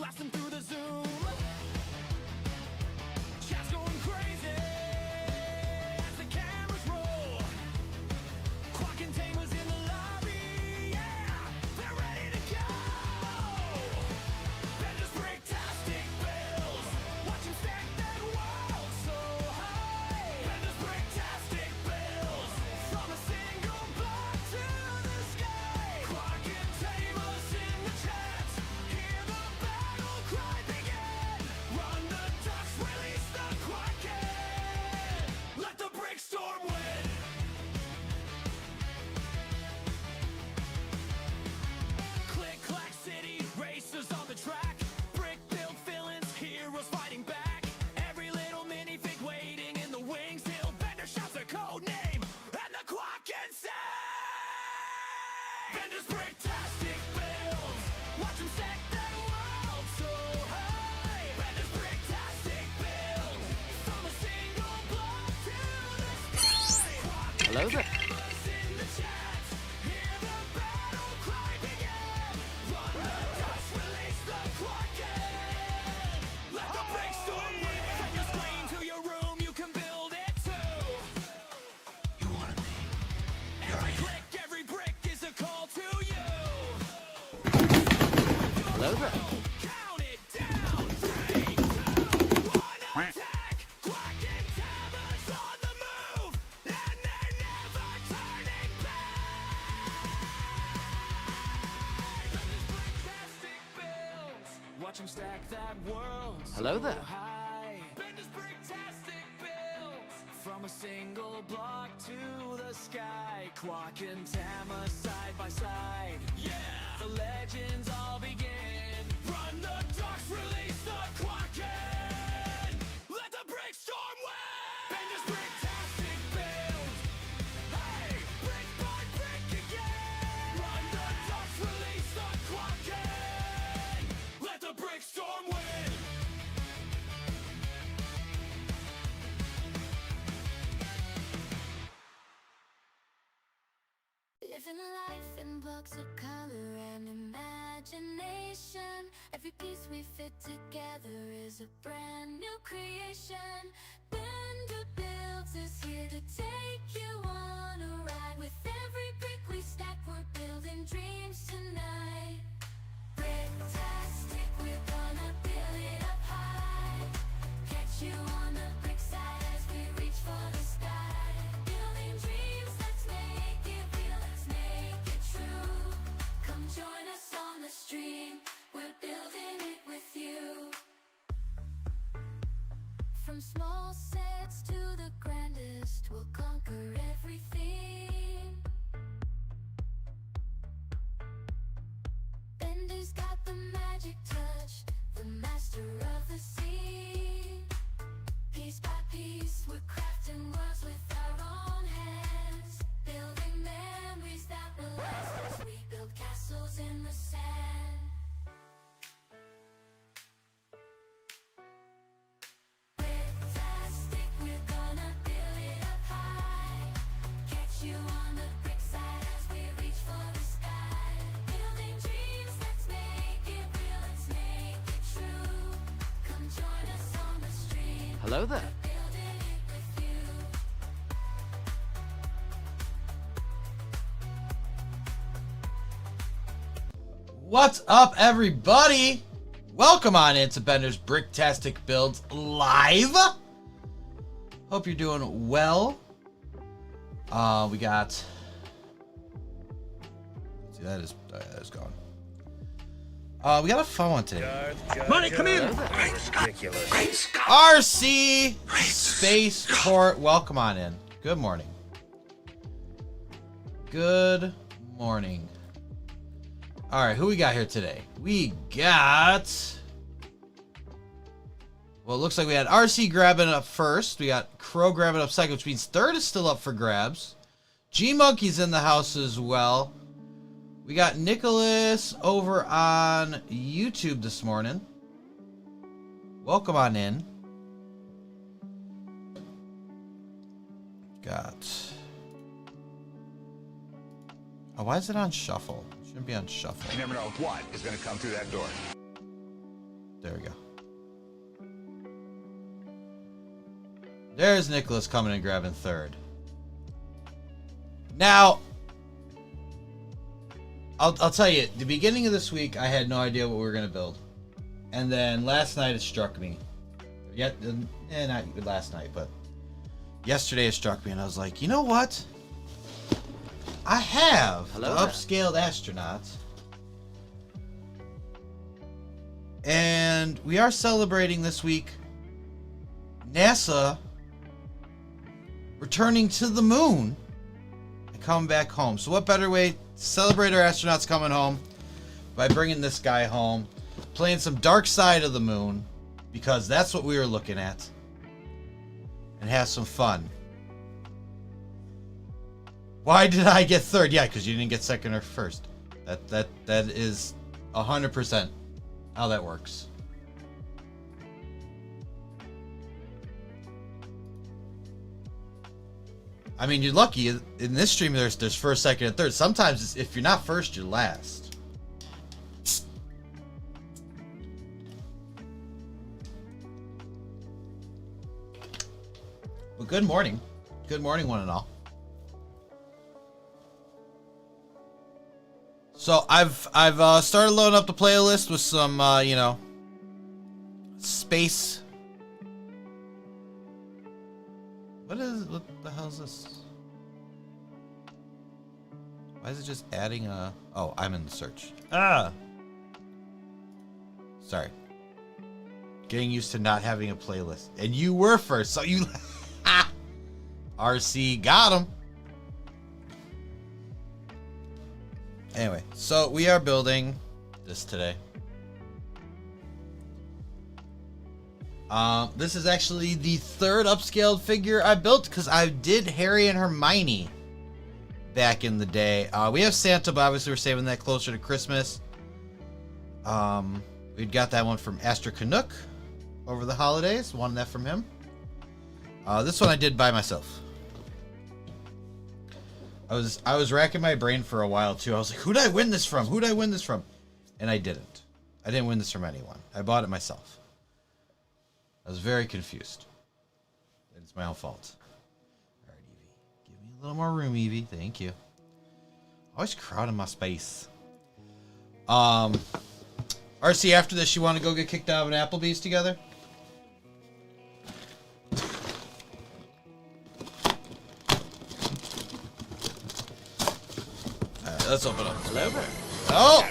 blasting through the Zoom. Chat's going crazy as the cameras roll. Clock and tamers in the lobby, yeah, they're ready to go. Vendors break tastic bills, watch them stack that world so high. Vendors break tastic bills, from a single block to the sky. Clock and tamers in the chat, hear the battle cry begin. Run the ducks, release the Kraken, let the brick storm win. Click, clack, city, racers on the track. Brick build villains, heroes fighting back. Every little minifig waiting in the wings till Bender shouts a code name and the clock can say. Bender's brick-tastic builds, watch him stack that world so high. Bender's brick-tastic builds, from a single block to the sky. Hello there. Cameras in the chat, hear the battle cry begin. Run the ducks, release the Kraken, let the brick storm win. From your screen to your room, you can build it too. You wanted me. Every click, every brick is a call to you. Hello there. Count it down, 3, 2, 1, attack. Clock and tamers on the move, and they're never turning back. Bender's brick-tastic builds, watch him stack that world Hello so there. high. Bender's brick-tastic builds, from a single block to the sky. Clock and Tama side by side, yeah, the legends all begin. Run the ducks, release the Kraken, let the brick storm win. Bender's brick-tastic build, hey, brick by brick again. Run the ducks, release the Kraken, let the brick storm win. Living life in blocks of color and imagination. Every piece we fit together is a brand new creation. Bender Builds is here to take you on a ride. With every brick we stack, we're building dreams tonight. Bricktastic, we're gonna build it up high. Catch you on the brick side as we reach for the sky. Building dreams, let's make it real, let's make it true. Come join us on the stream, we're building it with you. From small sets to the grandest, we'll conquer everything. Bender's got the magic touch, the master of the scene. Piece by piece, we're crafting worlds with our own hands. Building memories that will last as we build castles in the sand. Bricktastic, we're gonna build it up high. Catch you on the brick side as we reach for the sky. Building dreams, let's make it real, let's make it true. Come join us on the stream. Hello there. Building it with you. What's up, everybody? Welcome on into Bender's Bricktastic Builds Live. Hope you're doing well. We got. See, that is gone. We got a fun one today. Money, come in! Ridiculous. RC Spaceport. Welcome on in. Good morning. Good morning. All right, who we got here today? We got. Well, it looks like we had RC grabbing up first. We got Crow grabbing up second, which means third is still up for grabs. G Monkey's in the house as well. We got Nicholas over on YouTube this morning. Welcome on in. Got. Oh, why is it on shuffle? It shouldn't be on shuffle. You never know what is going to come through that door. There we go. There's Nicholas coming and grabbing third. Now, I'll tell you, the beginning of this week, I had no idea what we were going to build. And then last night it struck me. Not last night, but yesterday it struck me and I was like, you know what? I have the Up-Scaled Astronaut. And we are celebrating this week NASA returning to the moon and coming back home. So what better way to celebrate our astronauts coming home by bringing this guy home, playing some Dark Side of the Moon, because that's what we were looking at, and have some fun. Why did I get third? Yeah, because you didn't get second or first. That is 100% how that works. I mean, you're lucky. In this stream, there's first, second, and third. Sometimes if you're not first, you're last. Well, good morning. Good morning, one and all. So I've started loading up the playlist with some space. What the hell is this? Why is it just adding a... Oh, I'm in the search. Sorry. Getting used to not having a playlist. And you were first, so you... RC got him. Anyway, so we are building this today. This is actually the third upscaled figure I built because I did Harry and Hermione back in the day. We have Santa, but obviously we're saving that closer to Christmas. We'd got that one from Astra Canuck over the holidays. Won that from him. This one I did by myself. I was racking my brain for a while too. I was like, who did I win this from? Who did I win this from? And I didn't. I didn't win this from anyone. I bought it myself. I was very confused. It's my own fault. All right, Evie. Give me a little more room, Evie. Thank you. Always crowding my space. RC, after this, you want to go get kicked out of an Applebee's together? Alright, let's open up this bad boy. Oh!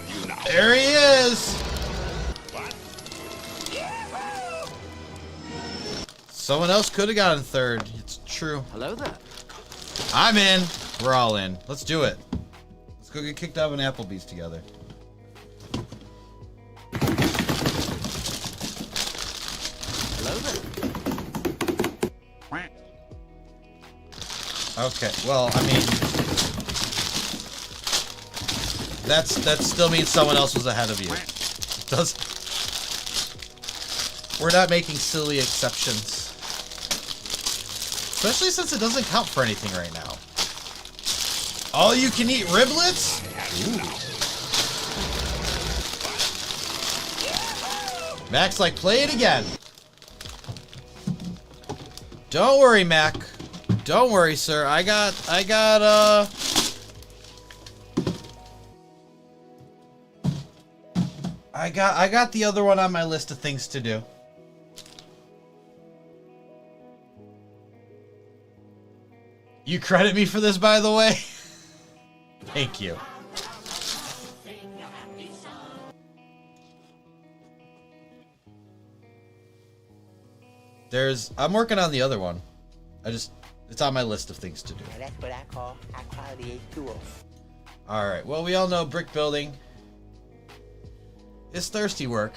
There he is! Someone else could have gotten third. It's true. Hello there. I'm in. We're all in. Let's do it. Let's go get kicked out of an Applebee's together. Hello there. Okay, well, I mean, that still means someone else was ahead of you. It does. We're not making silly exceptions. Especially since it doesn't count for anything right now. All you can eat riblets? Ooh. Mac's like, play it again. Don't worry, Mac. Don't worry, sir. I got the other one on my list of things to do. You credit me for this, by the way? Thank you. I'm working on the other one. It's on my list of things to do. That's what I call high quality H2O. Alright, well, we all know brick building is thirsty work.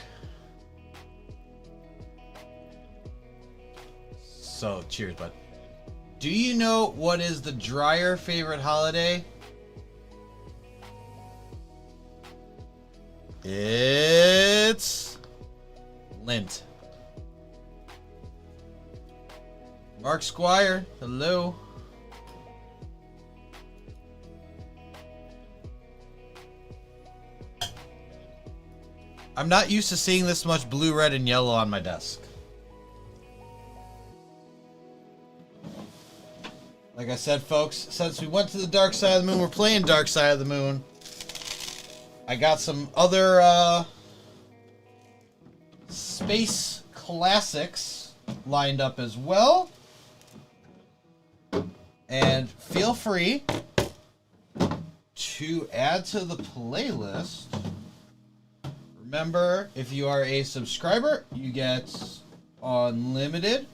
So, cheers, bud. Do you know what is the dryer favorite holiday? It's Lent. Mark Squire, hello. I'm not used to seeing this much blue, red, and yellow on my desk. Like I said, folks, since we went to the dark side of the moon, we're playing Dark Side of the Moon. I got some other space classics lined up as well. And feel free to add to the playlist. Remember, if you are a subscriber, you get unlimited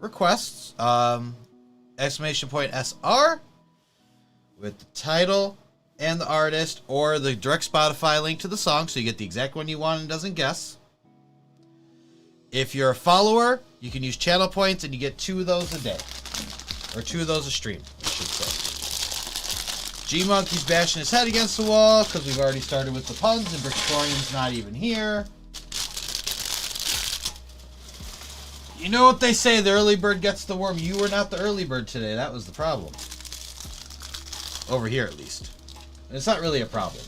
requests. Exclamation point SR with the title and the artist or the direct Spotify link to the song so you get the exact one you want and doesn't guess. If you're a follower, you can use channel points and you get 2 of those a day. Or 2 of those a stream, I should say. G-Monkey's bashing his head against the wall because we've already started with the puns and Brickstorian's not even here. You know what they say, the early bird gets the worm. You were not the early bird today. That was the problem. Over here, at least. And it's not really a problem.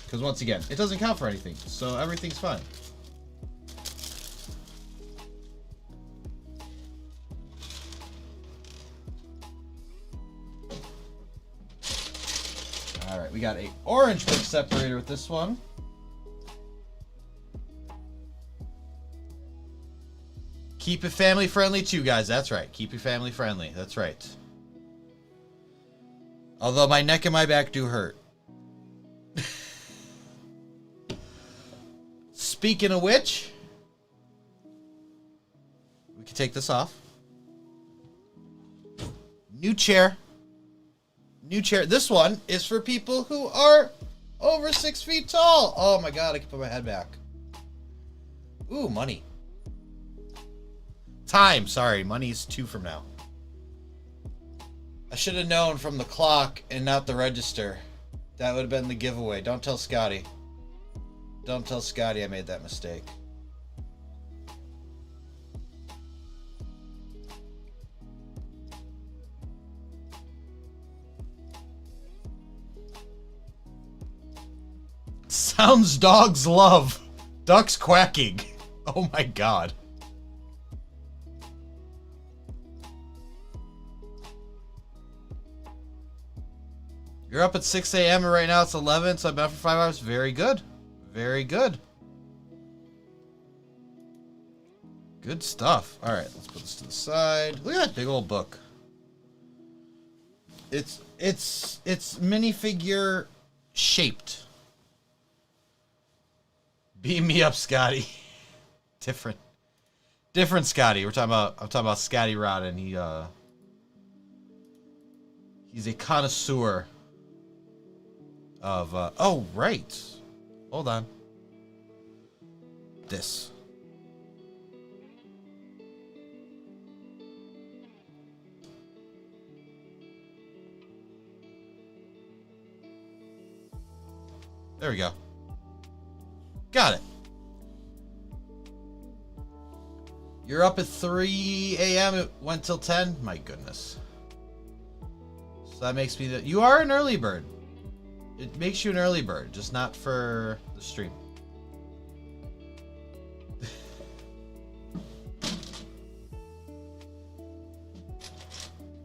Because once again, it doesn't count for anything. So everything's fine. Alright, we got a orange big separator with this one. Keep it family friendly too, guys. That's right. Keep it family friendly. That's right. Although my neck and my back do hurt. Speaking of which, we can take this off. New chair. New chair. This one is for people who are over 6 feet tall. Oh my god, I can put my head back. Ooh, money. Time, sorry. Money's 2 from now. I should have known from the clock and not the register. That would have been the giveaway. Don't tell Scotty. Don't tell Scotty I made that mistake. Sounds dogs love. Ducks quacking. Oh my god. You're up at 6 a.m. and right now it's 11, so I've been up for 5 hours. Very good. Very good. Good stuff. All right, let's put this to the side. Look at that big old book. It's minifigure shaped. Beam me up, Scotty. Different Scotty. I'm talking about Scotty Rod, and he's a connoisseur of oh right, hold on, this there we go, got it. You're up at 3 a.m. It went till 10. My goodness. So that makes me that you are an early bird. It makes you an early bird, just not for the stream.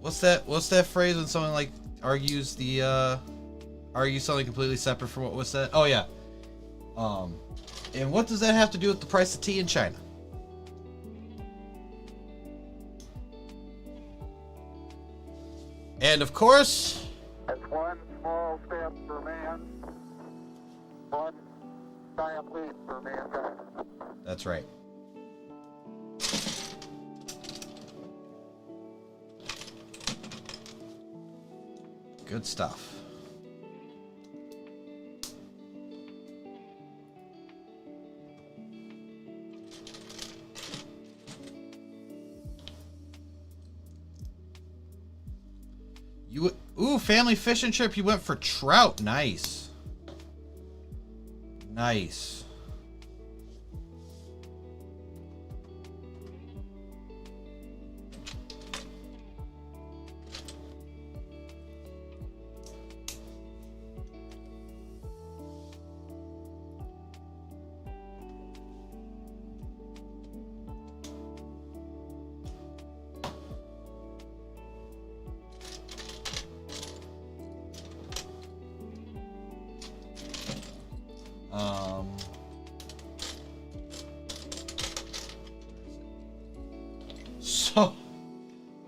What's that phrase when someone like argues something completely separate from what was said? Oh yeah. And what does that have to do with the price of tea in China? And of course, it's one small step for man, one giant leap for mankind. That's right. Good stuff. Ooh, family fishing trip. You went for trout. Nice. Nice.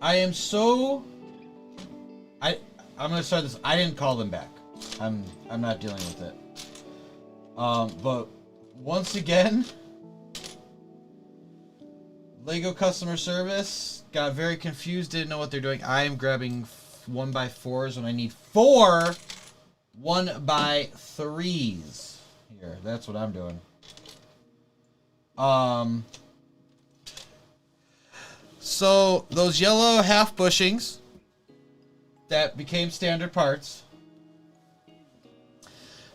I am so... I'm gonna start this. I didn't call them back. I'm not dealing with it. But once again, Lego customer service got very confused, didn't know what they're doing. I am grabbing 1x4s when I need 4 1x3s. Here, that's what I'm doing. So those yellow half bushings that became standard parts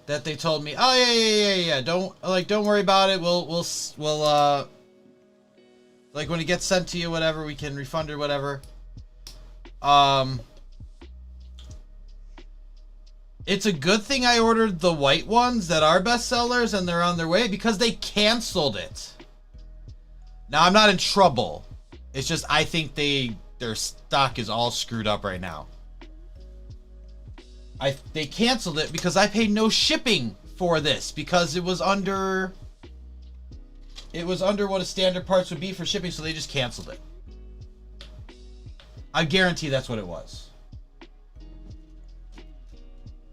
that they told me, oh yeah, don't worry about it. We'll like when it gets sent to you, whatever, we can refund or whatever. It's a good thing I ordered the white ones that are bestsellers and they're on their way because they canceled it. Now I'm not in trouble. It's just I think their stock is all screwed up right now. They canceled it because I paid no shipping for this because it was under what a standard parts would be for shipping, so they just canceled it. I guarantee that's what it was.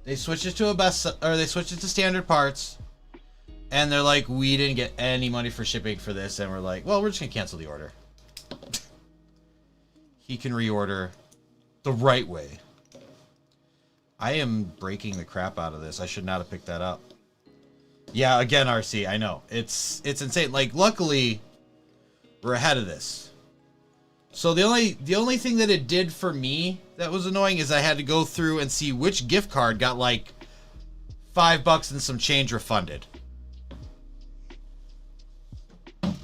They switched it to they switched it to standard parts, and they're like, we didn't get any money for shipping for this, and we're like, well, we're just gonna cancel the order. He can reorder the right way. I am breaking the crap out of this. I should not have picked that up. Yeah, again, RC, I know. It's insane. Like, luckily, we're ahead of this. So the only thing that it did for me that was annoying is I had to go through and see which gift card got like $5 and some change refunded.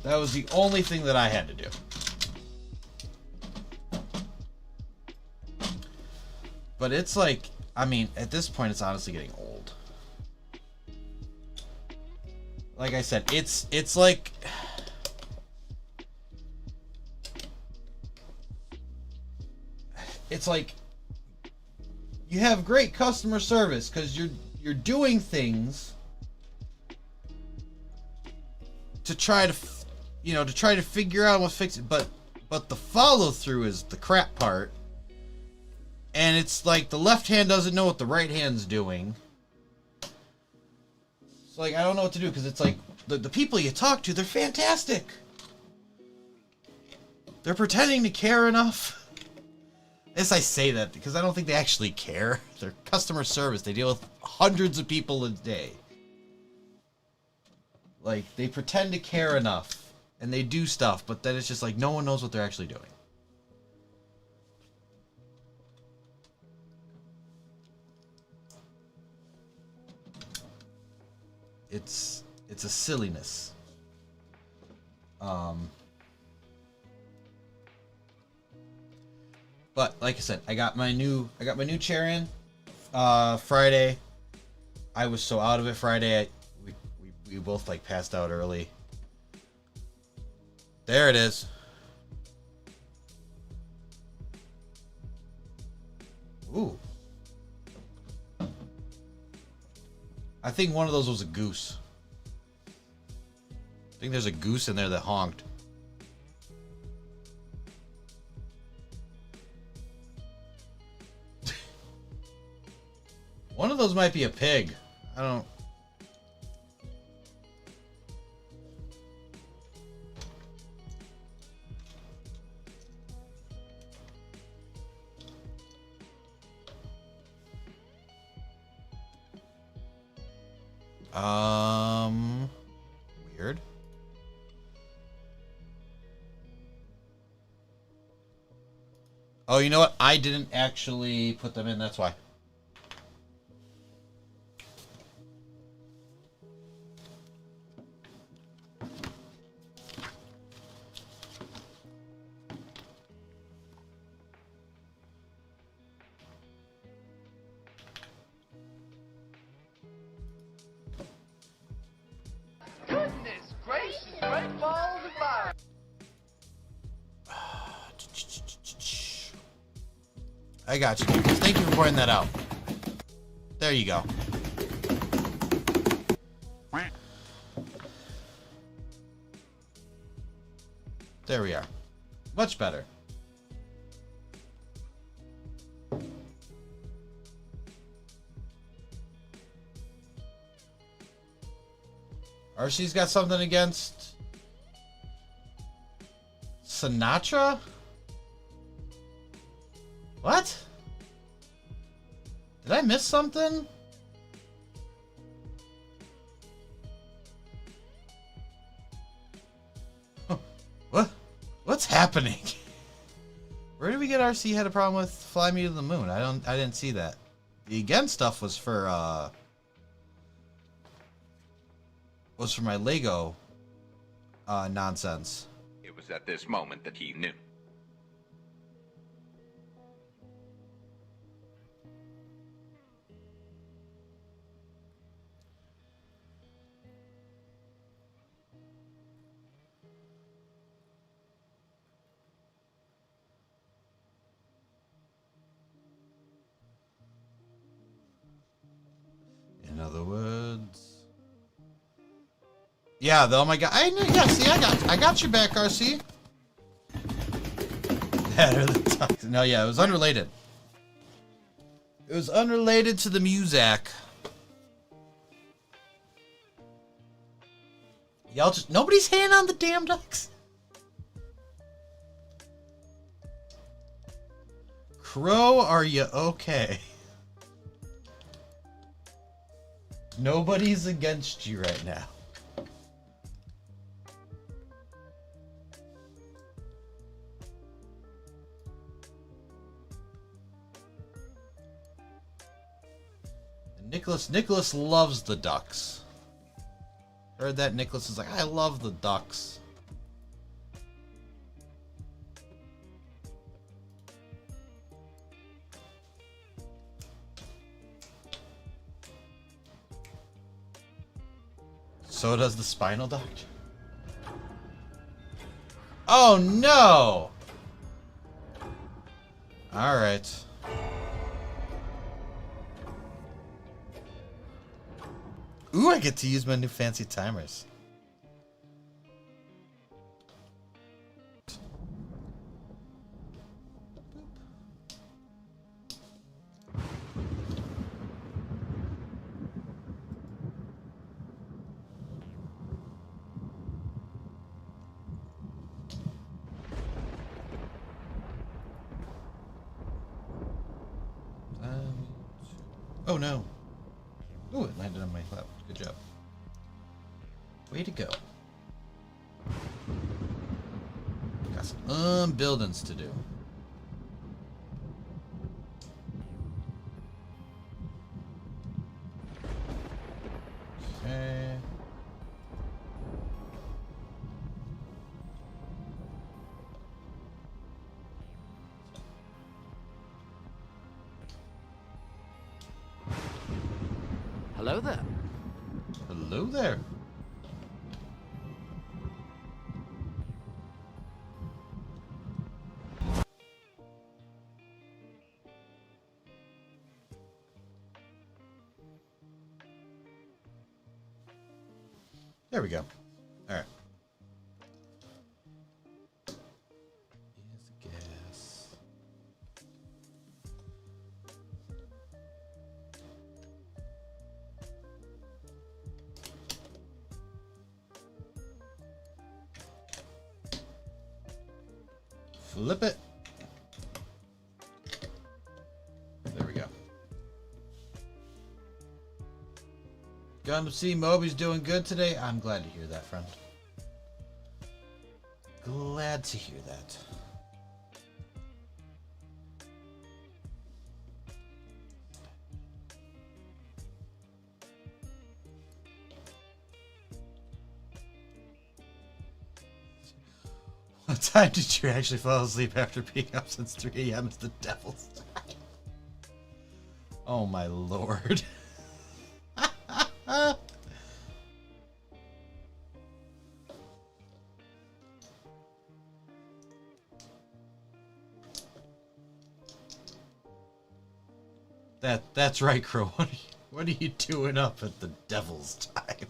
That was the only thing that I had to do. But it's like, I mean, at this point, it's honestly getting old. Like I said, it's like... It's like you have great customer service because you're doing things to try to figure out what's fixed, but the follow through is the crap part. And it's like the left hand doesn't know what the right hand's doing. It's like I don't know what to do because it's like the people you talk to, they're fantastic. They're pretending to care enough. Yes, I say that because I don't think they actually care. They're customer service. They deal with hundreds of people a day. Like, they pretend to care enough. And they do stuff, but then it's just like no one knows what they're actually doing. It's a silliness. But like I said, I got my new chair in Friday. I was so out of it Friday. We both like passed out early. There it is. Ooh. I think one of those was a goose. I think there's a goose in there that honked. One of those might be a pig. I don't... Weird. Oh, you know what? I didn't actually put them in, that's why. I got you. Thank you for pointing that out. There you go. There we are. Much better. RC's got something against Sinatra? What? Did I miss something? What? What's happening? Where did we get RC had a problem with Fly Me to the Moon? I didn't see that. The again stuff was for my Lego nonsense. It was at this moment that he knew. In other words, yeah. Though my God, I knew. Yeah, see, I got your back, RC. That or the ducks. No, yeah, it was unrelated. It was unrelated to the Muzak. Y'all just nobody's hand on the damn ducks. Crow, are you okay? Nobody's against you right now. And Nicholas loves the ducks. Heard that Nicholas is like, I love the ducks. So does the spinal doctor. Oh no! Alright. Ooh, I get to use my new fancy timers. Oh no. Ooh, it landed on my lap. Good job. Way to go. Got some buildings to do. Okay. Hello there. Hello there. There we go. All right. Here's the gas. Flip it. There we go. Gundam C. Moby's doing good today. I'm glad to hear that, friend. Glad to hear that. What time did you actually fall asleep after being up since 3 a.m. is the devil's time? Oh my lord. That's right, Crow. What are you doing up at the devil's time?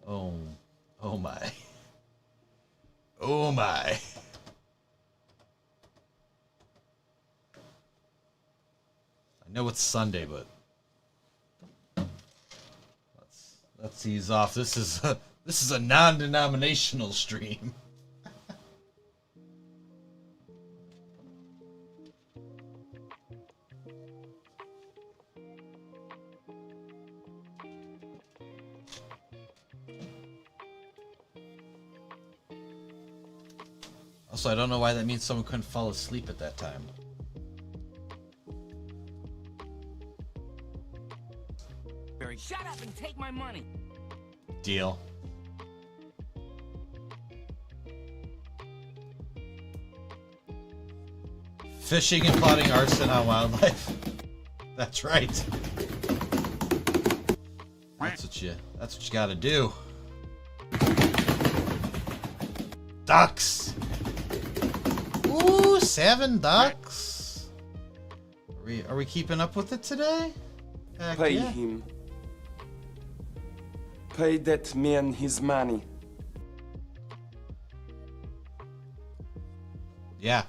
Oh my. Oh my. I know it's Sunday, but let's Let's ease off. This is a non-denominational stream. Also, I don't know why that means someone couldn't fall asleep at that time. Barry, shut up and take my money. Deal. Fishing and plotting arson on wildlife. That's right. That's what you gotta do. Ducks. Ooh, 7 ducks. Are we keeping up with it today? Heck Pay yeah. him. Pay that man his money. Yeah.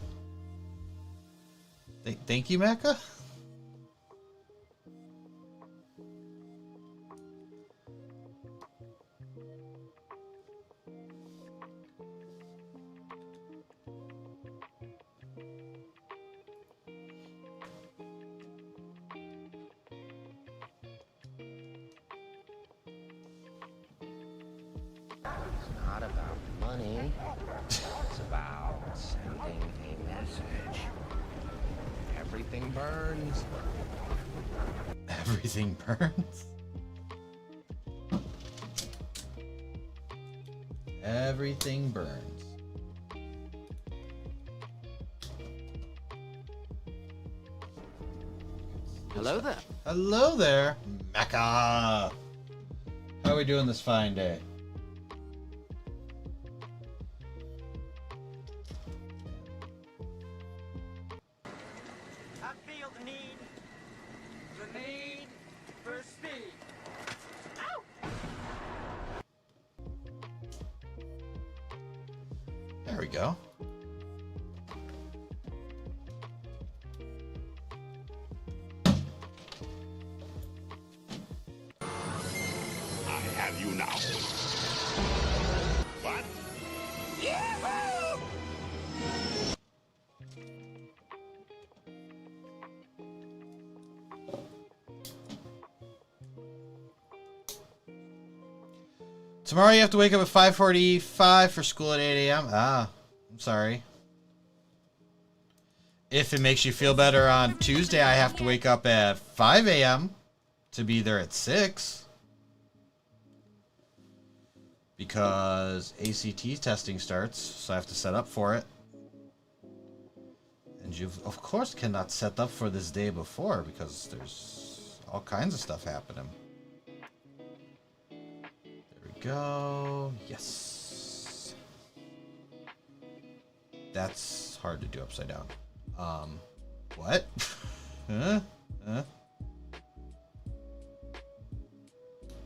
Thank you, Mecca. It's not about money. It's about sending a message. Everything burns. Everything burns. Everything burns. Hello there. Hello there, Mecca. How are we doing this fine day? I feel the need for speed. There we go. I have you now. What? Tomorrow you have to wake up at 5:45 for school at 8 a.m. Ah, I'm sorry. If it makes you feel better, on Tuesday I have to wake up at 5 a.m. to be there at 6. Because ACT testing starts, so I have to set up for it. And you, of course, cannot set up for this day before because there's all kinds of stuff happening. Go. Yes. That's hard to do upside down. What? Huh?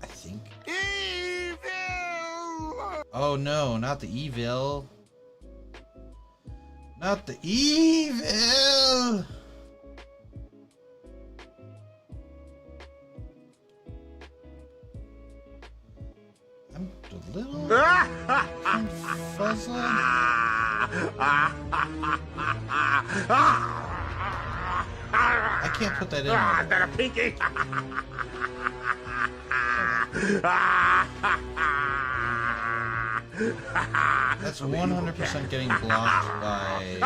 I think. Evil! Oh no, not the evil. Not the evil! I'm a little fuzzled. I can't put that in. Right That a pinky? That's 100% getting blocked by.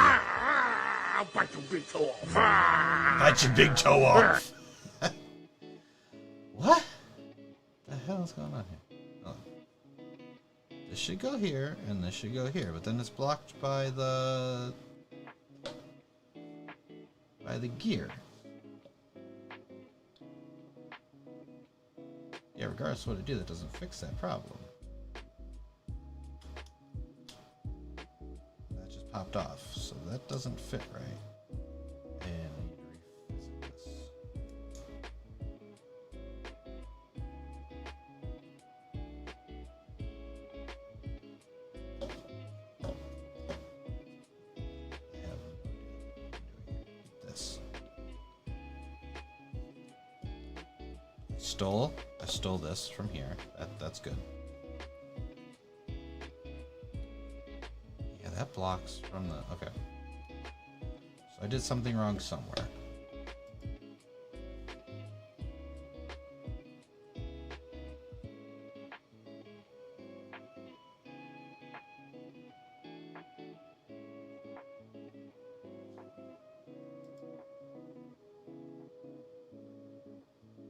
I'll bite your big toe off. Bite your big toe off. What? The hell is going on here? Oh. This should go here, and this should go here, but then it's blocked by the gear. Yeah, regardless of what I do, that doesn't fix that problem. That just popped off, so that doesn't fit right. And I need to revisit this. Stole a stole this from here. That's good. Yeah, that blocks from the... Okay. So I did something wrong somewhere.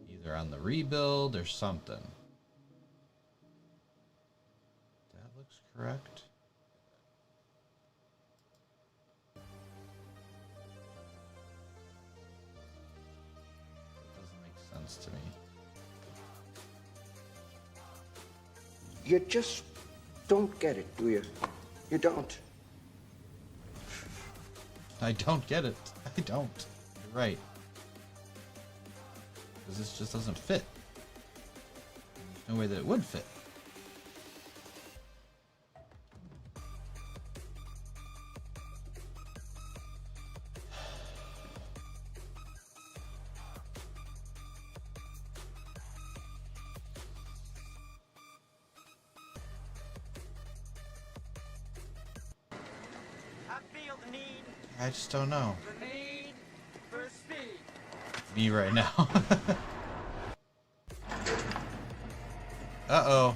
Either on the rebuild or something. That looks correct. That doesn't make sense to me. You just don't get it, do you? You don't. I don't get it. I don't. You're right. Because this just doesn't fit. There's no way that it would fit. I feel the need, I just don't know. the need for speed. Me right now. Uh-oh.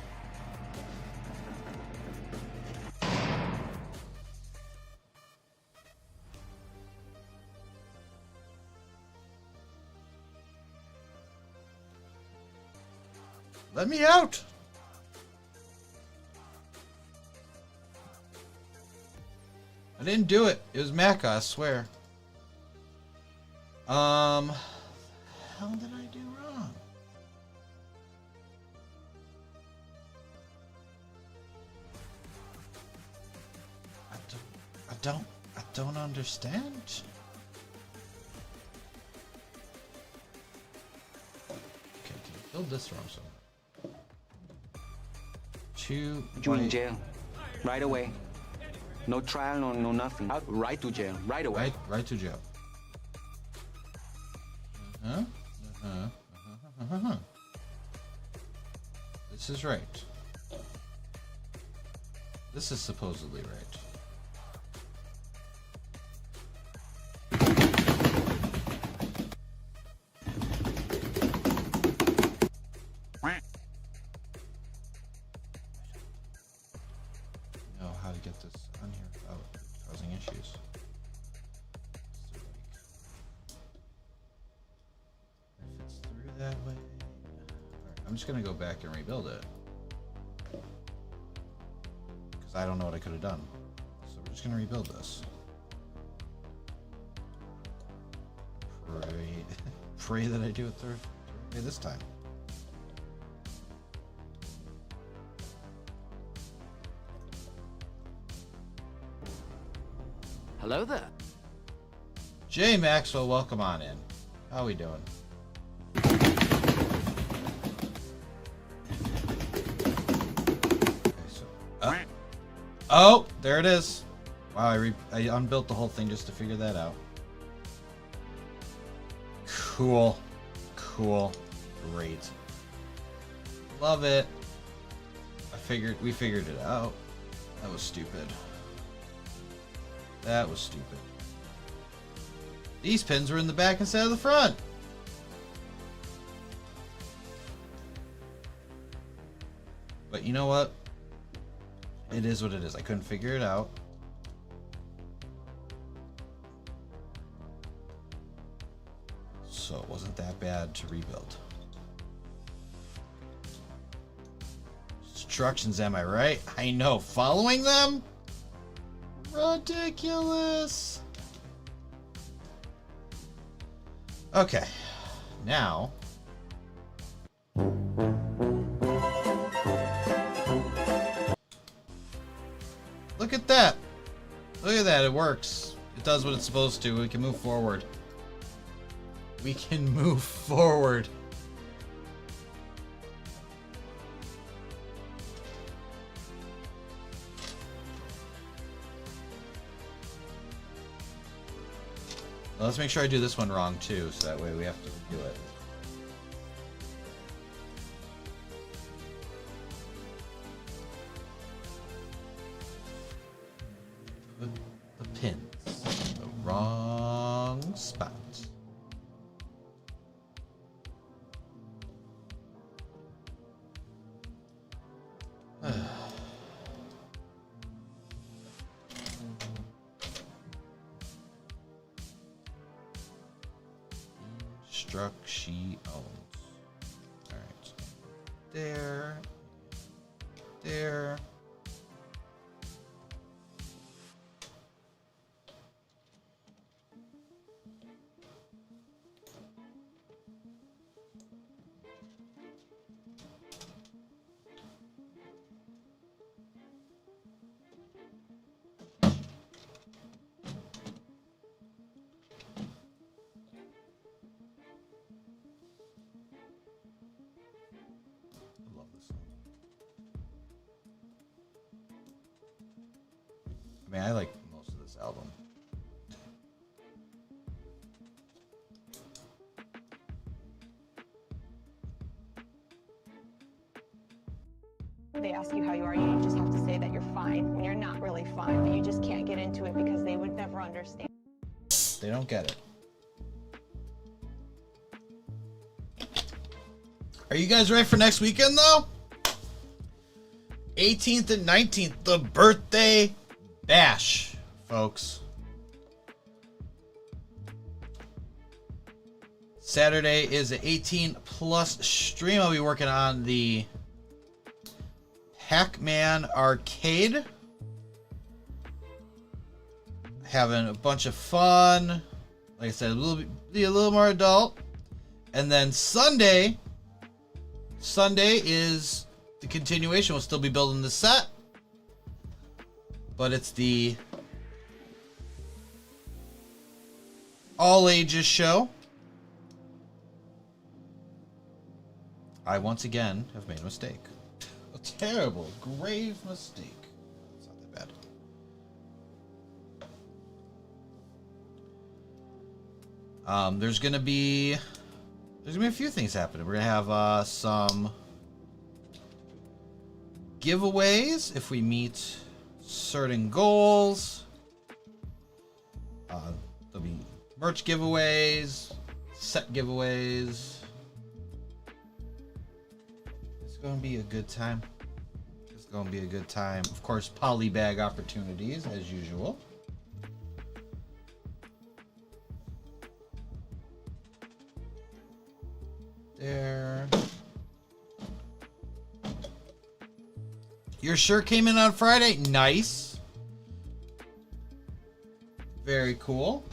Let me out! I didn't do it. It was Macca, I swear. The hell did I do wrong? I don't understand. Okay, can you build this wrong somewhere? You in jail. Right away. No trial, no nothing. Right to jail. Right away. Right to jail. This is right. This is supposedly right. Know how to get this on here without causing issues. If it's through that way, alright, I'm just gonna go back and rebuild it because I don't know what I could have done. So we're just gonna rebuild this. Pray that I do it the right way this time. Hello there. Jay Maxwell, welcome on in. How we doing? Okay, so, oh, there it is. Wow, I unbuilt the whole thing just to figure that out. Cool. Cool. Great. Love it. We figured it out. That was stupid. That was stupid. These pins were in the back instead of the front. But you know what? It is what it is. I couldn't figure it out. So it wasn't that bad to rebuild. Instructions, am I right? I know. Following them? Ridiculous. Okay. Now. Look at that. Look at that. It works. It does what it's supposed to. We can move forward. We can move forward. Well, let's make sure I do this one wrong too, so that way we have to do it. Put the pins in the wrong spot. Struck she owns. Alright. There. There. I love this song. I mean, I like most of this album. They ask you how you are, you just have to say that you're fine when you're not really fine, but you just can't get into it because they would never understand. They don't get it. Are you guys ready for next weekend, though? 18th and 19th, the birthday bash, folks. Saturday is an 18 plus stream. I'll be working on the Pac-Man arcade. Having a bunch of fun. Like I said, be a little more adult. And then Sunday is the continuation. We'll still be building the set, but it's the all ages show. I once again have made a mistake. A terrible, grave mistake. It's not that bad. There's gonna be a few things happening. We're gonna have some giveaways if we meet certain goals. There'll be merch giveaways, set giveaways. It's gonna be a good time. It's gonna be a good time. Of course, polybag opportunities as usual. There. Your shirt came in on Friday. Nice. Very cool.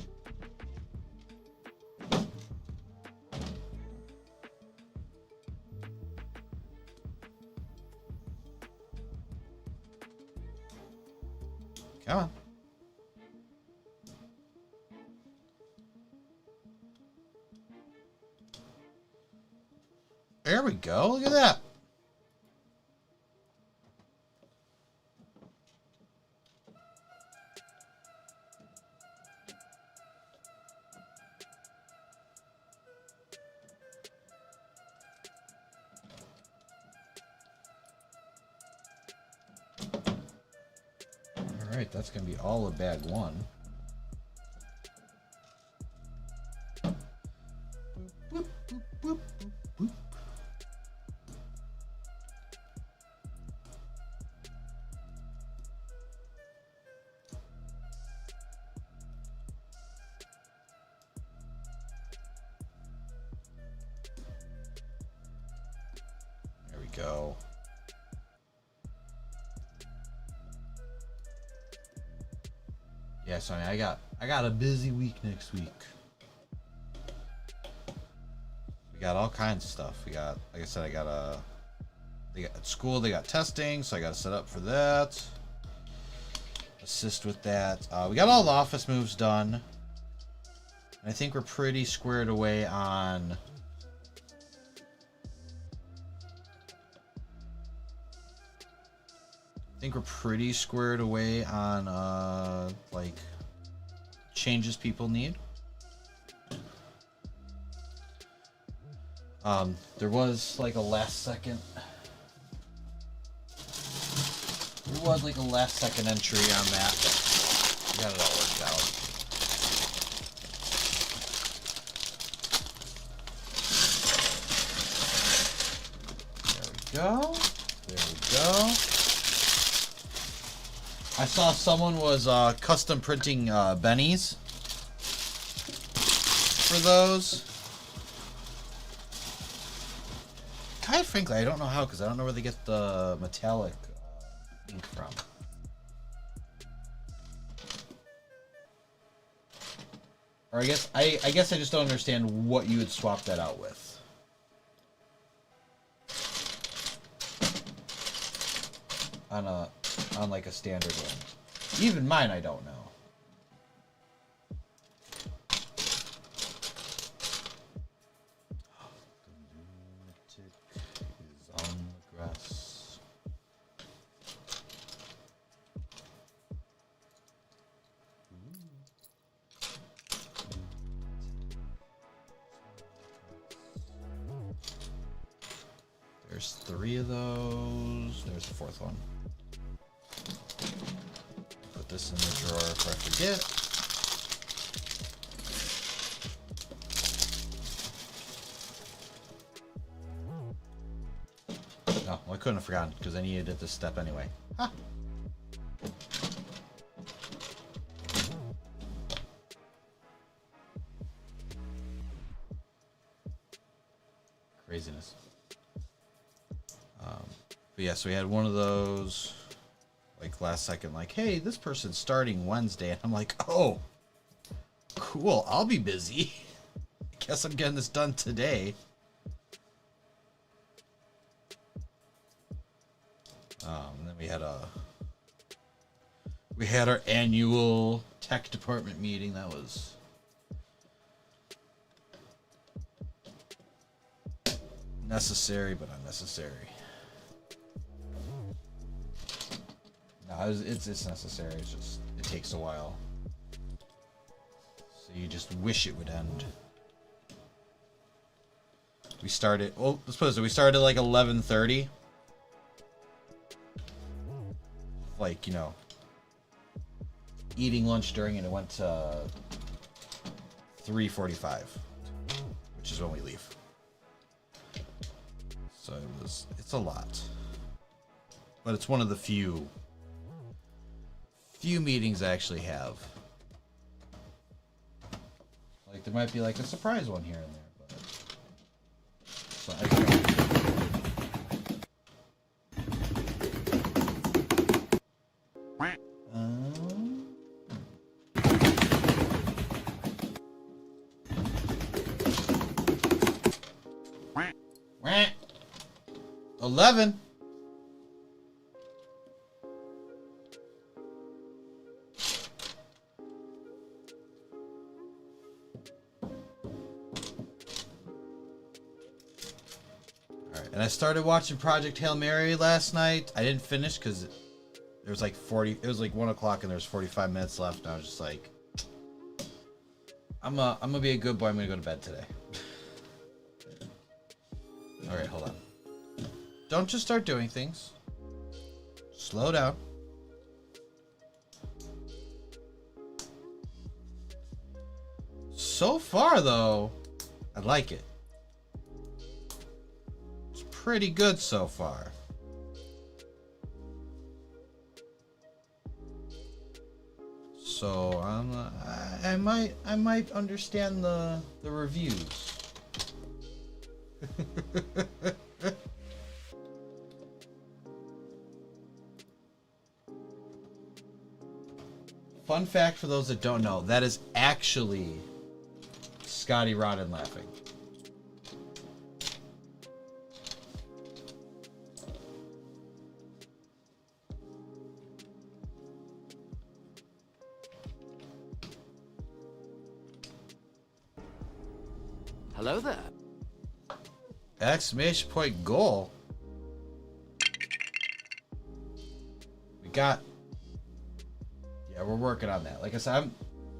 Come on. There we go. Look at that. All right, that's going to be all of bag one. Boop, boop, boop, boop, boop. There we go. Yeah, so I mean, I got a busy week next week. We got all kinds of stuff. We got, like I said, they got at school, they got testing, so I got to set up for that. Assist with that. We got all the office moves done. And I think we're pretty squared away on like changes people need. There was like a last second entry on that. got it all worked out. There we go. There we go. I saw someone was custom printing bennies for those. Quite frankly, I don't know how, because I don't know where they get the metallic ink from. Or I guess I just don't understand what you would swap that out with. On like a standard one. Even mine, I don't know. The lunatic is on the grass. There's 3 of those. There's the 4th one. Put this in the drawer if I forget. No, well, I couldn't have forgotten because I needed this step anyway. Ha! Craziness. But yeah, so we had one of those, like last second, like, hey, this person's starting Wednesday, and I'm like, oh, cool, I'll be busy. Guess I'm getting this done today. And then we had our annual tech department meeting. That was necessary, but unnecessary. No, it's necessary. It's just, it takes a while. So you just wish it would end. We started, well, let's put it so we started at like 11:30. Like, you know, eating lunch during, and it went to 3:45, which is when we leave. So it's a lot. But it's one of the few meetings I actually have. Like, there might be like a surprise one here and there, but so I 11. And I started watching Project Hail Mary last night. I didn't finish because there was like 40. It was like 1 o'clock and there's 45 minutes left. And I was just like, I'm gonna be a good boy. I'm gonna go to bed today. All right, hold on. Don't just start doing things. Slow down. So far, though, I like it. Pretty good so far. So I might understand the reviews. Fun fact for those that don't know, that is actually Scotty Rodden laughing. Hello there. Exclamation point goal. We got. Yeah, we're working on that. Like I said,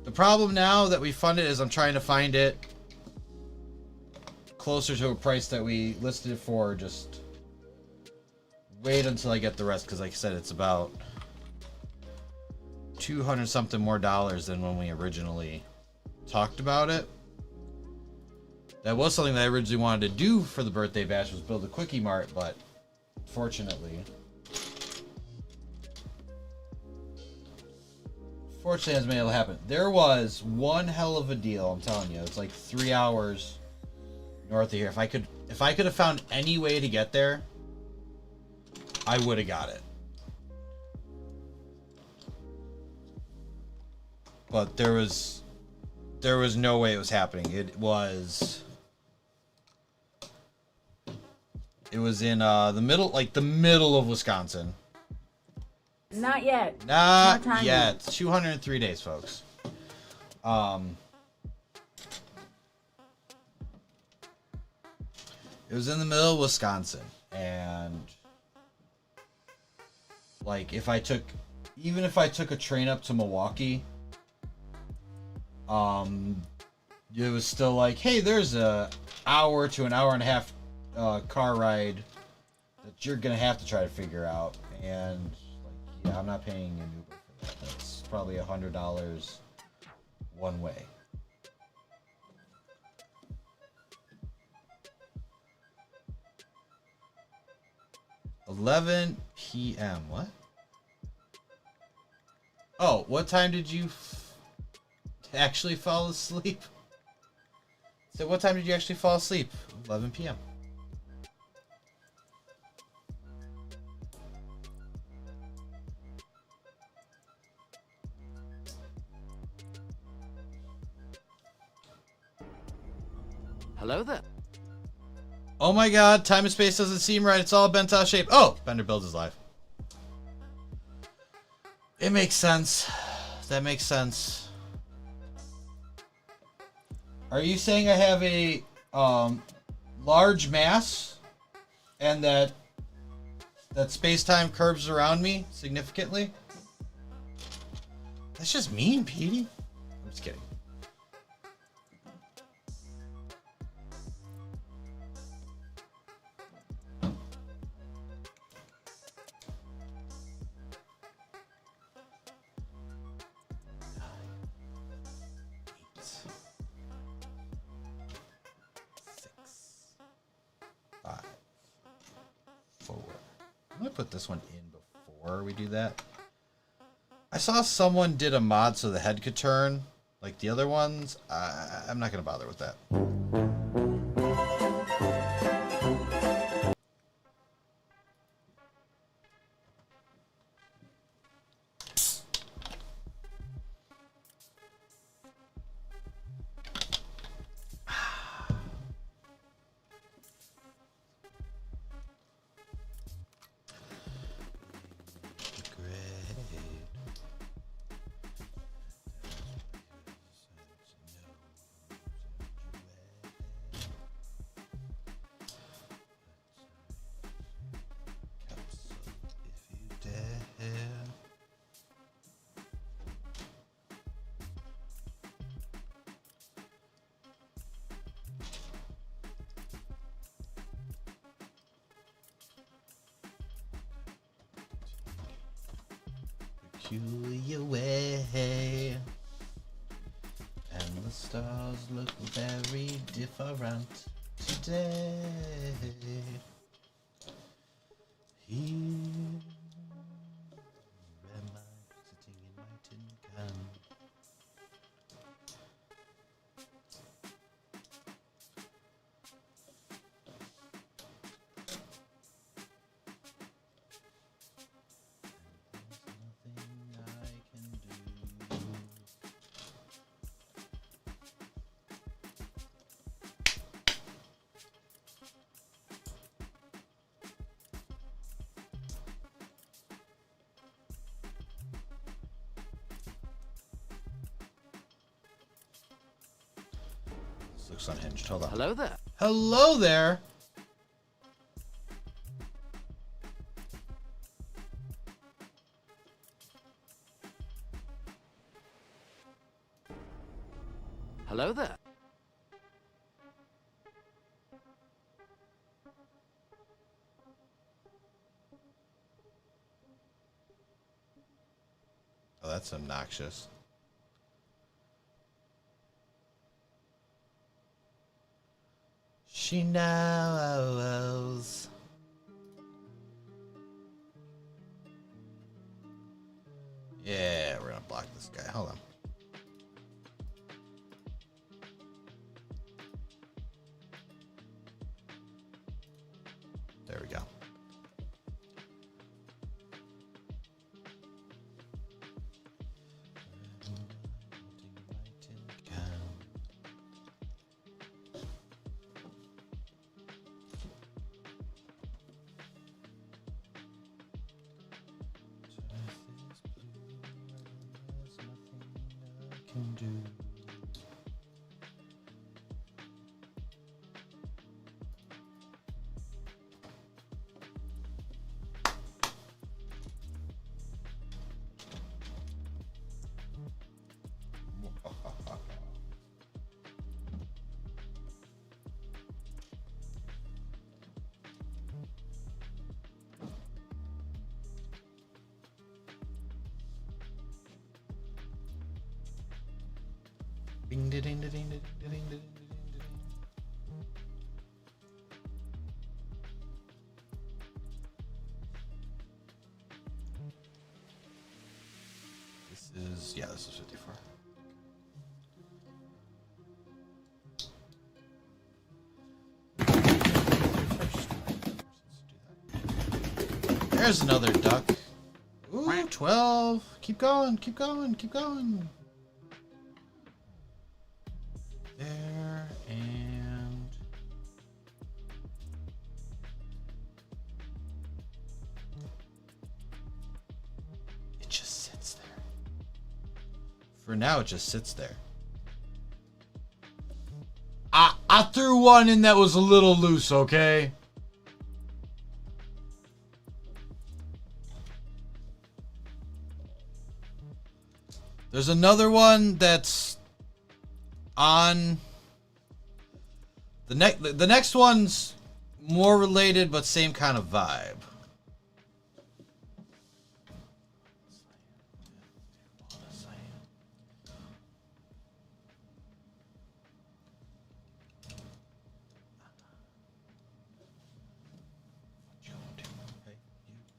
the problem now that we fund it is I'm trying to find it closer to a price that we listed it for. Just wait until I get the rest, because like I said, it's about $200 something more than when we originally talked about it. That was something that I originally wanted to do for the birthday bash, was build a quickie mart, but fortunately hasn't been able to happen. There was one hell of a deal, I'm telling you. It's like 3 hours north of here. If I could have found any way to get there, I would have got it. But there was no way it was happening. It was in the middle of Wisconsin. Not yet. Not yet. 203 days, folks. It was in the middle of Wisconsin, and like even if I took a train up to Milwaukee, it was still like, hey, there's a hour to an hour and a half car ride that you're gonna have to try to figure out, and like, yeah, I'm not paying an Uber for that. That's probably $100 one way. $11 p.m. What? Oh, what time did you actually fall asleep? So what time did you actually fall asleep? 11 p.m. Hello there. Oh my god, time and space doesn't seem right. It's all bent out of shape. Oh, Bender builds his life. It makes sense. That makes sense. Are you saying I have a large mass and that space-time curves around me significantly? That's just mean, Petey. I'm just kidding. I'm gonna put this one in before we do that. I saw someone did a mod so the head could turn like the other ones. I'm not gonna bother with that. Peculiar way, and the stars look very different today. Here am I sitting in my tin can. Looks unhinged. Hold on. Hello there. Hello there. Hello there. Oh, that's obnoxious. She knows. Yeah, we're gonna block this guy. Hold on. There we go. Ding ding ding ding ding ding ding ding. This is, yeah, this is 54. There's another duck. Ooh, 12. Keep going, keep going, keep going. There, and it just sits there. For now, it just sits there. I threw one in that was a little loose, okay? There's another one that's on the next one's more related but same kind of vibe.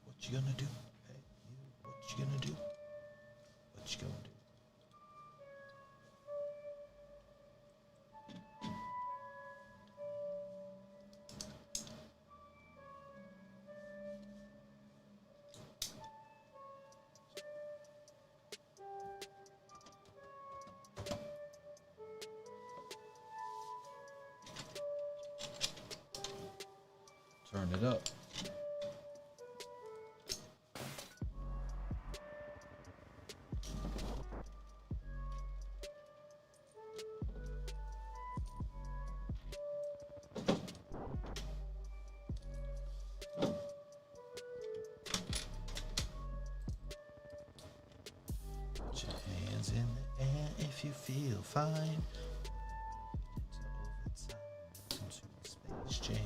What you gonna do? Hey, you, what you gonna do? What you gonna do? Turn it up. Put your hands in the air if you feel fine. It's overtime. Welcome to Space Jam.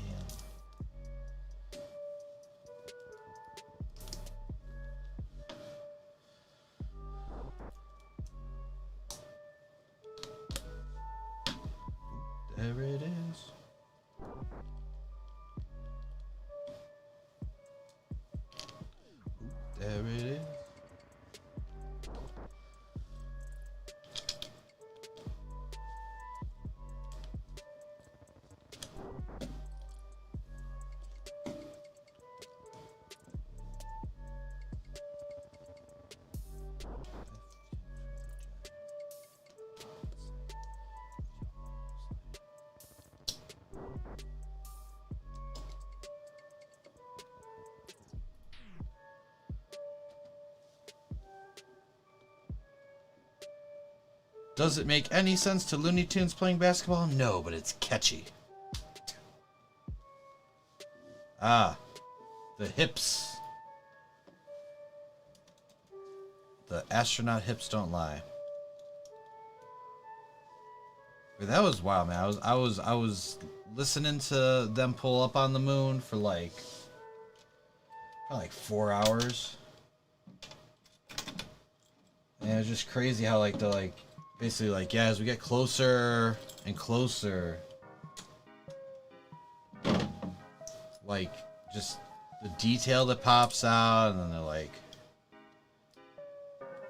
There it is. There it is. Does it make any sense to Looney Tunes playing basketball? No, but it's catchy. Ah, the hips. The astronaut hips don't lie. Wait, that was wild, man. I was listening to them pull up on the moon for like 4 hours. it's just crazy how like the like basically like yeah, as we get closer and closer, like just the detail that pops out, and then they're like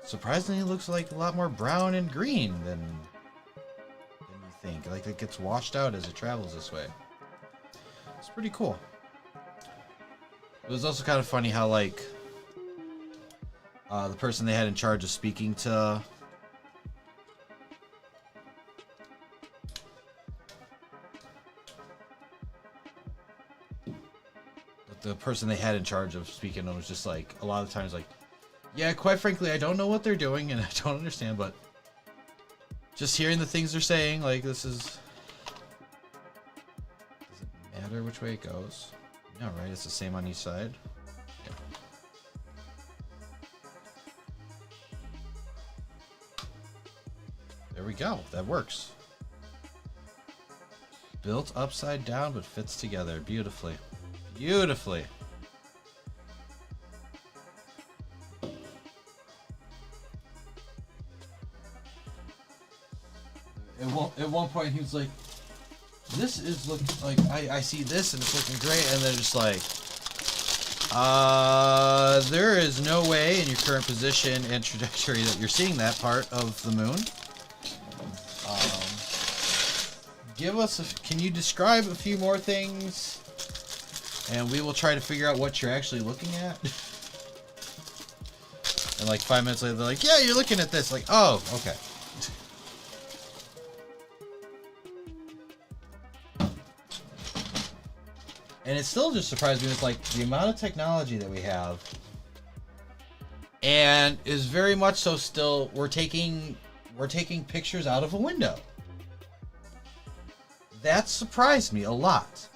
surprisingly it looks like a lot more brown and green than you think. Like it gets washed out as it travels this way. It's pretty cool. It was also kind of funny how like the person they had in charge of speaking to the person they had in charge of speaking was just like a lot of times like, yeah, quite frankly, I don't know what they're doing and I don't understand, but just hearing the things they're saying, like this is, does it matter which way it goes? No, right? It's the same on each side. Yeah. There we go. That works. Built upside down, but fits together beautifully. Beautifully. At one point, he was like, "This is looking like I see this and it's looking great," and they're just like, there is no way in your current position and trajectory that you're seeing that part of the moon. Give us can you describe a few more things, and we will try to figure out what you're actually looking at. And like 5 minutes later, they're like, "Yeah, you're looking at this." Like, oh, okay. And it still just surprised me with like the amount of technology that we have, and is very much so still we're taking pictures out of a window. That surprised me a lot.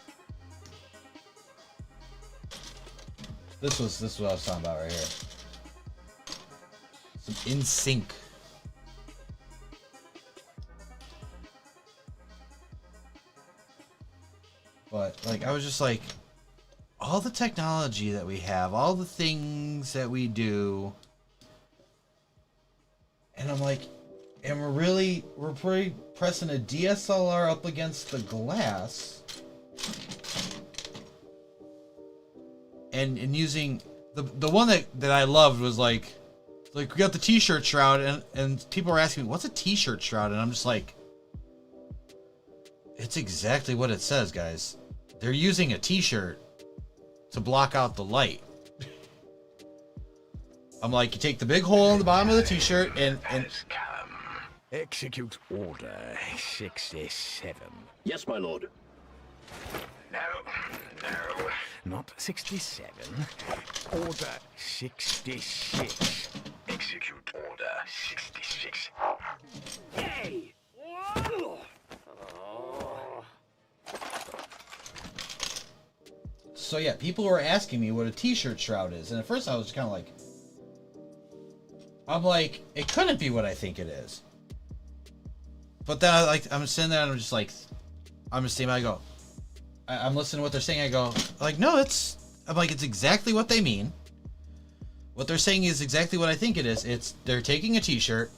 This is what I was talking about right here. Some in sync. But like I was just like, all the technology that we have, all the things that we do, and I'm like, and we're pretty pressing a DSLR up against the glass and using the one that I loved was like we got the t-shirt shroud, and people were asking me, what's a t-shirt shroud? And I'm just like, it's exactly what it says, guys. They're using a t-shirt to block out the light. I'm like, you take the big hole in the bottom of the t-shirt and Execute Order 67. Yes, my lord. No. Not 67. Order 66. Execute Order 66. Yay! So yeah, people were asking me what a t-shirt shroud is, and at first I was kind of like, it couldn't be what I think it is. But then I'm sitting there and I'm just thinking, I go, I'm listening to what they're saying. I go, no, it's exactly what they mean. What they're saying is exactly what I think it is. They're taking a t-shirt,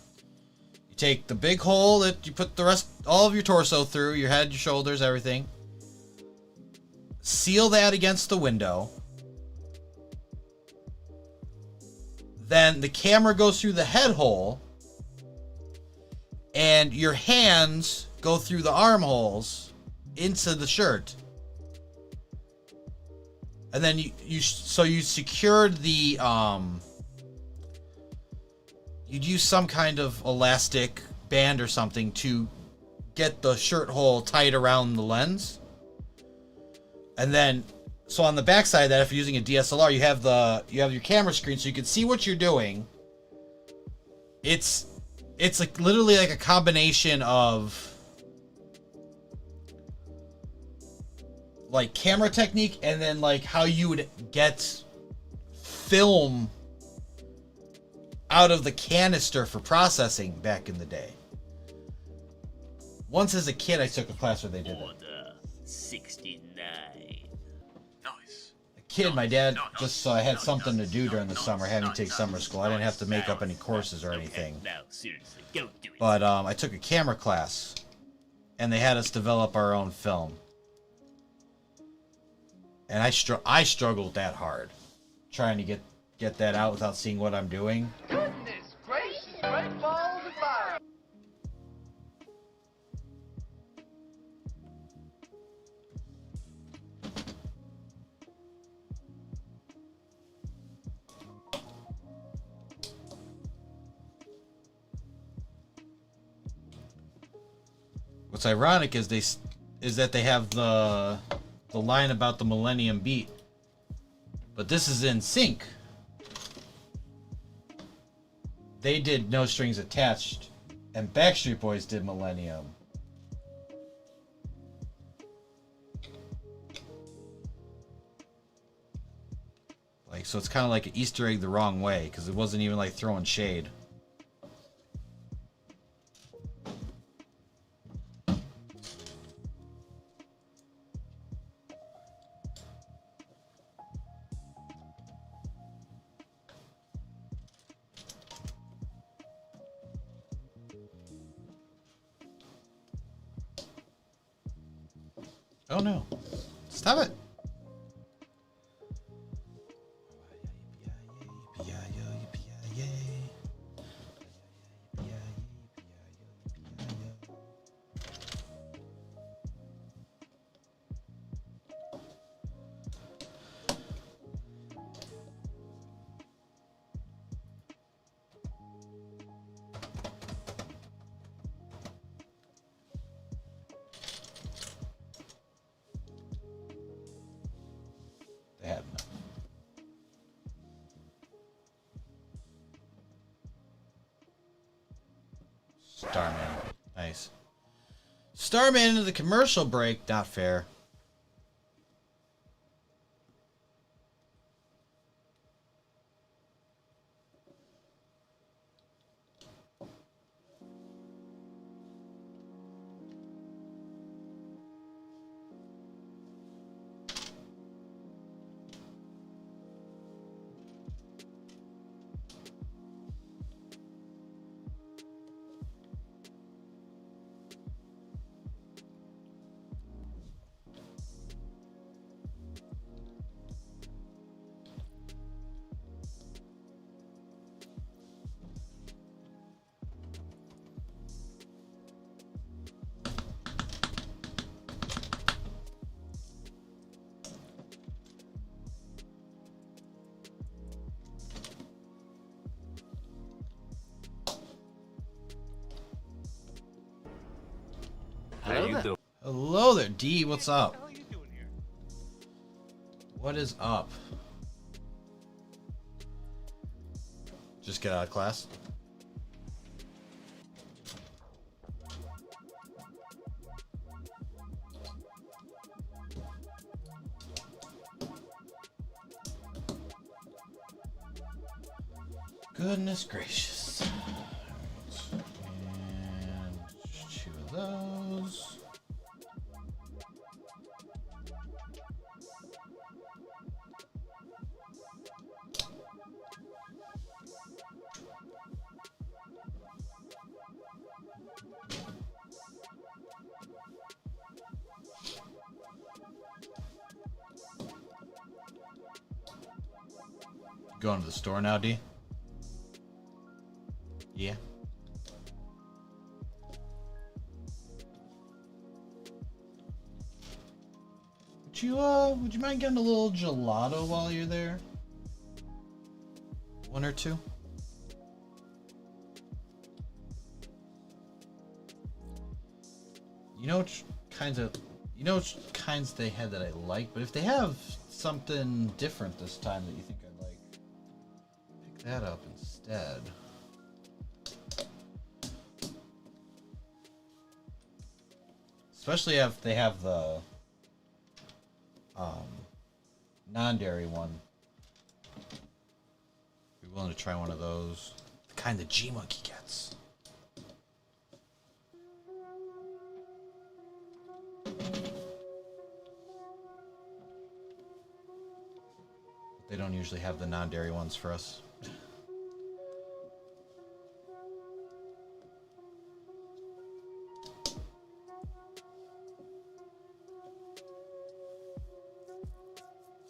you take the big hole that you put all of your torso through, your head, your shoulders, everything, seal that against the window. Then the camera goes through the head hole, and your hands go through the armholes into the shirt. And then you secured the you'd use some kind of elastic band or something to get the shirt hole tight around the lens. And then so on the back side of that, if you're using a DSLR, you have your camera screen so you can see what you're doing. It's like literally like a combination of like camera technique and then like how you would get film out of the canister for processing back in the day. Once as a kid, I took a class where they did it. Order 69. Nice. Like kid, my dad, just so I had something to do during the summer, having to take summer school. I didn't have to make up any courses or anything. No, seriously, don't do it. But I took a camera class, and they had us develop our own film. And I struggled that hard, trying to get that out without seeing what I'm doing. Goodness gracious, great balls of fire! What's ironic is that they have the line about the Millennium Beat, but this is in sync. They did No Strings Attached, and Backstreet Boys did Millennium. Like, so it's kind of like an Easter egg the wrong way, because it wasn't even like throwing shade. Oh no. Stop it. They had enough. Starman. Nice. Starman into the commercial break. Not fair. Hello there. Hello there, D. What's up? What is up? Just get out of class. Goodness gracious. And two of those. Going to the store now, D? Yeah. Would you mind getting a little gelato while you're there? One or two? You know which kinds they had that I like, but if they have something different this time that you think I'd like, pick that up instead. Especially if they have the non-dairy one. Be willing to try one of those. The kind that G-Monkey gets. They don't usually have the non-dairy ones for us.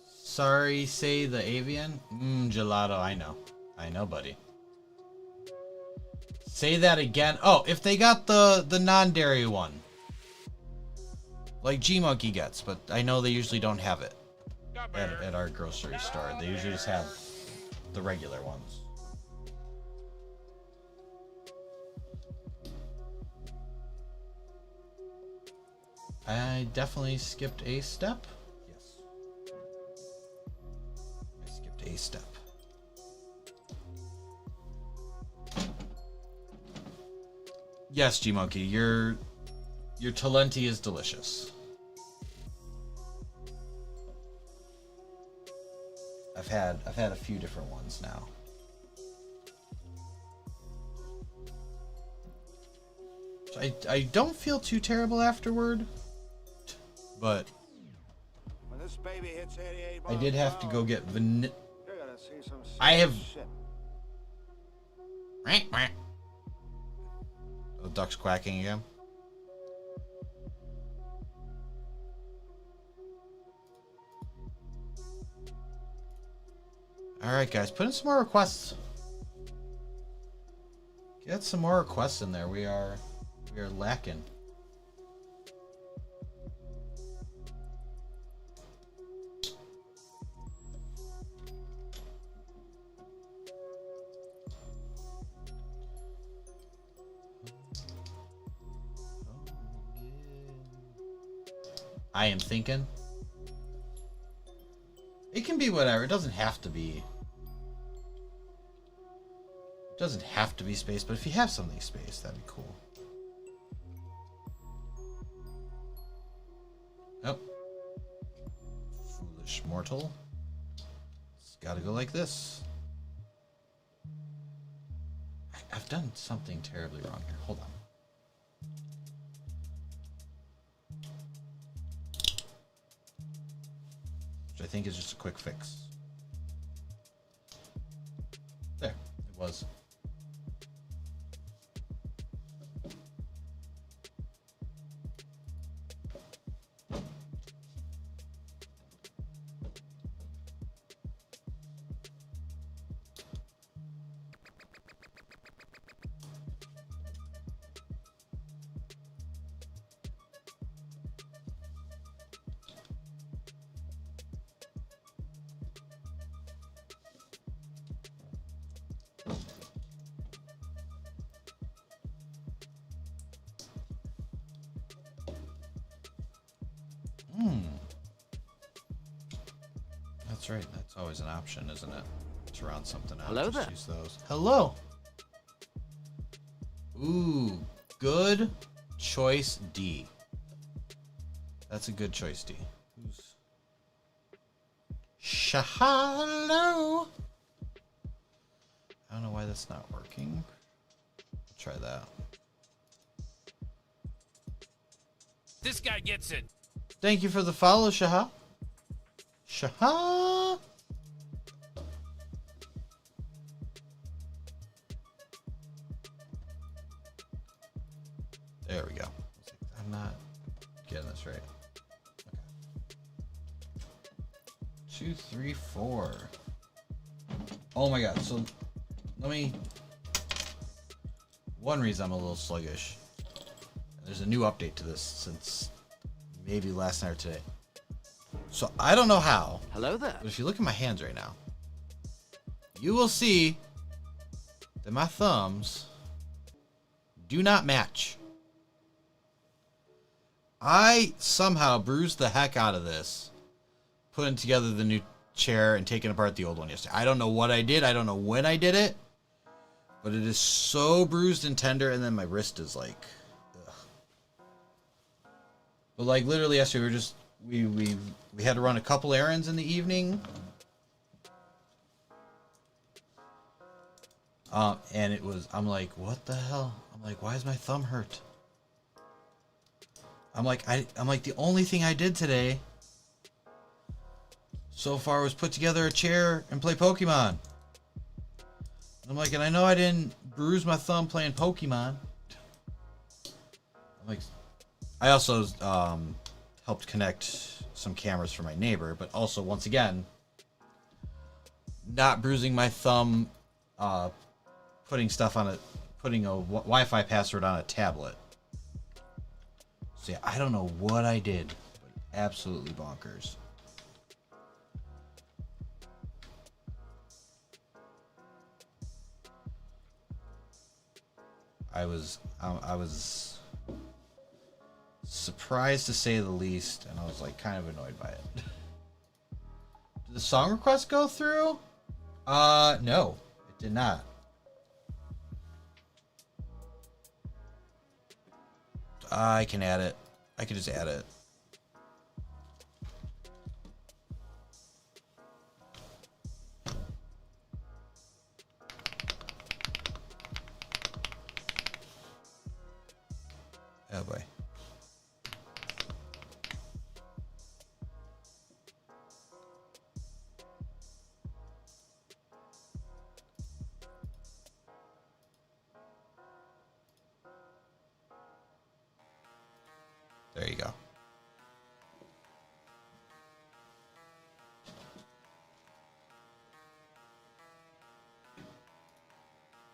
Sorry, say the avian? Gelato, I know. I know, buddy. Say that again. Oh, if they got the non-dairy one. Like G-Monkey gets, but I know they usually don't have it at our grocery store. They usually just have the regular ones. I definitely skipped a step. Yes. I skipped a step. Yes, G-Monkey, your Talenti is delicious. I've had a few different ones now. I don't feel too terrible afterward, but When this baby hits 88 I did have to go get vanilla. you're gonna see some I have. shit. The duck's quacking again. Alright guys, put in some more requests. Get some more requests in there. We are lacking. I am thinking. It can be whatever. It doesn't have to be. It doesn't have to be space, but if you have something space, that'd be cool. Oh. Foolish mortal. It's gotta go like this. I've done something terribly wrong here. Hold on. I think is just a quick fix. There, it was. That's right. That's always an option, isn't it? To round something out. Hello Just there. use those. Hello. Ooh, good choice D. That's a good choice D. Who's hello? I don't know why that's not working. Try that. This guy gets it. Thank you for the follow, Shaha. Shaha. There we go. I'm not getting this right. Okay. 2, 3, 4. Oh my god. So let me. One reason I'm a little sluggish. There's a new update to this since maybe last night or today. So I don't know how. Hello there. But if you look at my hands right now, you will see that my thumbs do not match. I somehow bruised the heck out of this, putting together the new chair and taking apart the old one yesterday. I don't know what I did. I don't know when I did it, but it is so bruised and tender, and then my wrist is like, ugh. But like literally yesterday, we were just we had to run a couple errands in the evening. And it was, I'm like, what the hell? I'm like, why is my thumb hurt? I'm like, the only thing I did today was so far was put together a chair and play Pokemon. I'm like, and I know I didn't bruise my thumb playing Pokemon. I'm like, I also helped connect some cameras for my neighbor, but also once again, not bruising my thumb, putting stuff on it, putting a Wi-Fi password on a tablet. So yeah, I don't know what I did, but absolutely bonkers. I was surprised to say the least, and I was like kind of annoyed by it. Did the song request go through? No, it did not. I can add it. I can just add it. Oh boy. There you go.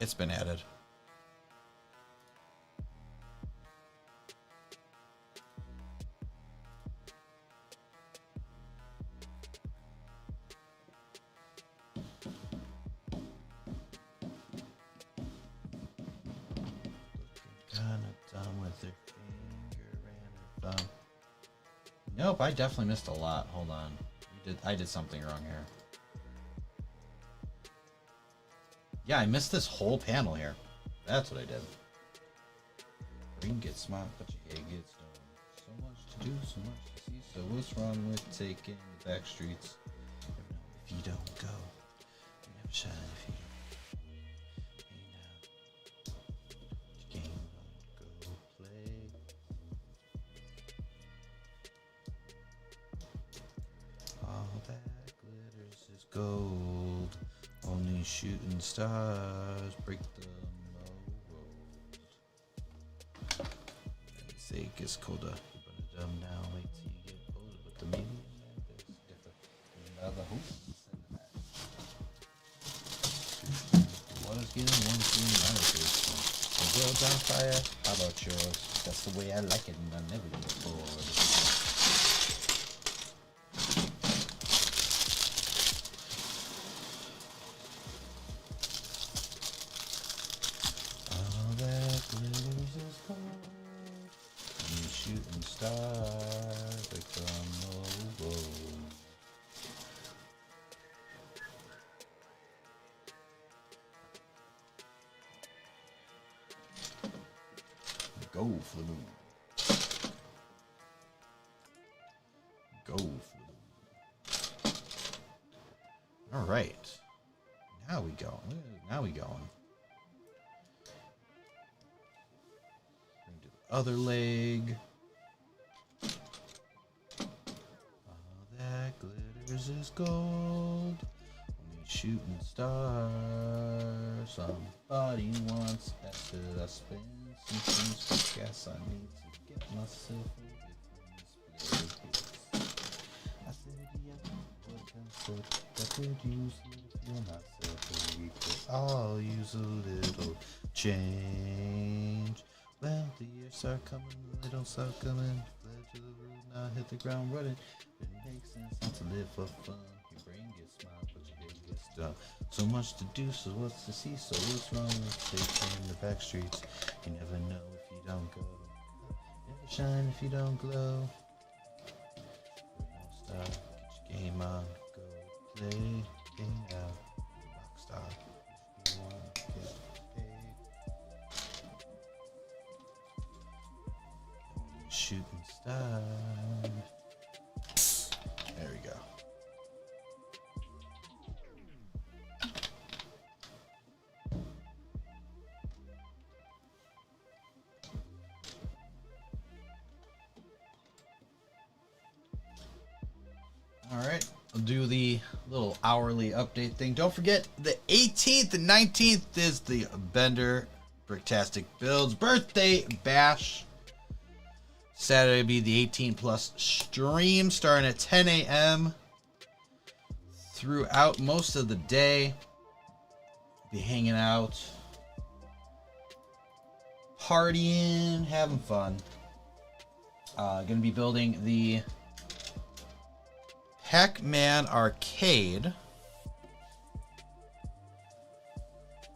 It's been added. Kinda dumb with their finger and her thumb. Nope, I definitely missed a lot. Hold on. I did something wrong here. Yeah, I missed this whole panel here. That's what I did. Brain gets smart, but your head gets dumb. So much to do, so much to see. So what's wrong with taking the back streets? If you don't go, you never shine if you don't. Hey now, game don't go play. All that glitters is gold. Only shooting stars break the mold. And the sake is colder. But dumb now, wait till you get older. But the meaning is different. Another hoop. What is getting one thing another thing? The world's on fire. How about yours? That's the way I like it, and I never get bored. Shooting stars become mobile. Go for the moon. Go for the moon. All right. Now we go. Now we going. Other leg. All that glitters is gold. Only shooting stars. Somebody wants after I spend some things for gas. I need to get myself away from this place. I said, yeah, what I said, I could use it if you're not self-aware. I'll use a little change. Well, the years start coming, they don't stop coming. Fled to the road, now hit the ground running. It makes sense not to live for fun. Your brain gets smart, but your head gets dumb. So much to do, so what's to see? So what's wrong with taking the back streets? You never know if you don't go. Never shine if you don't glow. Don't stop, get your game on, go play, game out. Rockstar, if you want to get paid. Shooting stars. There we go. All right, do the little hourly update thing. Don't forget, the 18th and 19th is the Bender Bricktastic Builds birthday bash. Saturday will be the 18 plus stream starting at 10 a.m. throughout most of the day. Be hanging out, partying, having fun. Gonna be building the Pac-Man arcade.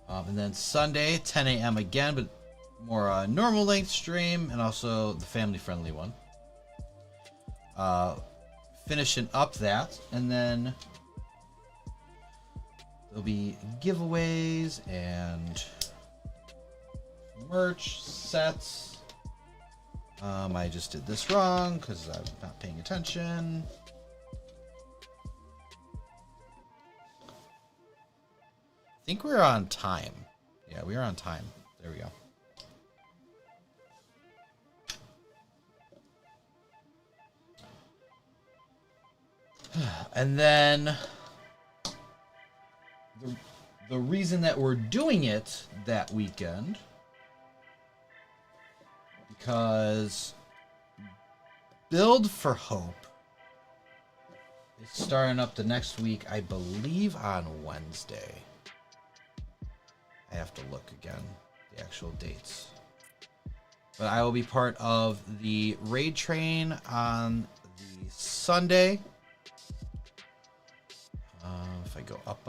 And then Sunday, 10 a.m. again, but more normal length stream, and also the family friendly one. Finishing up that, and then there'll be giveaways and merch sets. I just did this wrong because I'm not paying attention. I think we're on time. Yeah, we are on time. There we go. And then the reason that we're doing it that weekend, because Build for Hope is starting up the next week, I believe on Wednesday. I have to look again, the actual dates. But I will be part of the raid train on the Sunday. If I go up.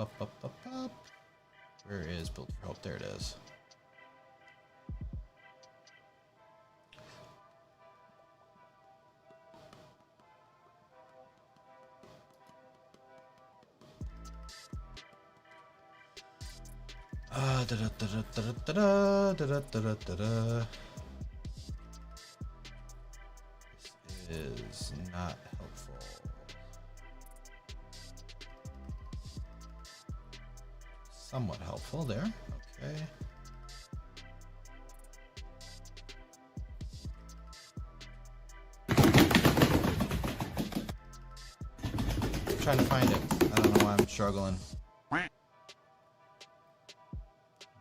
Where is Build for Hope? There it is. This is not helpful. Somewhat helpful there. Okay. I'm trying to find it. I don't know why I'm struggling.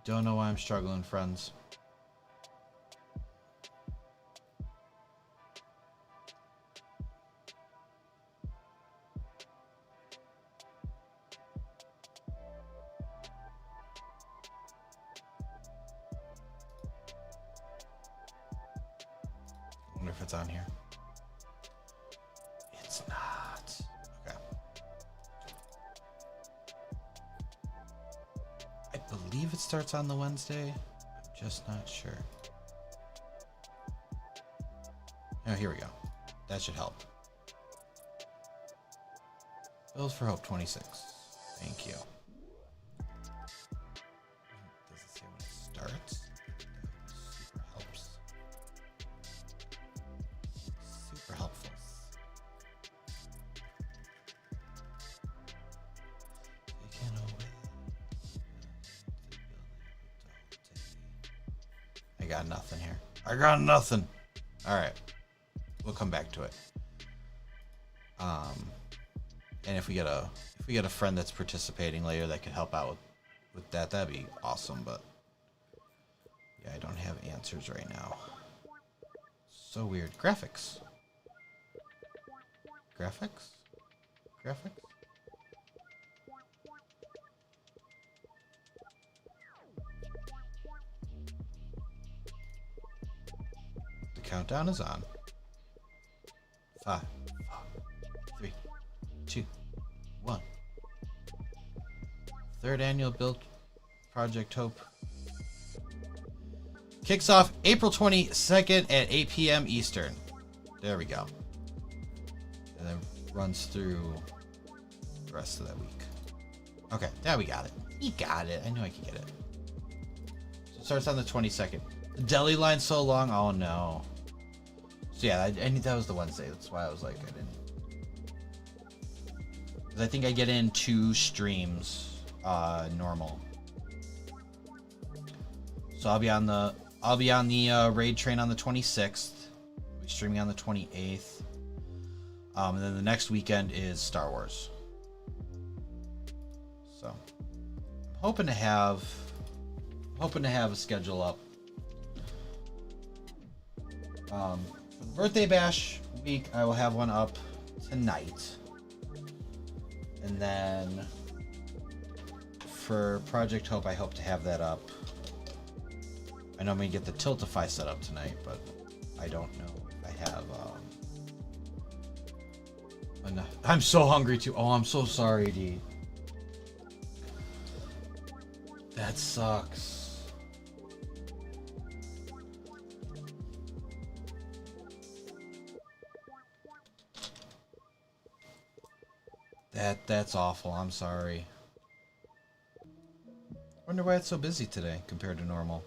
Don't know why I'm struggling, friends. I wonder if it's on here. It's not. Okay. I believe it starts on the Wednesday. I'm just not sure. Oh, here we go. That should help. Build for Hope 26. Thank you. Does it say when it starts? Super helps. Super helpful. Taken away. I got nothing here. I got nothing. All right. We'll come back to it. And if we get a friend that's participating later that can help out with that, that'd be awesome. But yeah, I don't have answers right now. So weird. Graphics. Graphics. The countdown is on. 5, 4, 3, 2, 1. Third annual Build Project Hope kicks off April 22nd at 8 p.m. Eastern. There we go. And then runs through the rest of that week. Okay, now we got it. We got it. I knew I could get it. So it starts on the 22nd. The deli line's so long. Oh no. So yeah, I knew that was the Wednesday. That's why I was like, I didn't. Because I think I get in 2 streams, normal. So I'll be on the raid train on the 26th. We're streaming on the 28th. And then the next weekend is Star Wars. So I'm hoping to have a schedule up. For the birthday bash week, I will have one up tonight. And then for Project Hope, I hope to have that up. I know I'm going to get the Tiltify set up tonight, but I don't know if I have enough. I'm so hungry too. Oh, I'm so sorry, D. That sucks. That's awful. I'm sorry. Wonder why it's so busy today compared to normal.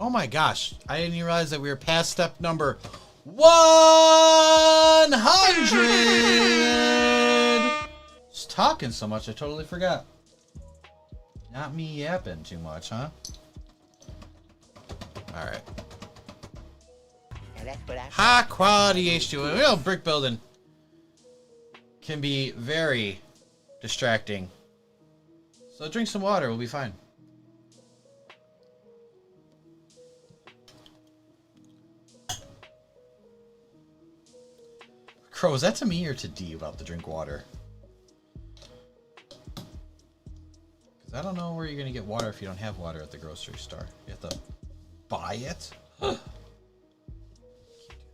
Oh my gosh, I didn't even realize that we were past step number 100! Just talking so much, I totally forgot. Not me yapping too much, huh? Alright. High quality H2O. You know, brick building can be very distracting. So drink some water, we'll be fine. Crow, is that to me or to D about the drink water? Because I don't know where you're going to get water if you don't have water at the grocery store. You have to buy it? Can't do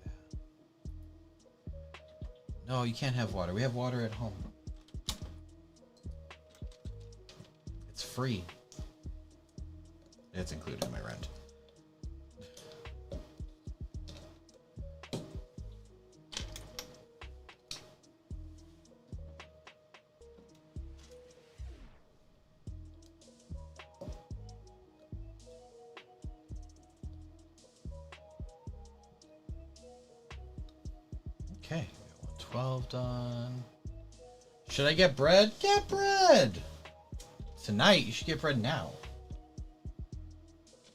that. No, you can't have water. We have water at home. It's free. It's included in my rent. Okay, we got 112 done. Should I get bread? Get bread! Tonight, you should get bread now.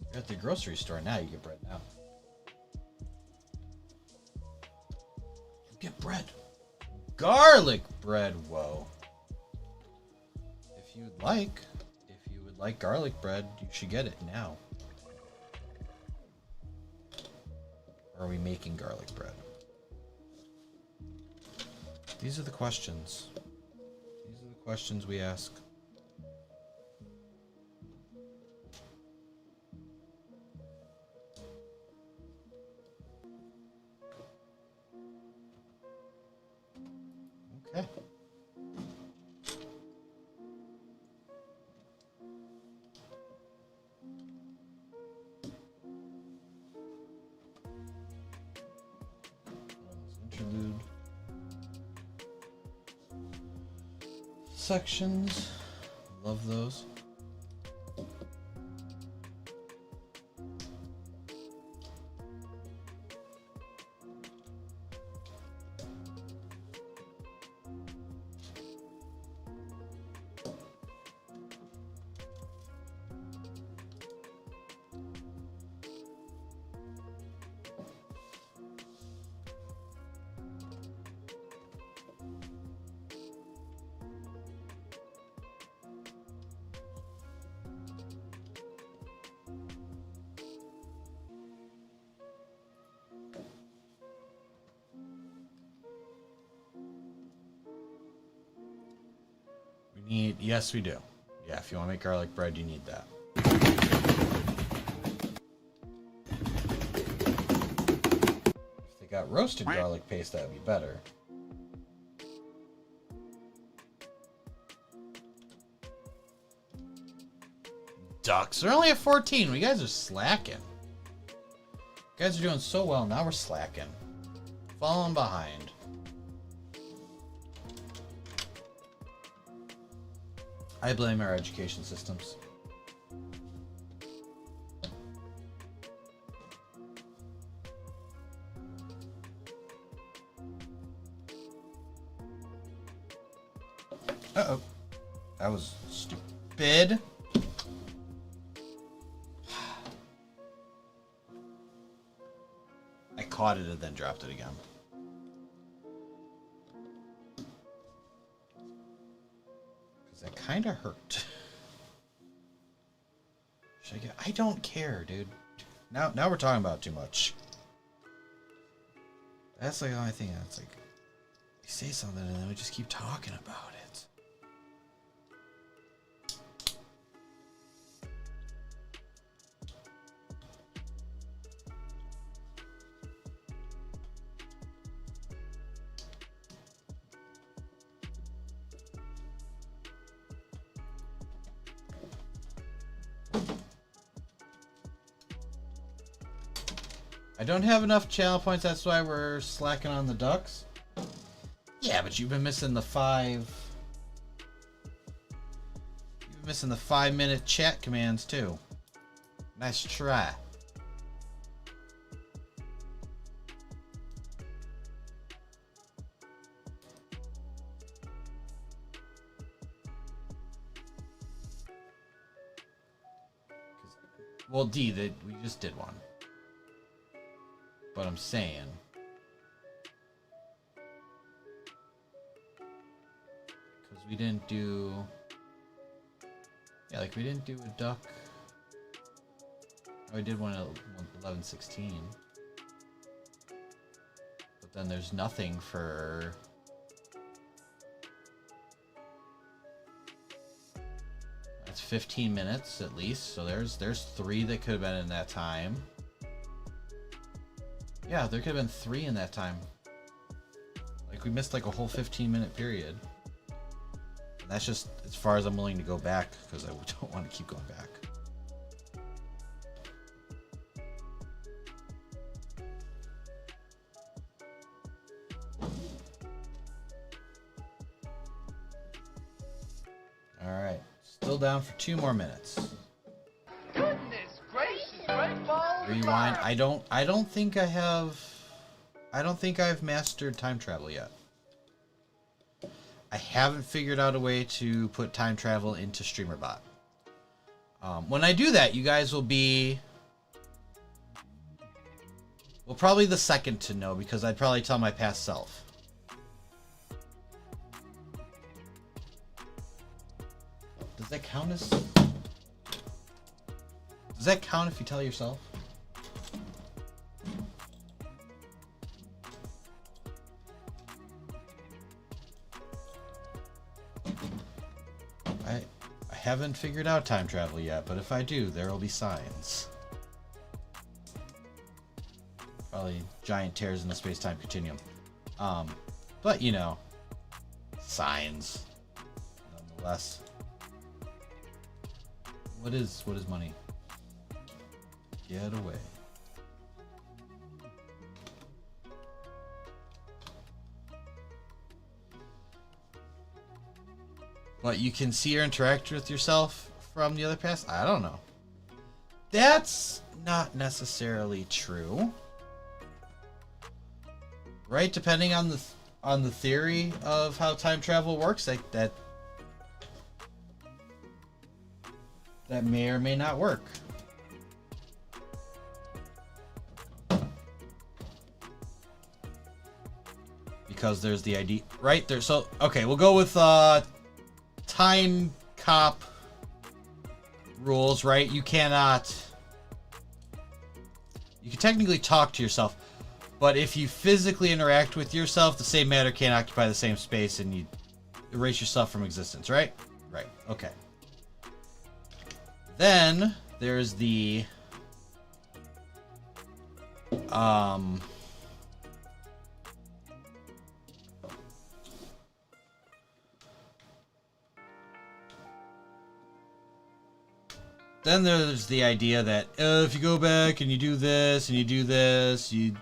You're at the grocery store now, you get bread now. You get bread. Garlic bread, whoa. If you would like garlic bread, you should get it now. Or are we making garlic bread? These are the questions. These are the questions we ask. Okay. Interlude. Sections. Love those. Yes, we do. Yeah, if you want to make garlic bread, you need that. If they got roasted garlic paste, that would be better. Ducks. We're only at 14. You guys are slacking. You guys are doing so well. Now we're slacking. Falling behind. I blame our education systems. Uh-oh. That was stupid. I caught it and then dropped it again. Because that kind of hurt. Should I get... I don't care, dude. Now we're talking about too much. That's like the only thing. That's like... We say something and then we just keep talking about it. I don't have enough channel points, that's why we're slacking on the ducks. Yeah, but you've been missing the 5-minute chat commands too. Nice try. Well, D, we just did one. But I'm saying, because we didn't do, yeah, like we didn't do a duck. Oh, we did one at 11:16, but then there's nothing for. That's 15 minutes at least, so there's 3 that could have been in that time. Yeah, there could have been 3 in that time. Like, we missed like a whole 15-minute period. And that's just as far as I'm willing to go back, because I don't want to keep going back. Alright, still down for 2 more minutes. Goodness gracious, great balls. Rewind. I don't think I've mastered time travel yet. I haven't figured out a way to put time travel into StreamerBot. When I do that, you guys will be... Well, probably the second to know, because I'd probably tell my past self. Does that count as... Does that count if you tell yourself? I haven't figured out time travel yet, but if I do, there will be signs. Probably giant tears in the space-time continuum. But you know, signs, nonetheless. What is money? Get away. What, you can see or interact with yourself from the other past? I don't know. That's not necessarily true. Right? Depending on the theory of how time travel works, like that may or may not work. Because there's the idea right there. So okay, we'll go with time cop rules, right? You cannot... You can technically talk to yourself, but if you physically interact with yourself, the same matter can't occupy the same space and you erase yourself from existence, right? Right, okay. Then there's the... Then there's the idea that if you go back and you do this and you do this, you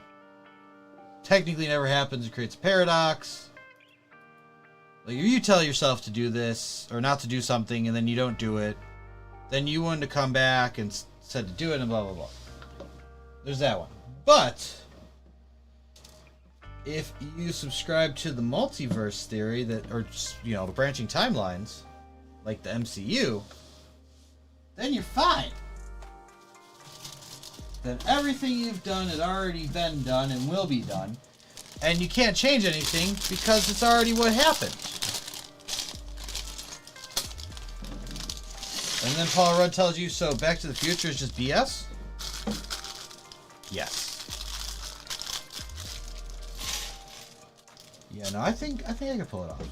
technically never happens. It creates a paradox. Like, if you tell yourself to do this or not to do something and then you don't do it, then you want to come back and said to do it and blah, blah, blah. There's that one. But if you subscribe to the multiverse theory that, or, you know, the branching timelines, like the MCU, then you're fine. Then everything you've done had already been done and will be done. And you can't change anything because it's already what happened. And then Paul Rudd tells you, so Back to the Future is just BS? Yes. Yeah, no, I think I can pull it off.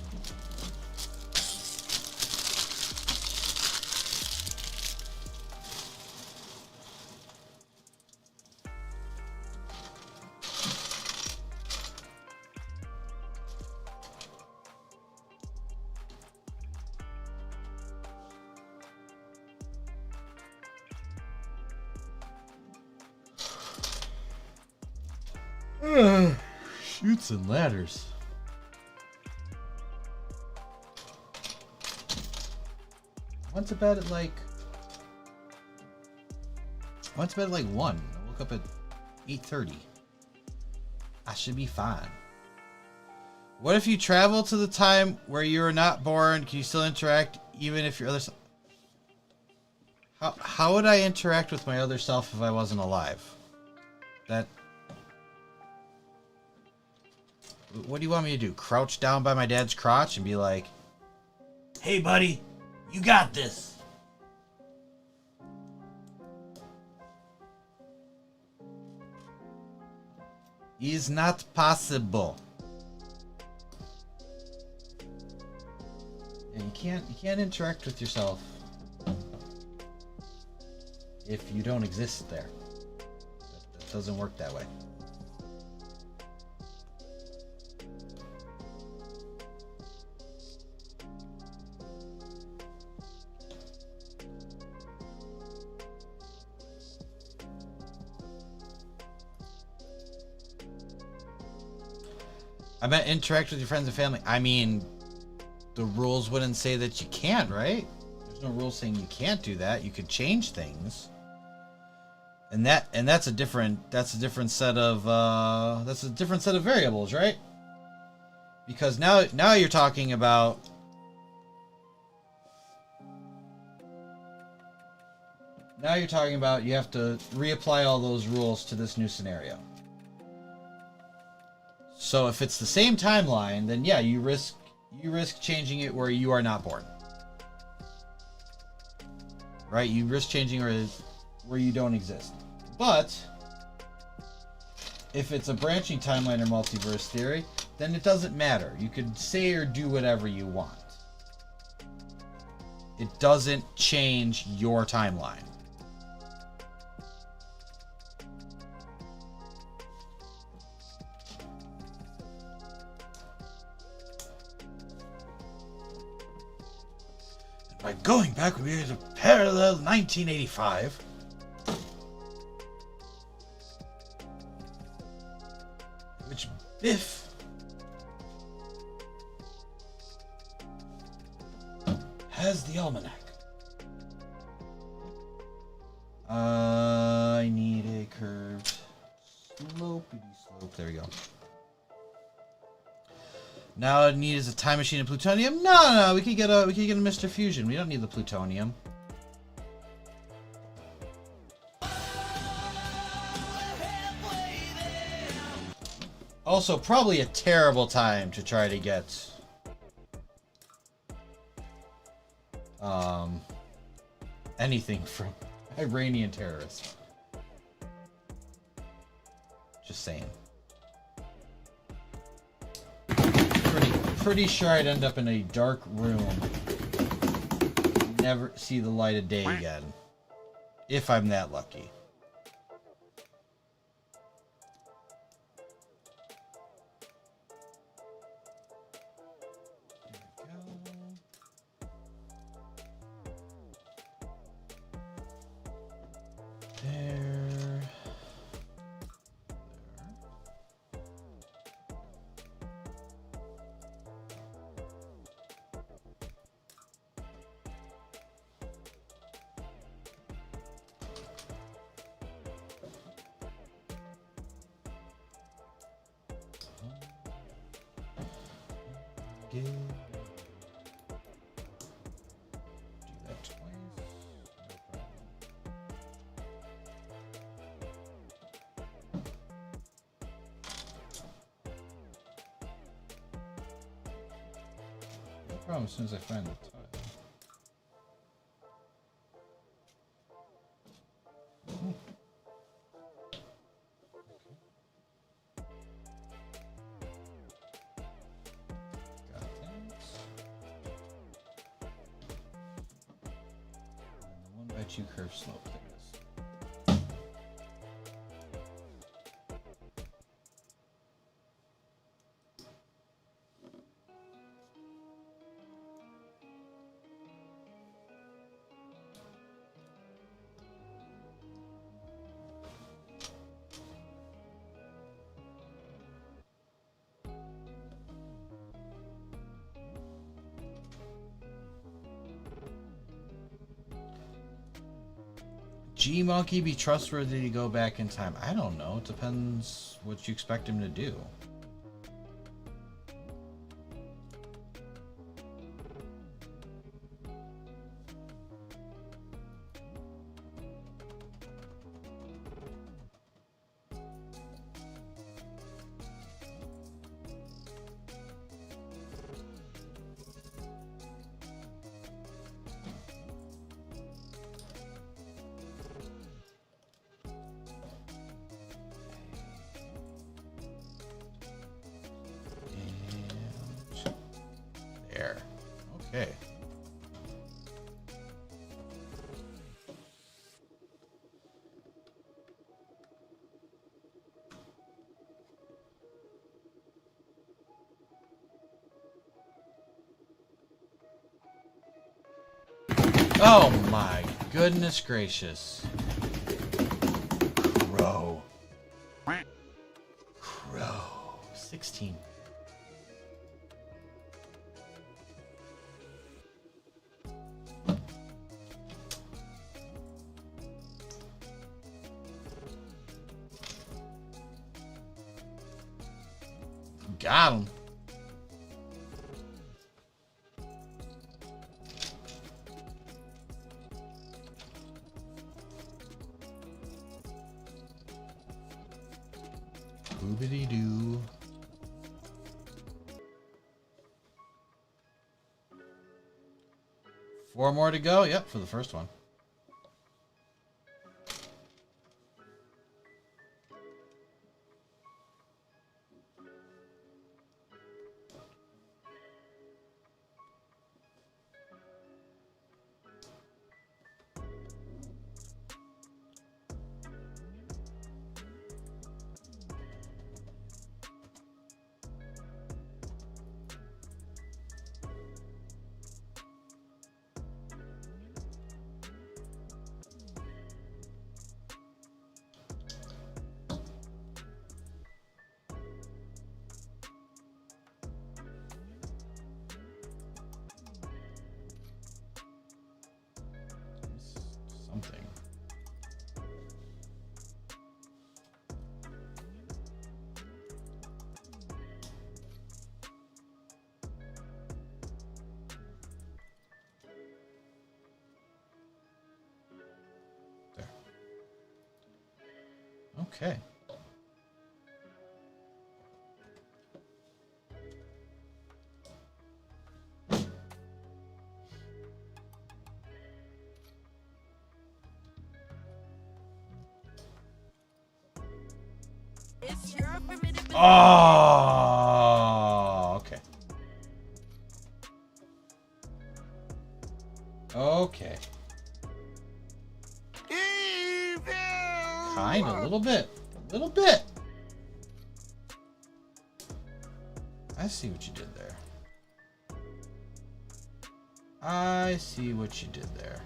Shoots and ladders. I went to bed at like 1. I woke up at 8:30. I should be fine. What if you travel to the time where you were not born? Can you still interact even if your other self... How would I interact with my other self if I wasn't alive? What do you want me to do? Crouch down by my dad's crotch and be like, "Hey, buddy, you got this." Is not possible. And you can't interact with yourself if you don't exist there. That doesn't work that way. I meant interact with your friends and family. I mean, the rules wouldn't say that you can't, right? There's no rules saying you can't do that. You could change things. And that's a different set of variables, right? Because now you're talking about you have to reapply all those rules to this new scenario. So if it's the same timeline, then yeah, you risk changing it where you are not born. Right? You risk changing where you don't exist. But if it's a branching timeline or multiverse theory, then it doesn't matter. You could say or do whatever you want. It doesn't change your timeline. By going back, we to parallel 1985. Which Biff has the almanac. I need a curved slopey slope. There we go. Now all I need is a time machine and plutonium. No, we can get a Mr. Fusion. We don't need the plutonium. Also, probably a terrible time to try to get anything from Iranian terrorists. Just saying. Pretty sure I'd end up in a dark room, never see the light of day again, if I'm that lucky. There. Do that twice. No problem as soon as I find the tile. You curve slope. There it is. G-Monkey be trustworthy to go back in time? I don't know. It depends what you expect him to do. Okay. Oh my goodness gracious. Crow. Crow. 16. Got him. Boobity-doo. Four more to go. Yep, for the first one. Something. There. Okay. Oh, okay. Okay. Kind of, a little bit. A little bit. I see what you did there. I see what you did there.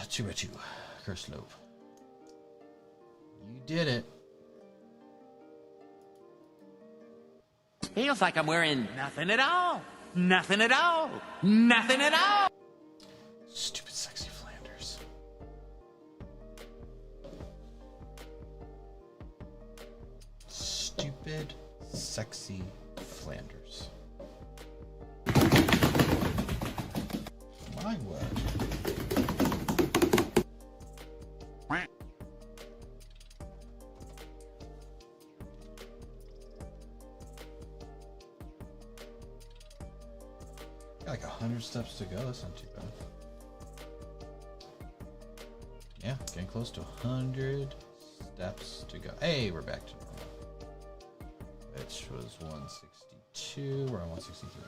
Two by two. Curse loop. You did it. Feels like I'm wearing nothing at all. Nothing at all. Nothing at all. Stupid sexy Flanders. Stupid sexy Flanders. My word. Got like 100 steps to go. That's not too bad. Yeah, getting close to 100 steps to go. Hey, we're back to normal. Which was 162. We're on 163.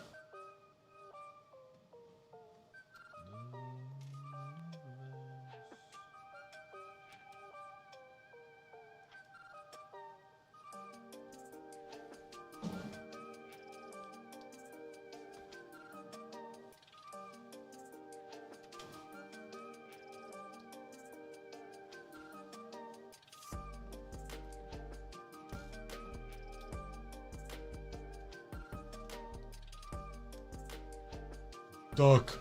Duck.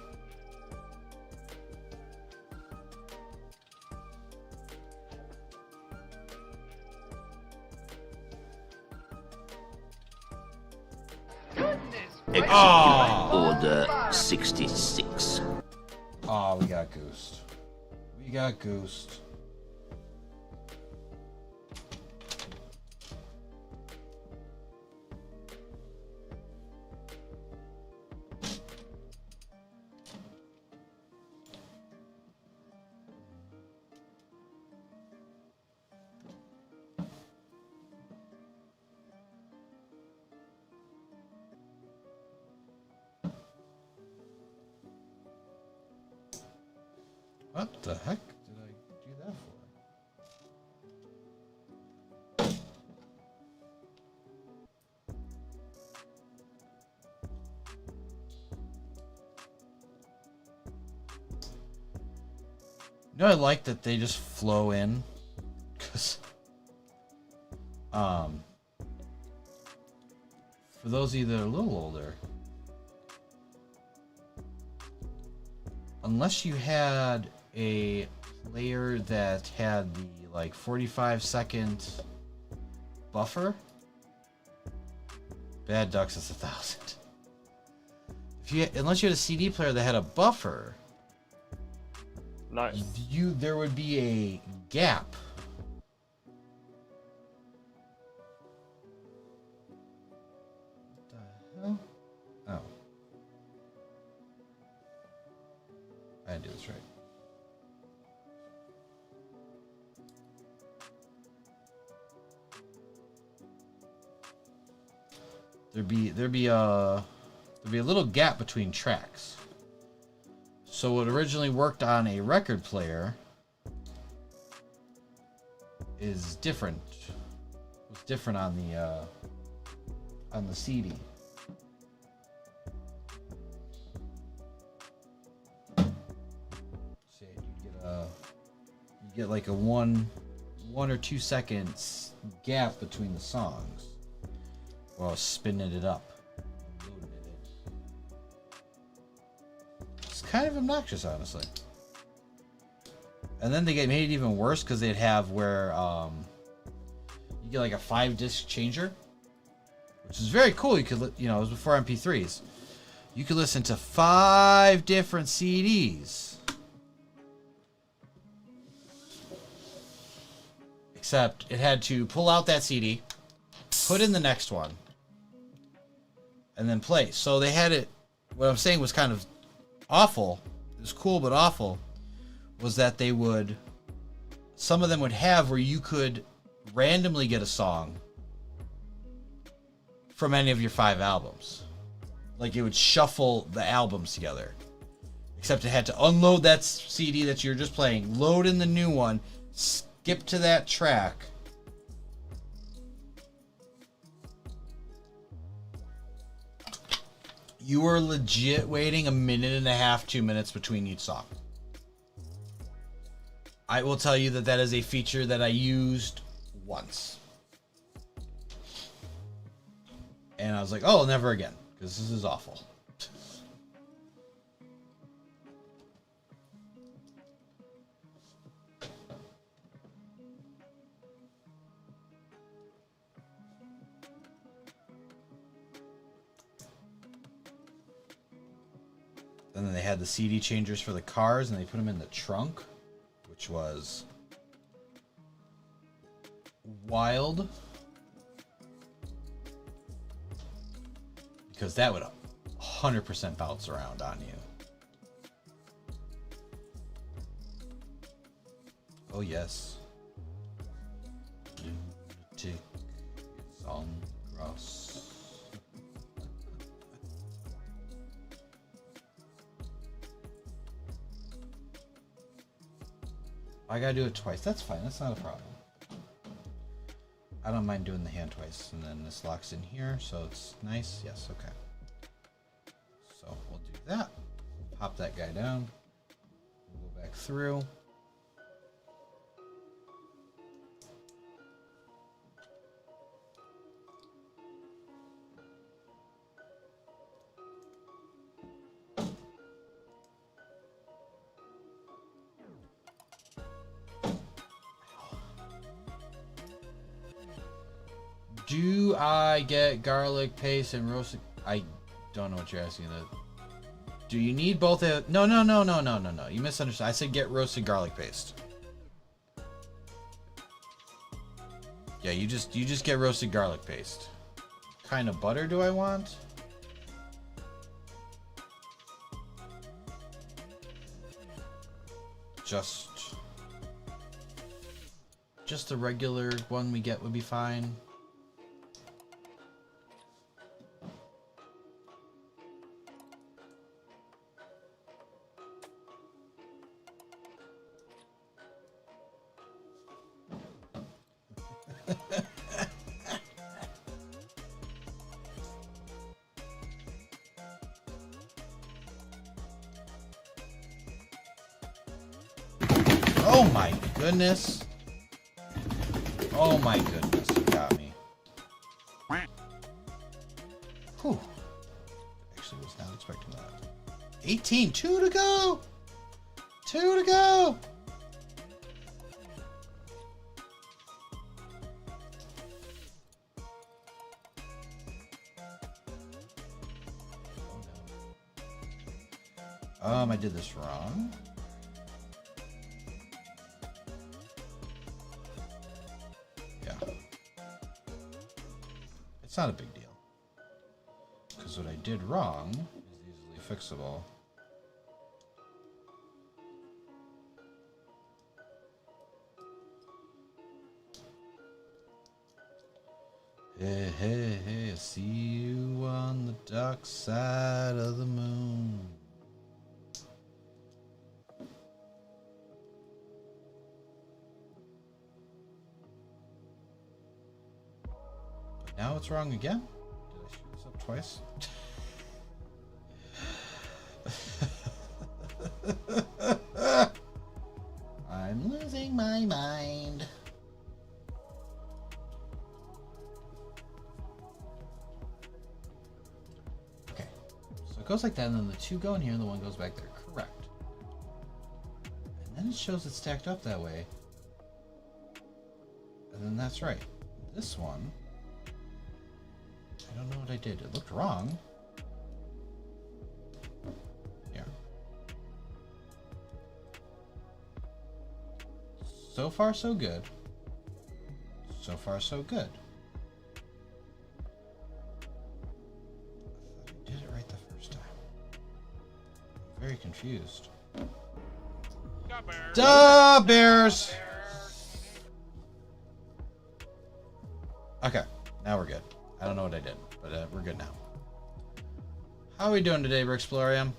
Order 66. Oh, we got goosed. We got goosed. What the heck did I do that for? You know, I like that they just flow in, because for those of you that are a little older, unless you had a player that had the like 45-second buffer, Bad Ducks is 1,000. If you, unless you had a CD player that had a buffer, nice, there would be a gap. What the hell? Oh, I didn't do this right. There'd be a little gap between tracks. So what originally worked on a record player is different. It was different on the CD. Say you get like a one or 2 seconds gap between the songs. While I was spinning it up, loading it in. It's kind of obnoxious, honestly. And then they made it even worse because they'd have where you get like a 5-disc changer, which is very cool. You could, it was before MP3s. You could listen to 5 different CDs. Except it had to pull out that CD, put in the next one, and then play. So they had it, what I'm saying was kind of awful. It was cool, but awful. Was that they would, some of them would have where you could randomly get a song from any of your 5 albums. Like it would shuffle the albums together. Except it had to unload that CD that you're just playing, load in the new one, skip to that track, you were legit waiting 1.5 minutes, 2 minutes between each song. I will tell you that is a feature that I used once. And I was like, oh, never again, because this is awful. And then they had the CD changers for the cars, and they put them in the trunk, which was wild. Because that would 100% bounce around on you. Oh, yes. Lunatic is on the grass. I gotta do it twice. That's fine. That's not a problem. I don't mind doing the hand twice. And then this locks in here, so it's nice. Yes, okay. So we'll do that. Pop that guy down. We'll go back through. Do I get garlic paste and roasted? I don't know what you're asking. Do you need both? No. You misunderstood. I said get roasted garlic paste. Yeah, you just get roasted garlic paste. What kind of butter do I want? Just the regular one we get would be fine. Oh my goodness. Oh my goodness, you got me. Whew. Actually was not expecting that. 18, 2 to go. 2 to go. I did this wrong. Yeah. It's not a big deal. Because what I did wrong is easily fixable. Hey, hey, hey, I see you on the dark side of the moon. Now it's wrong again? Did I shoot this up twice? I'm losing my mind. Okay. So it goes like that, and then the 2 go in here, and the 1 goes back there. Correct. And then it shows it stacked up that way. And then that's right. This one... I don't know what I did. It looked wrong. Yeah. So far, so good. So far, so good. I thought I did it right the first time. I'm very confused. Duh, Bears! Okay, now we're good. I don't know what I did, but we're good now. How are we doing today, Brixplorium?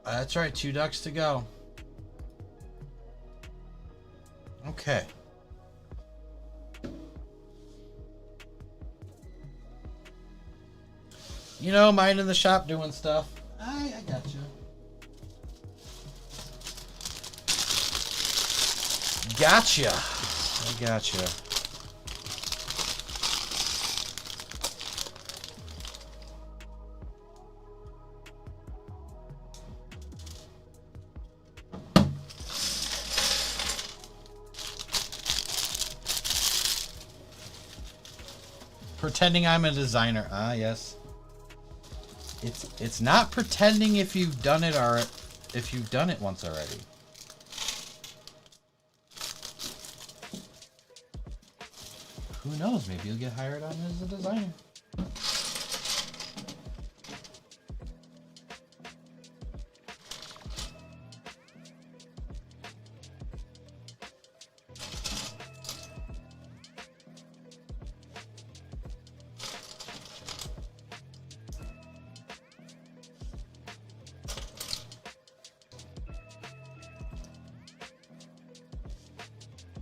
That's right, 2 ducks to go. Okay. you know, minding the shop, doing stuff. I got you. Gotcha. I gotcha. Pretending I'm a designer. Ah, yes. It's not pretending if you've done it or if you've done it once already. Who knows? Maybe you'll get hired on as a designer.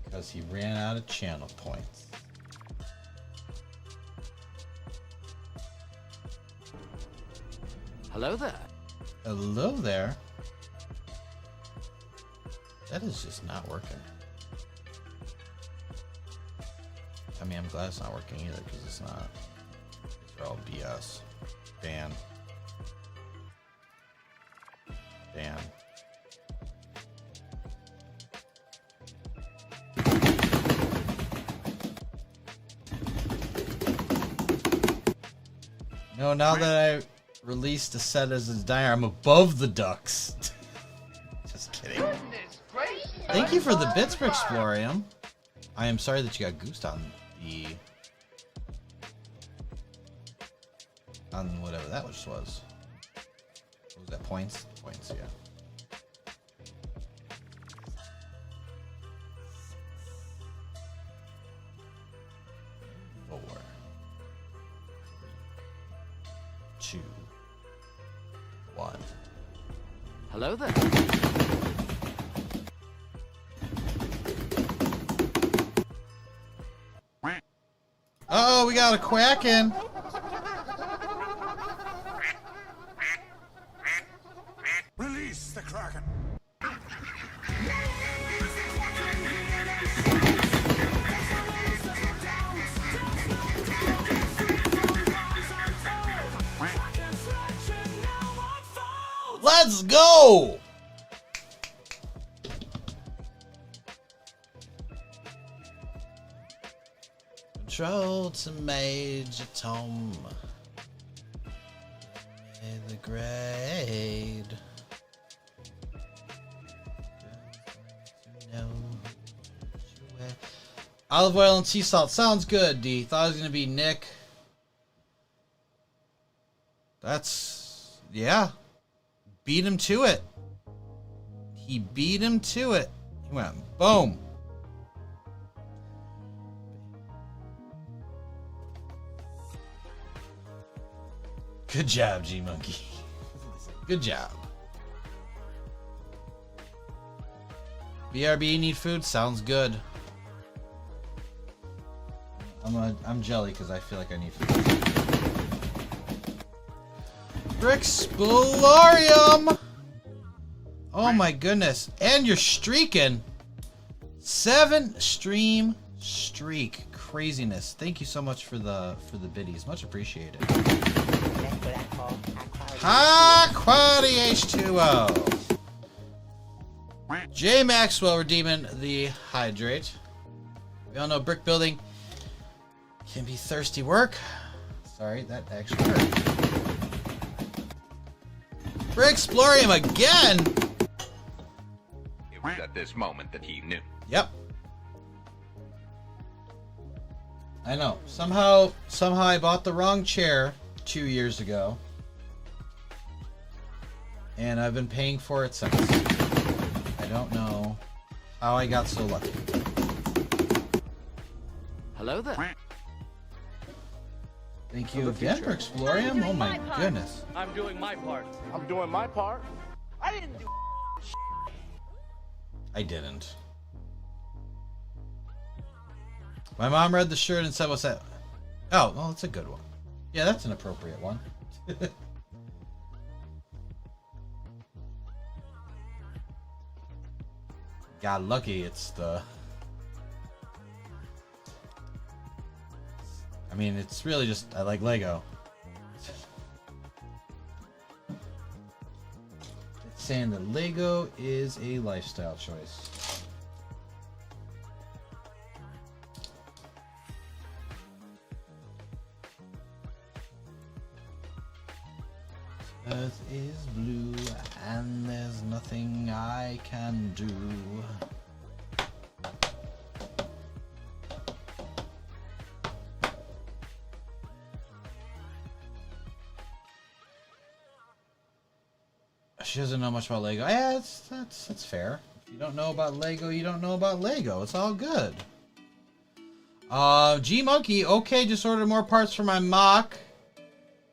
Because he ran out of channel points. Hello there. Hello there. That is just not working. I mean, I'm glad it's not working either because it's not. These are all BS. Ban. Ban. No, now that I released the set as a designer, I'm above the ducks. Just kidding. Thank you for the bits for Explorium. I am sorry that you got goosed on the... on whatever that was. What was that? Points? Points, yeah. Hello there. Oh, we got a quacking. Release the Kraken. Let's go! Control to Major Tom. The grade. Olive oil and sea salt. Sounds good, D. Thought it was going to be Nick. That's... yeah. Beat him to it. He beat him to it. He went boom. Good job, G Monkey. Good job. BRB need food? Sounds good. I'm jelly because I feel like I need food. Brixplorium! Oh my goodness. And you're streaking. 7 stream streak. Craziness. Thank you so much for the biddies. Much appreciated. Aquati H2O. J Maxwell redeeming the hydrate. We all know brick building can be thirsty work. Sorry, that actually hurt. Brixplorium again! It was at this moment that he knew. Yep. I know. Somehow I bought the wrong chair 2 years ago. And I've been paying for it since. I don't know how I got so lucky. Hello there. Thank you again for Explorium. Oh my goodness. I'm doing my part. I'm doing my part. I didn't do I didn't. My mom read the shirt and said, what's that? Oh, well, it's a good one. Yeah, that's an appropriate one. Got lucky. It's the. I mean, it's really just I like Lego. It's saying that Lego is a lifestyle choice. Earth is blue and there's nothing I can do. She doesn't know much about Lego. Yeah, that's fair. If you don't know about Lego, you don't know about Lego. It's all good. G Monkey, okay, just ordered more parts for my mock.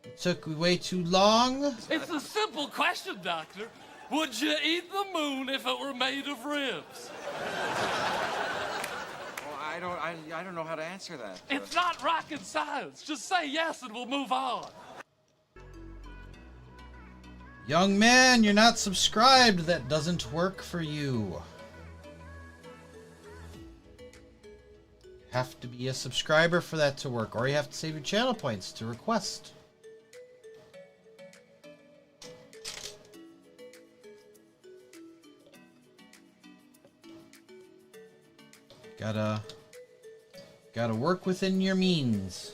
It took way too long. It's a simple question, Doctor. Would you eat the moon if it were made of ribs? Well, I don't know how to answer that. It's not rocket science. Just say yes and we'll move on. Young man, you're not subscribed. That doesn't work for you. You have to be a subscriber for that to work, or you have to save your channel points to request. Gotta work within your means.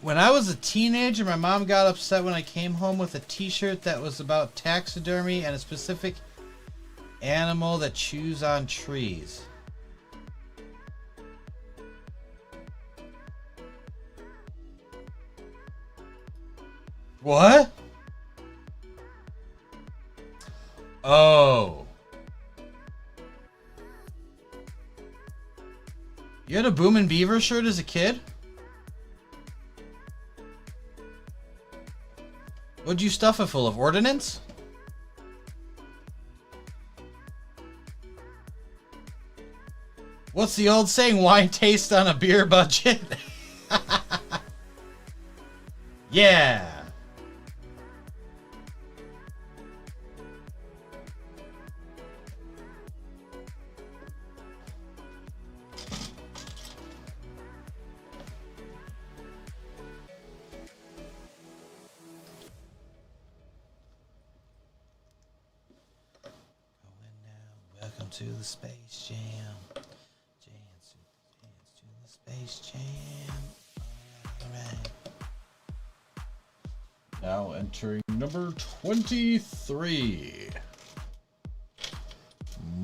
When I was a teenager, my mom got upset when I came home with a t-shirt that was about taxidermy and a specific animal that chews on trees. What? Oh. You had a Boomin' Beaver shirt as a kid? What'd you stuff it full of? Ordnance? What's the old saying? Wine taste on a beer budget? Yeah. Welcome to the Space Jam. Dance to the Space Jam. Alright. Now entering number 23.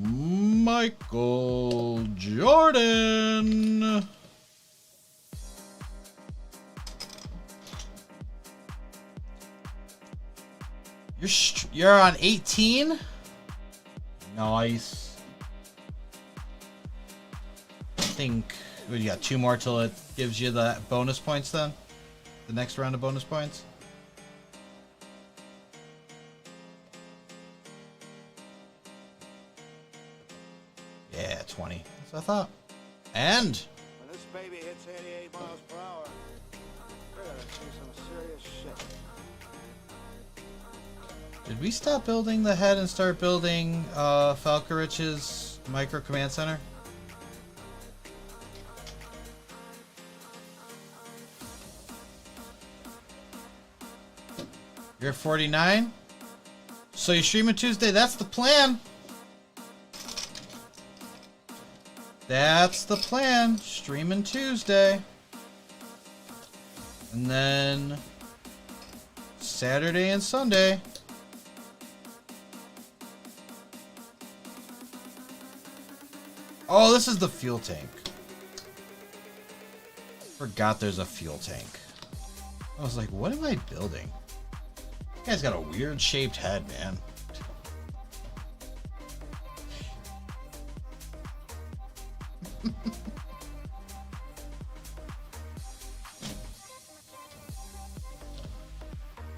Michael Jordan. You're on 18? Nice. I think we got 2 more till it gives you the bonus points then? The next round of bonus points? Yeah, 20. That's what I thought. And When this baby hits 88 miles per hour, we're gonna see some serious shit. did we stop building the head and start building Falcorich's micro command center? You're at 49? So you're streaming Tuesday? That's the plan. That's the plan. Streaming Tuesday. And then Saturday and Sunday. Oh, this is the fuel tank. Forgot there's a fuel tank. I was like, what am I building? This guy's got a weird shaped head, man.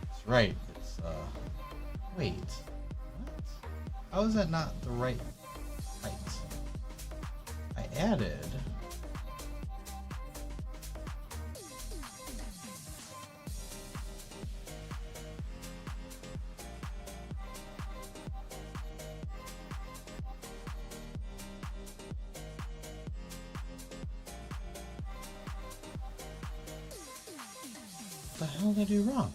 That's right. It's wait. What? How is that not the right height? I added. What the hell did I do wrong?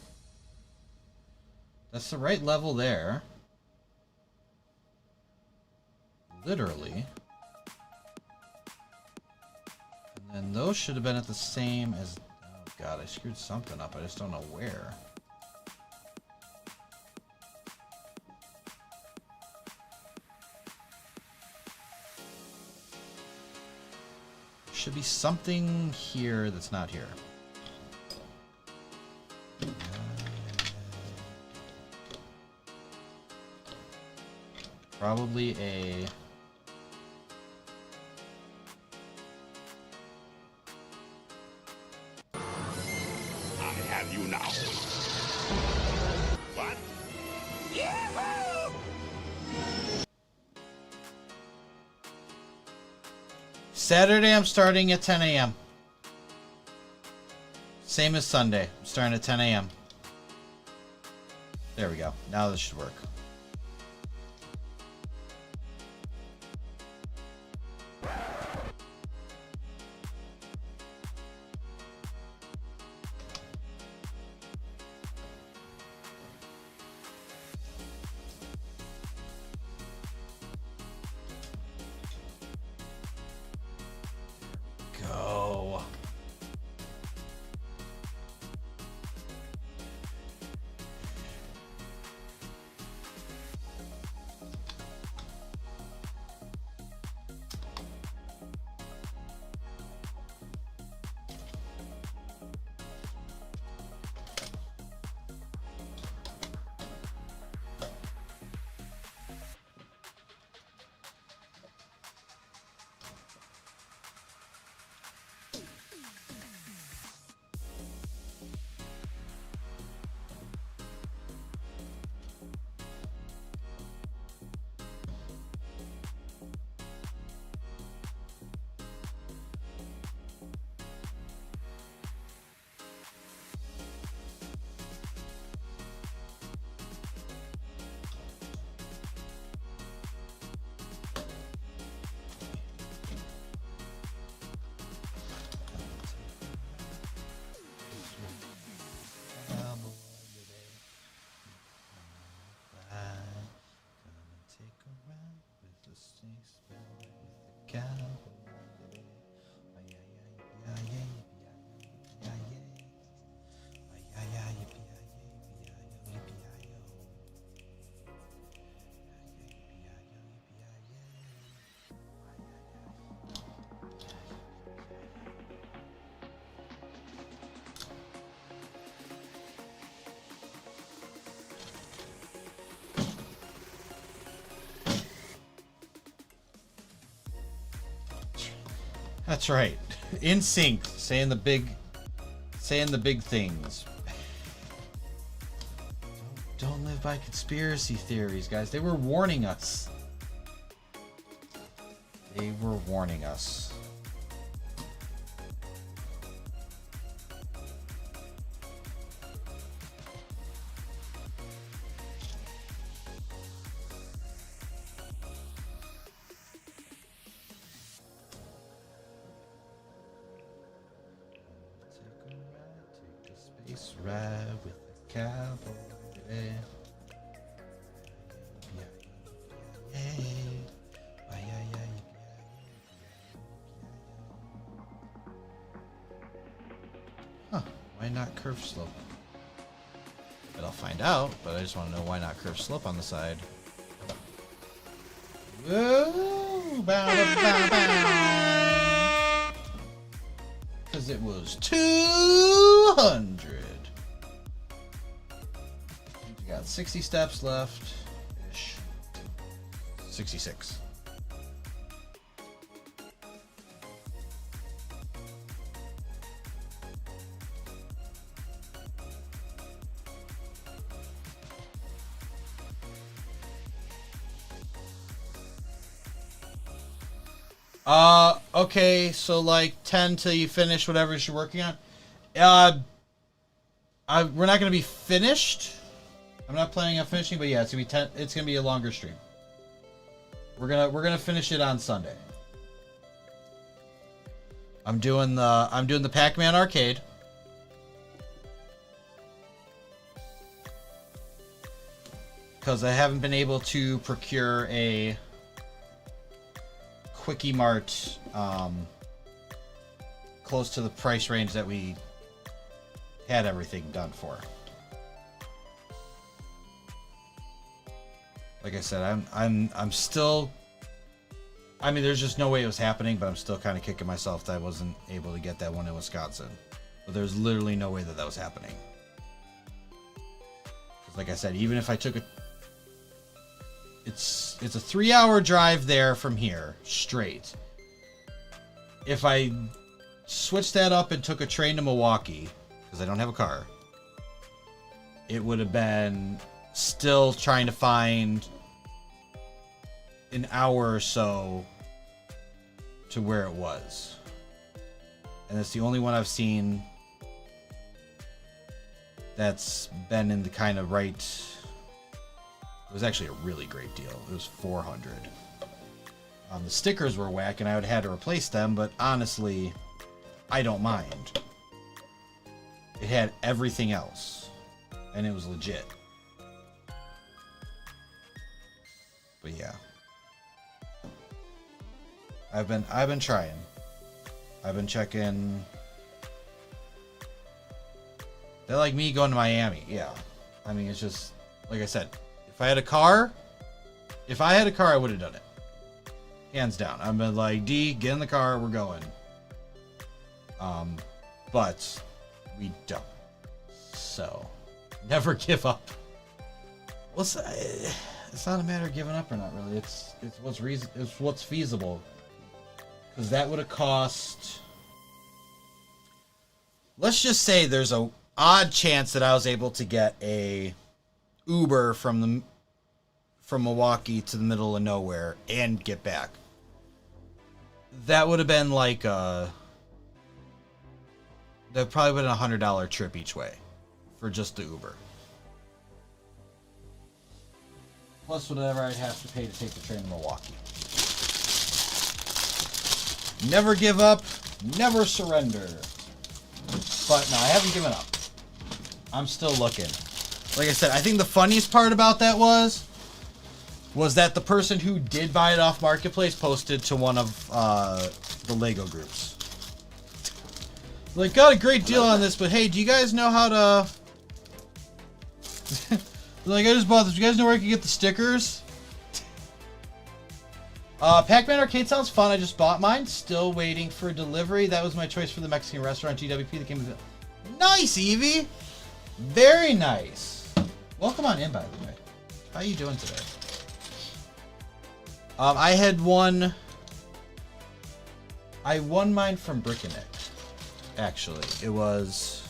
That's the right level there. Literally. And then those should have been at the same as... Oh god, I screwed something up. I just don't know where. Should be something here that's not here. Probably a... I have you now. What? Saturday I'm starting at 10 a.m. Same as Sunday. I'm starting at 10 a.m. There we go. Now this should work. Go. That's right. In sync, saying the big things. Don't live by conspiracy theories, guys. They were warning us. They were warning us. Space ride with a cowboy. Huh, why not curve slope? But I'll find out, but I just want to know why not curve slope on the side. Whoa! Bow, bow, bow. Because because it was 200. We got 60 steps left. Ish. 66. Okay, so like 10 till you finish whatever you're working on. We're not gonna be finished. I'm not planning on finishing, but yeah, it's gonna be 10. It's gonna be a longer stream. We're gonna finish it on Sunday. I'm doing the Pac-Man arcade. Because I haven't been able to procure a Quickie Mart close to the price range that we had everything done for. Like I said, I'm still, I mean, there's just no way it was happening, but I'm still kind of kicking myself that I wasn't able to get that one in Wisconsin. But there's literally no way that that was happening. Because like I said, even if I took a, it's a 3-hour drive there from here, straight. If I switched that up and took a train to Milwaukee, because I don't have a car, it would have been still trying to find an hour or so to where it was. And it's the only one I've seen that's been in the kind of right. It was actually a really great deal. It was $400. The stickers were whack, and I would have had to replace them, but honestly, I don't mind. It had everything else, and it was legit. But yeah, I've been trying. I've been checking. They're like me going to Miami. Yeah, I mean, it's just like I said. If I had a car, I would have done it. Hands down. I've been like, D, get in the car, we're going. But we don't. So, never give up. Well, it's not a matter of giving up or not, really. It's what's feasible. Because that would have cost. Let's just say there's a odd chance that I was able to get a Uber from Milwaukee to the middle of nowhere and get back. That would have been like that probably would have been $100 trip each way for just the Uber. Plus whatever I'd have to pay to take the train to Milwaukee. Never give up, never surrender. But no, I haven't given up. I'm still looking. Like I said, I think the funniest part about that was that the person who did buy it off Marketplace posted to one of the Lego groups. Like, got a great deal on this, but hey, do you guys know how to... Like, I just bought this. Do you guys know where I can get the stickers? Pac-Man Arcade sounds fun. I just bought mine. Still waiting for delivery. That was my choice for the Mexican restaurant, GWP, that came with it. Nice, Evie! Very nice. Welcome on in, by the way. How you doing today? I won mine from Brickinick. Actually, it was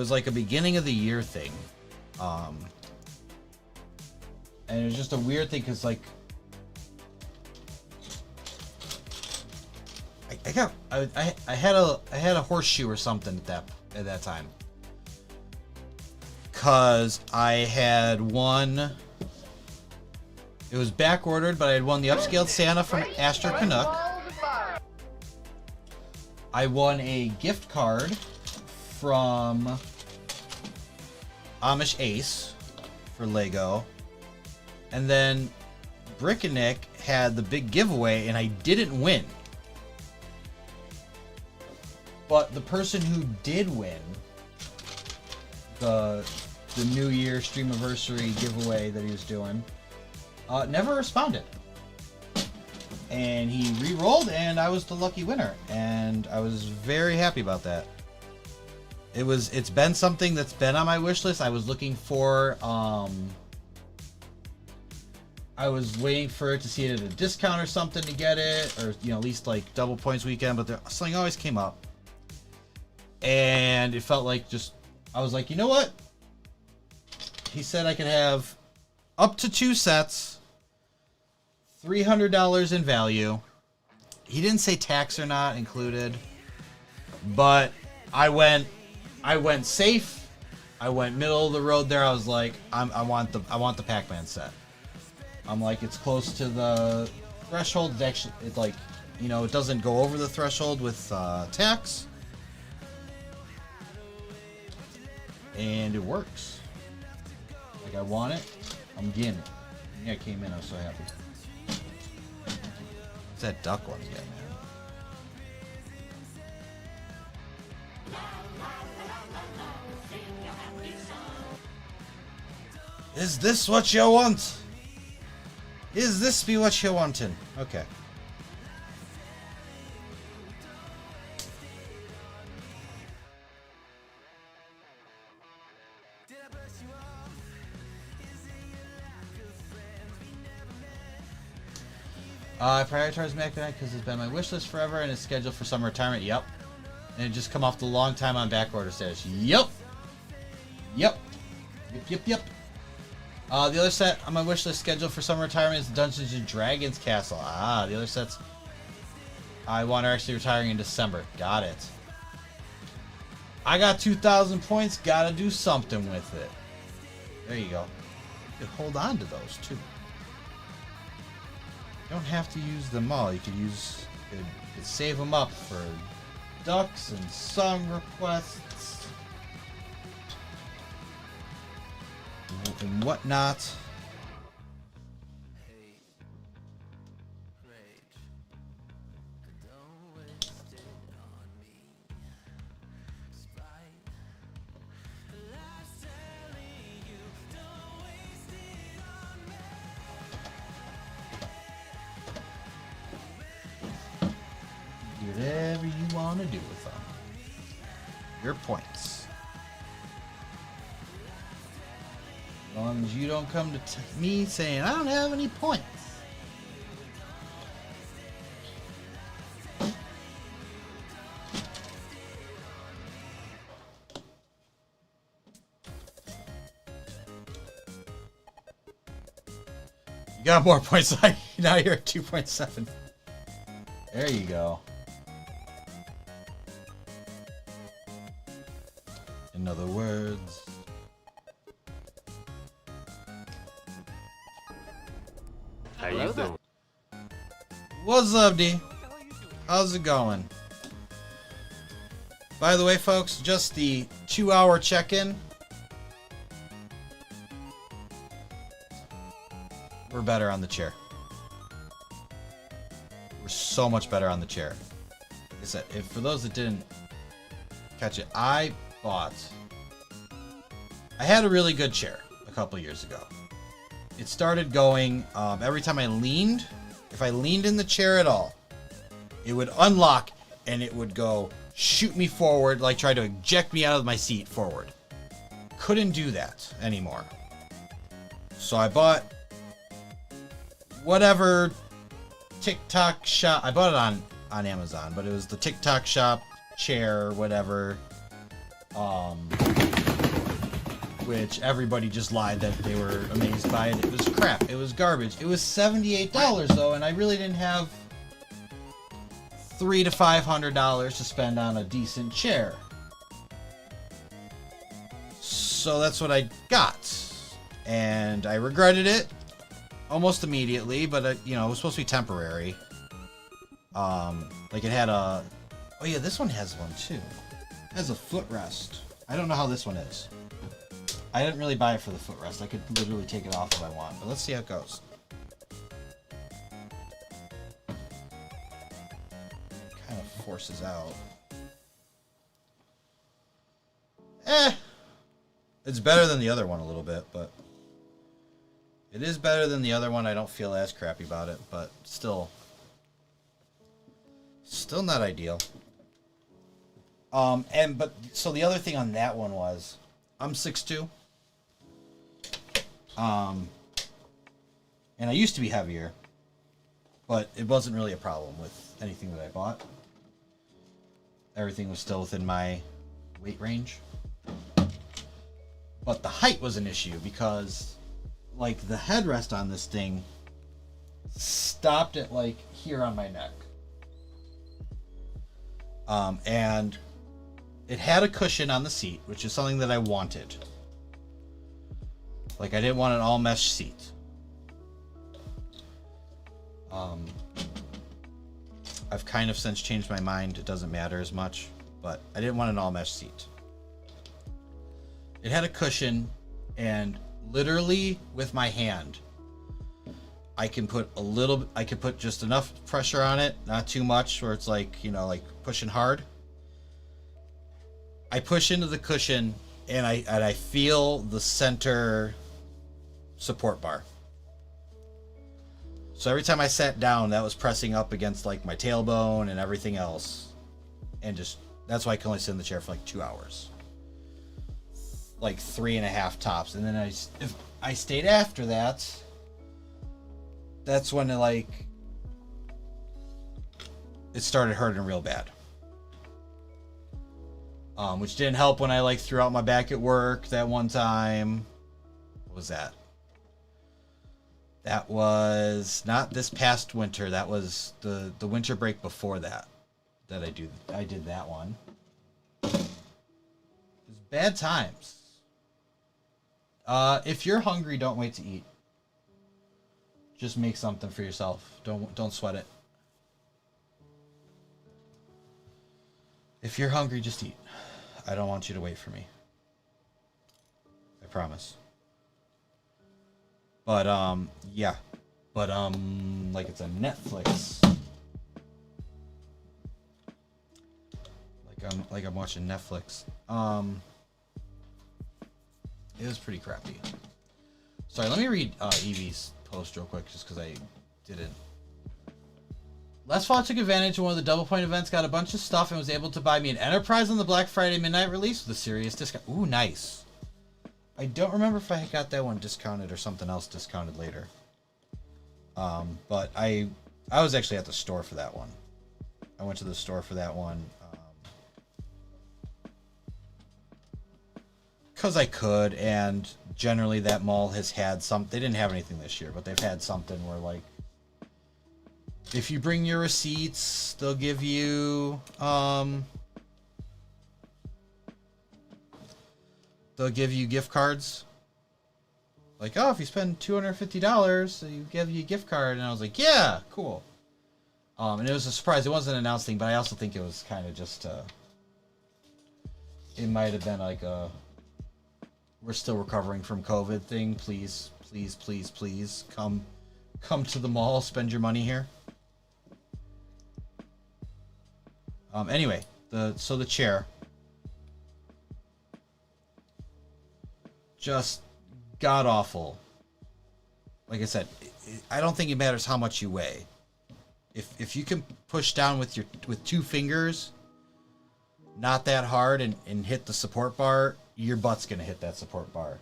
like a beginning of the year thing, and it was just a weird thing because like I had a horseshoe or something at that time. Because I had won, it was back ordered, but I had won the Up-Scaled Santa from Astor Canuck. I won a gift card from Amish Ace for Lego. And then Brickinick had the big giveaway, and I didn't win. But the person who did win the New Year Streamiversary giveaway that he was doing never responded. and he re-rolled, and I was the lucky winner, and I was very happy about that. It's been something that's been on my wish list. I was looking for, I was waiting for it to see it at a discount or something to get it, or at least like double points weekend, but something always came up, and it felt like I was like, you know what? He said I could have up to 2 sets, $300 in value. He didn't say tax or not included, but I went safe. I went middle of the road there. I was like, I want the Pac-Man set. I'm like, it's close to the threshold. It's like, it doesn't go over the threshold with tax, and it works. Like, I want it. I'm getting it. Yeah, I came in. I was so happy. What's that duck one again, man? Is this what you want? Is this be what you wantin'? Okay. I prioritize Mac because it's been on my wish list forever and it's scheduled for summer retirement. Yep. And it just come off the long time on back order status. Yep. Yep. Yep. The other set on my wish list scheduled for summer retirement is Dungeons & Dragons Castle. The other sets I want are actually retiring in December. Got it. I got 2,000 points. Gotta do something with it. There you go. You could hold on to those too. You don't have to use them all. You could save them up for ducks and song requests and whatnot. Whatever you want to do with them. Your points. As long as you don't come to me saying, I don't have any points. You got more points. Now you're at 2.7. There you go. In other words, how you doing? What's up, D? How's it going? By the way, folks, just the 2-hour check-in. We're better on the chair. We're so much better on the chair. Like I said, for those that didn't catch it, I had a really good chair a couple years ago. It started going, every time I leaned, if I leaned in the chair at all, it would unlock and it would go shoot me forward, like try to eject me out of my seat forward. Couldn't do that anymore. So I bought whatever TikTok shop. I bought it on Amazon, but it was the TikTok shop chair or whatever. Which everybody just lied that they were amazed by it. It was crap. It was garbage. It was $78 though, and I really didn't have $300 to $500 to spend on a decent chair. So that's what I got, and I regretted it almost immediately. But it was supposed to be temporary. Like it had a. Oh yeah, this one has one too. It has a footrest. I don't know how this one is. I didn't really buy it for the footrest. I could literally take it off if I want, but let's see how it goes. Kind of forces out. It's better than the other one a little bit, but it is better than the other one. I don't feel as crappy about it, but still Still not ideal. So the other thing on that one was, I'm 6'2". And I used to be heavier, but it wasn't really a problem with anything that I bought. Everything was still within my weight range. But the height was an issue because, like, the headrest on this thing stopped at, like, here on my neck. And it had a cushion on the seat, which is something that I wanted. Like, I didn't want an all mesh seat. I've kind of since changed my mind. It doesn't matter as much, but I didn't want an all mesh seat. It had a cushion, and literally with my hand, I can put just enough pressure on it, not too much, where it's like, you know, like pushing hard. I push into the cushion, and I feel the center support bar. So every time I sat down, that was pressing up against like my tailbone and everything else, and just that's why I can only sit in the chair for like 2 hours, like 3.5 tops. And then if I stayed after that, that's when it started hurting real bad. Which didn't help when I threw out my back at work that one time. What was that? That was not this past winter. That was the winter break before that. I did that one. It was bad times. If you're hungry, don't wait to eat. Just make something for yourself. Don't sweat it. If you're hungry, just eat. I don't want you to wait for me. I promise. But yeah. But like it's a Netflix. Like I'm watching Netflix. It was pretty crappy. Sorry, let me read Evie's post real quick, just because I didn't. Last fall, I took advantage of one of the double point events, got a bunch of stuff, and was able to buy me an Enterprise on the Black Friday midnight release with a serious discount. Ooh, nice. I don't remember if I got that one discounted or something else discounted later. But I was actually at the store for that one. I went to the store for that one. Because I could, and generally that mall has had some. They didn't have anything this year, but they've had something where, like, if you bring your receipts, they'll give you gift cards. Like, oh, if you spend $250, you give you a gift card. And I was like, yeah, cool. And it was a surprise. It wasn't an announced thing, but I also think it was kind of just it might have been like a we're still recovering from COVID thing. Please, please, please, please come to the mall, spend your money here. Anyway, the chair just god awful. Like I said, I don't think it matters how much you weigh. If you can push down with 2 fingers, not that hard, and hit the support bar, your butt's gonna hit that support bar.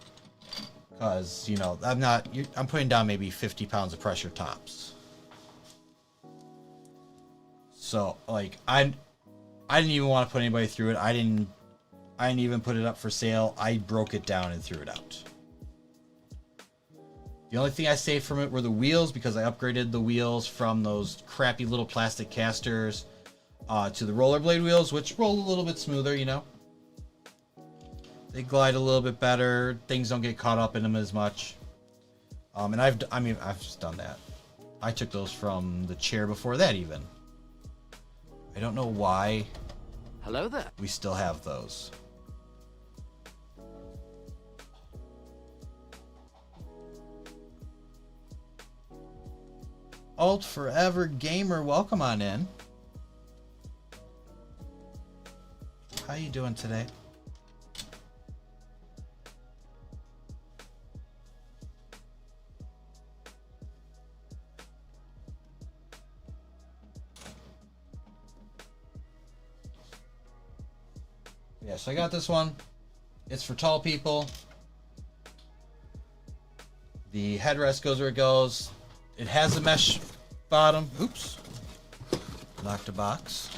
Cause I'm putting down maybe 50 pounds of pressure tops. So like I didn't even want to put anybody through it. I didn't even put it up for sale. I broke it down and threw it out. The only thing I saved from it were the wheels, because I upgraded the wheels from those crappy little plastic casters to the rollerblade wheels, which roll a little bit smoother, They glide a little bit better. Things don't get caught up in them as much. And I've just done that. I took those from the chair before that even. I don't know why. Hello there. We still have those. Alt Forever Gamer, welcome on in. How you doing today? Yeah, so I got this one. It's for tall people. The headrest goes where it goes. It has a mesh bottom. Oops. Knocked a box.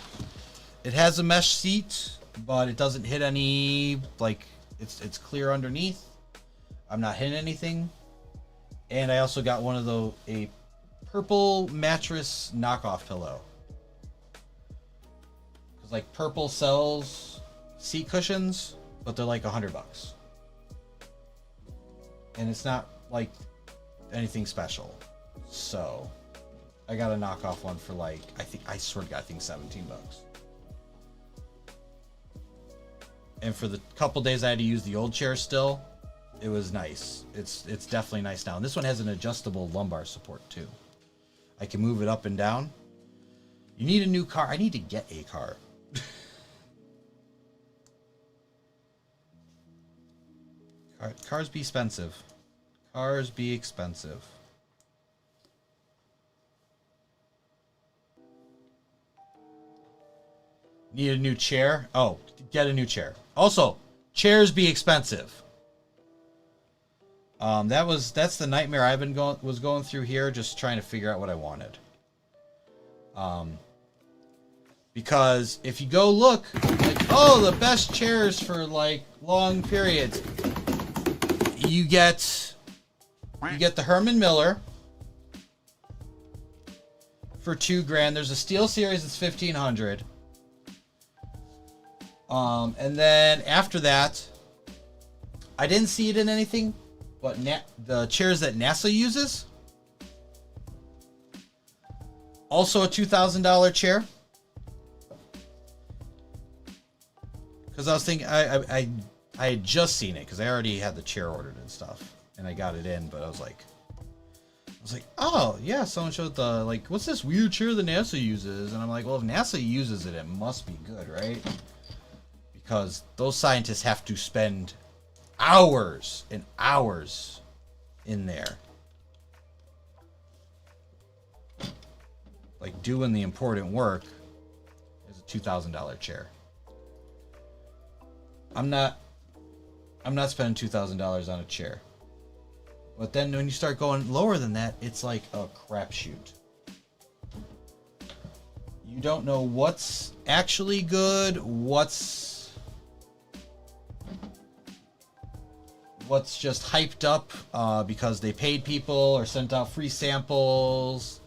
It has a mesh seat, but it doesn't hit any, like, it's clear underneath. I'm not hitting anything. And I also got one of a purple mattress knockoff pillow. Because, like, Purple sells seat cushions, but they're like $100. And it's not like anything special. So I got a knockoff one for like, I swear to God, I think $17. And for the couple days I had to use the old chair still, it was nice. It's definitely nice now. And this one has an adjustable lumbar support too. I can move it up and down. You need a new car. I need to get a car. Cars be expensive. Cars be expensive. Need a new chair? Oh, get a new chair. Also, chairs be expensive. That's the nightmare I've been going through here, just trying to figure out what I wanted. Because if you go look, like, oh, the best chairs for like long periods, you get the Herman Miller for $2,000. There's a Steel Series that's $1,500. And then after that, I didn't see it in anything, but the chairs that NASA uses, also a $2,000 chair. Because I was thinking, I had just seen it because I already had the chair ordered and stuff, and I got it in. But I was like, oh yeah, someone showed the, like, what's this weird chair that NASA uses? And I'm like, well, if NASA uses it, it must be good, right? Because those scientists have to spend hours and hours in there, like doing the important work. Is a $2,000 chair. I'm not spending $2,000 on a chair. But then when you start going lower than that, it's like a crapshoot. You don't know what's actually good, what's just hyped up because they paid people or sent out free samples.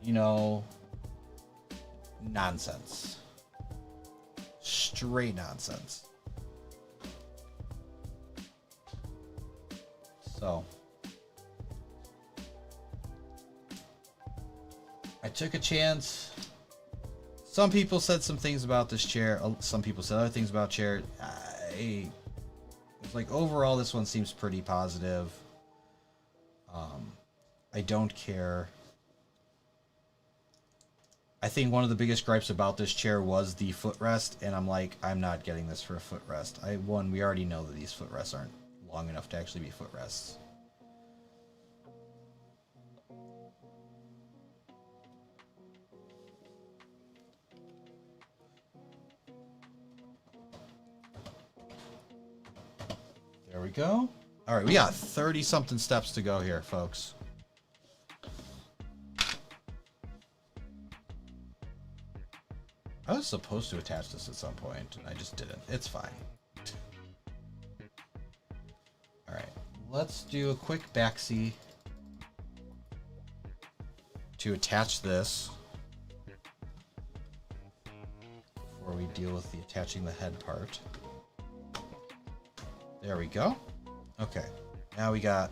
You know, nonsense. Straight nonsense. So I took a chance. Some people said some things about this chair. Some people said other things about chair. It's like overall this one seems pretty positive. I don't care. I think one of the biggest gripes about this chair was the footrest, and I'm like, I'm not getting this for a footrest. We already know that these footrests aren't long enough to actually be footrests. There we go. All right, we got 30-something steps to go here, folks. I was supposed to attach this at some point, and I just didn't. It's fine. All right, let's do a quick backseat to attach this before we deal with the attaching the head part. There we go. Okay, now we got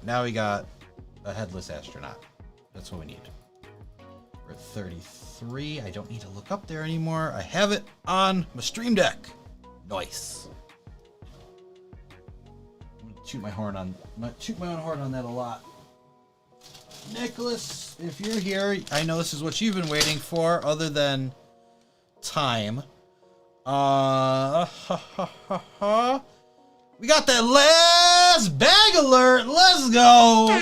a headless astronaut. That's what we need. We're at 33. I don't need to look up there anymore. I have it on my Stream Deck. Nice. I'm gonna toot my own horn on that a lot. Nicholas, if you're here, I know this is what you've been waiting for, other than time. We got that last bag alert. Let's go.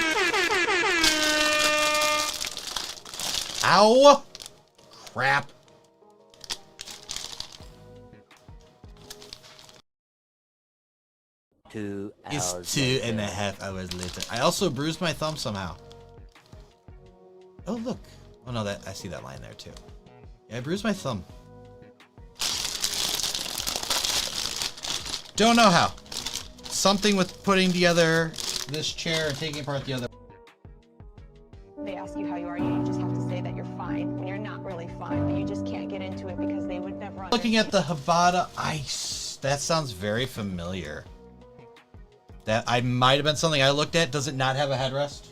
Ow. Crap. 2 It's hours 2.5 hours later. I also bruised my thumb somehow. Oh, look. Oh, no, I see that line there, too. Yeah, I bruised my thumb. Don't know how. Something with putting together this chair and taking apart the other. They ask you how you are, you just have to say that you're fine when you're not really fine, but you just can't get into it because they would never understand. Looking at the Havada ice. That sounds very familiar. That might have been something I looked at. Does it not have a headrest?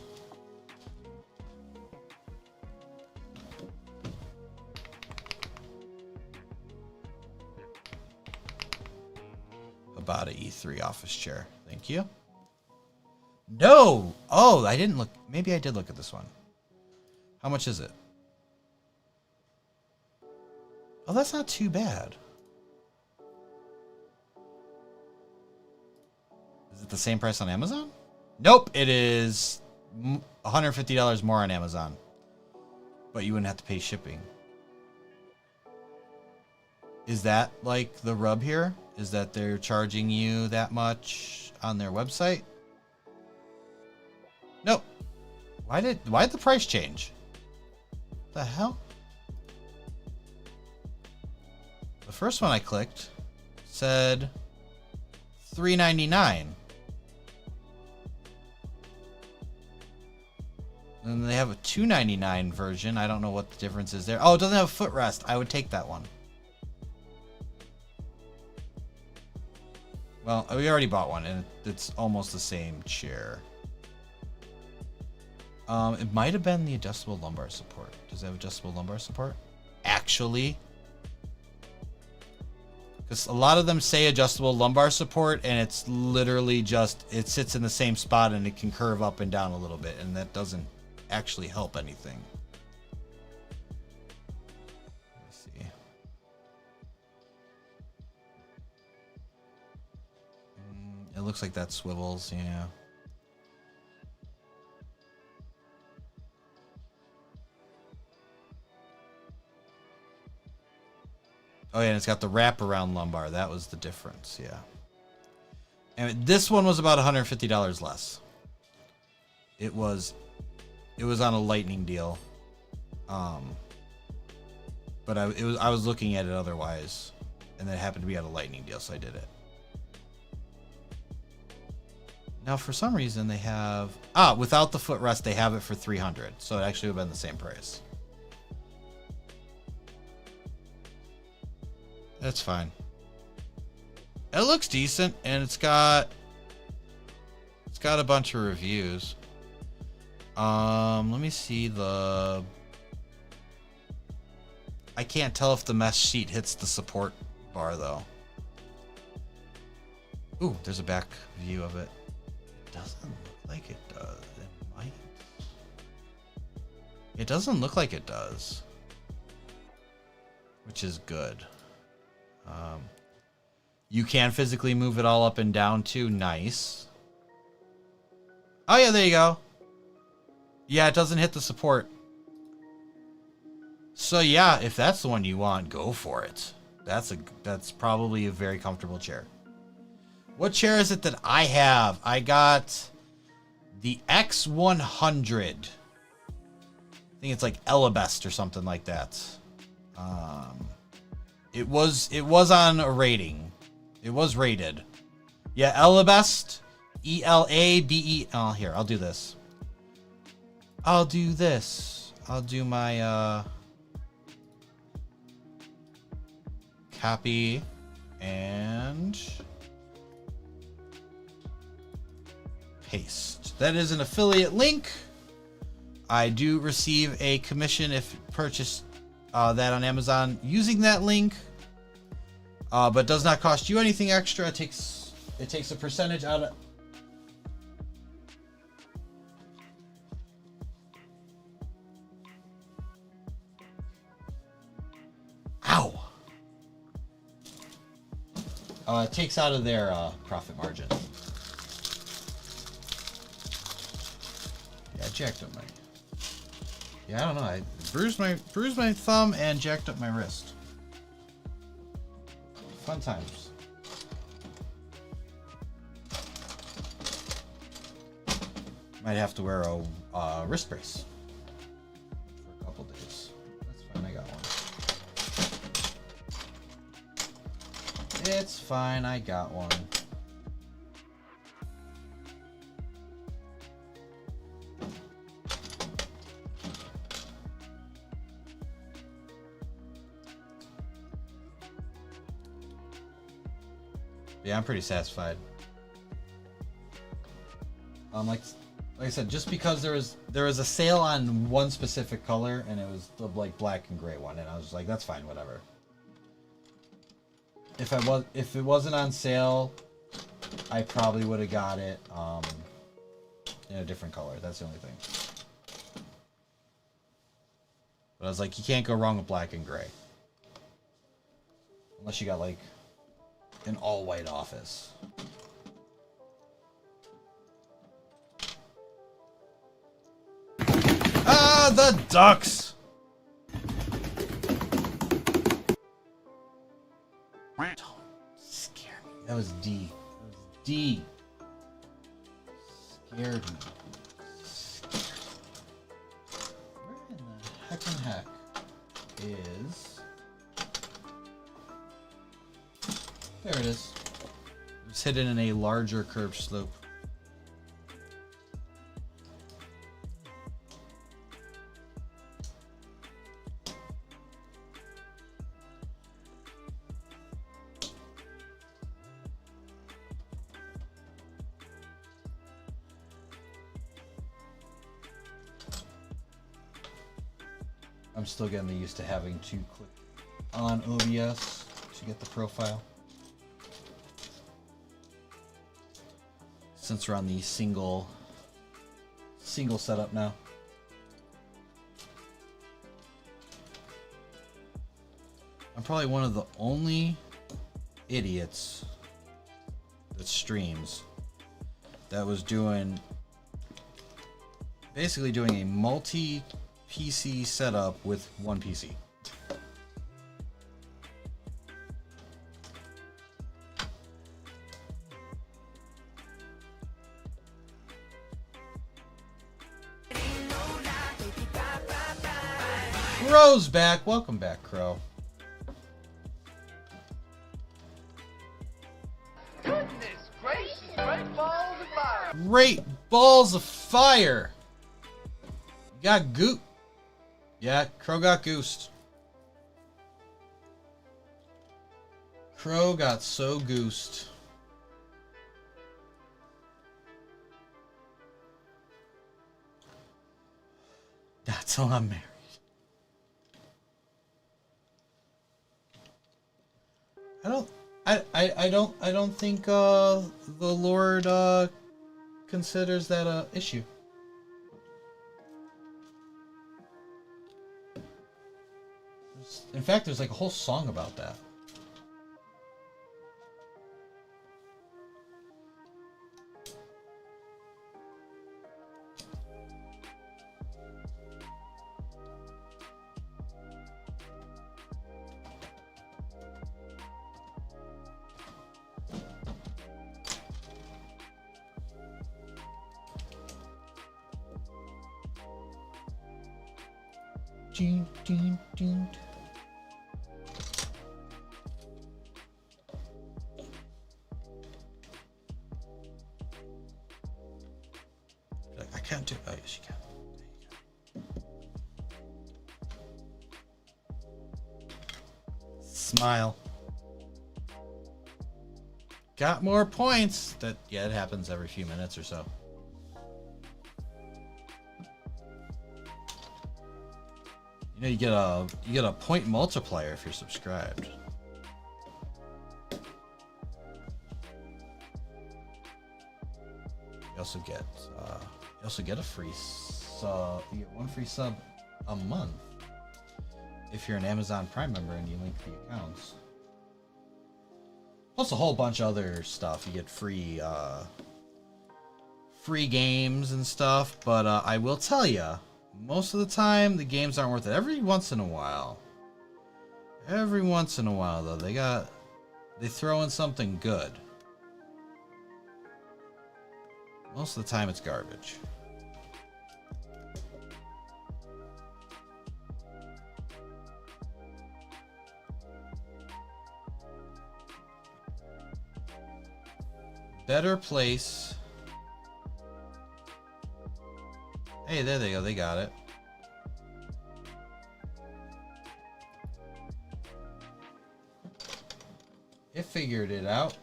Havada E3 office chair. Thank you. No! Oh, I didn't look. Maybe I did look at this one. How much is it? Oh, that's not too bad. Is it the same price on Amazon? Nope, it is $150 more on Amazon. But you wouldn't have to pay shipping. Is that like the rub here? Is that they're charging you that much on their website? Nope. Why did the price change? What the hell? The first one I clicked said $3.99. And they have a $2.99 version. I don't know what the difference is there. Oh, it doesn't have a footrest. I would take that one. Well, we already bought one, and it's almost the same chair. It might have been the adjustable lumbar support. Does it have adjustable lumbar support? Actually. Because a lot of them say adjustable lumbar support, and it's literally just, it sits in the same spot, and it can curve up and down a little bit, and that doesn't actually help anything. Let me see. It looks like that swivels, yeah. Oh yeah, and it's got the wraparound lumbar. That was the difference, yeah. And this one was about $150 less. It was on a lightning deal. But I was looking at it otherwise, and it happened to be at a lightning deal, so I did it. Now for some reason they have without the footrest they have it for $300, so it actually would have been the same price. That's fine. It looks decent, and it's got a bunch of reviews. Let me see the. I can't tell if the mesh sheet hits the support bar though. Ooh, there's a back view of it. It doesn't look like it does. It might. It doesn't look like it does, which is good. You can physically move it all up and down too. Nice. Oh yeah, there you go. Yeah, it doesn't hit the support. So yeah, if that's the one you want, go for it. That's probably a very comfortable chair. What chair is it that I have? I got the X100. I think it's like Elabest or something like that. It was on a rating. It was rated. Yeah, Elabest. E-L-A-B-E. Oh, here, I'll do this. I'll do my copy and paste. That is an affiliate link. I do receive a commission if purchased that on Amazon using that link. But does not cost you anything extra. It takes a percentage out of. Ow! It takes out of their profit margin. Yeah, I jacked up my. Yeah, I don't know. I bruised my thumb and jacked up my wrist. Fun times. Might have to wear a wrist brace for a couple days. That's fine, I got one. It's fine, I got one. Yeah, I'm pretty satisfied. Like I said, just because there was a sale on one specific color, and it was the like black and gray one, and I was like, that's fine, whatever. If it wasn't on sale, I probably would have got it in a different color. That's the only thing. But I was like, you can't go wrong with black and gray, unless you got like an all-white office. Ah, the ducks! Don't scare me. That was D. That was D. Scared me. Where in the heck is... There it is. It's hidden in a larger curved slope. I'm still getting used to having to click on OBS to get the profile. Since we're on the single setup now. I'm probably one of the only idiots that streams that was basically doing a multi-PC setup with one PC. Crow's back. Welcome back, Crow. Goodness gracious, great balls of fire! Great balls of fire! You got goop. Yeah, Crow got goosed. Crow got so goosed. That's how I'm married. I don't think the Lord considers that a issue. In fact, there's like a whole song about that. Ding, ding, ding. I can't do it. Oh, yes, you can. Smile. Got more points. Yeah, it happens every few minutes or so. You know, you get a point multiplier if you're subscribed. You also get a free sub. You get one free sub a month if you're an Amazon Prime member and you link the accounts. Plus a whole bunch of other stuff. You get free games and stuff. But I will tell you, most of the time the games aren't worth it. Every once in a while though, they throw in something good. Most of the time it's garbage. Better Place. Hey, there they go. They got it. It figured it out.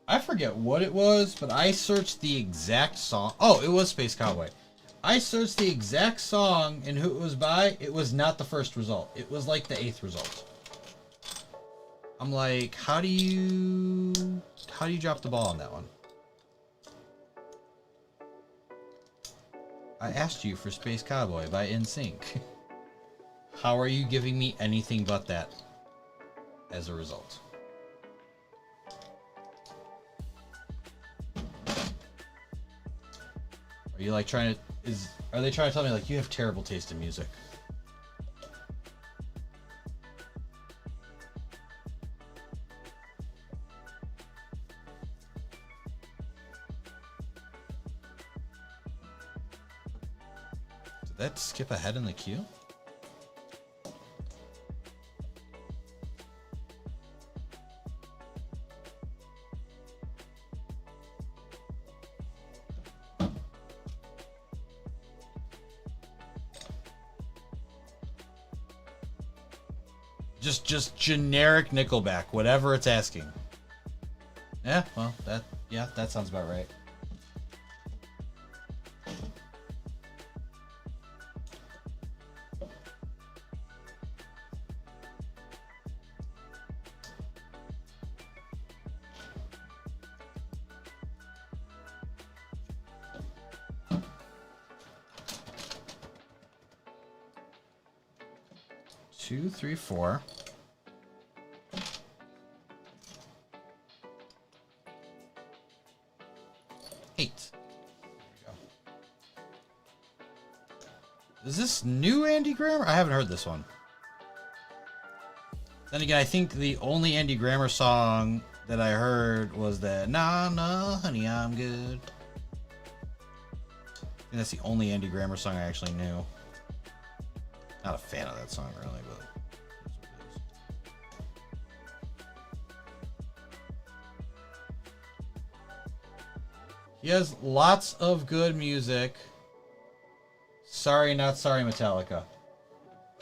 I forget what it was, but I searched the exact song. Oh, it was Space Cowboy. I searched the exact song and who it was by. It was not the first result. It was like the 8th result. I'm like, how do you drop the ball on that one? I asked you for Space Cowboy by NSYNC. How are you giving me anything but that as a result? Are you like trying to are they trying to tell me like you have terrible taste in music? Did that skip ahead in the queue? Just generic Nickelback, whatever it's asking. Yeah, well, that sounds about right. Two, three, 4. 8. There we go. Is this new Andy Grammer? I haven't heard this one. Then again, I think the only Andy Grammer song that I heard was that "Nah, nah, honey, I'm good." I think that's the only Andy Grammer song I actually knew. Not a fan of that song, really, but he has lots of good music. Sorry, not sorry, Metallica.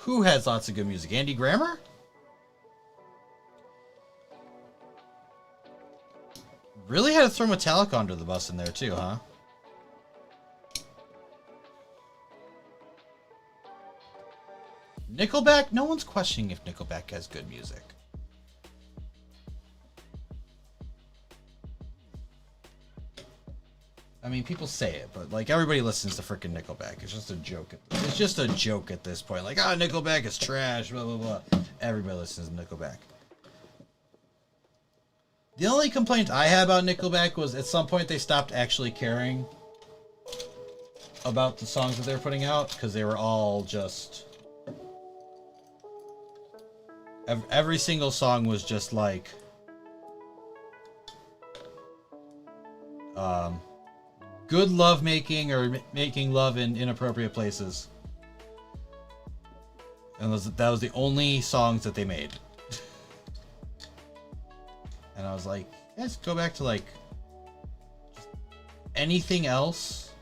Who has lots of good music? Andy Grammer? Really had to throw Metallica under the bus in there too, huh? Nickelback? No one's questioning if Nickelback has good music. I mean, people say it, but like everybody listens to freaking Nickelback. It's just a joke. It's just a joke at this point. Like, Nickelback is trash, blah, blah, blah. Everybody listens to Nickelback. The only complaint I had about Nickelback was at some point they stopped actually caring about the songs that they were putting out because they were all just... Every single song was just like... good love making or making love in inappropriate places. And that was the only songs that they made. And I was like, let's go back to like anything else.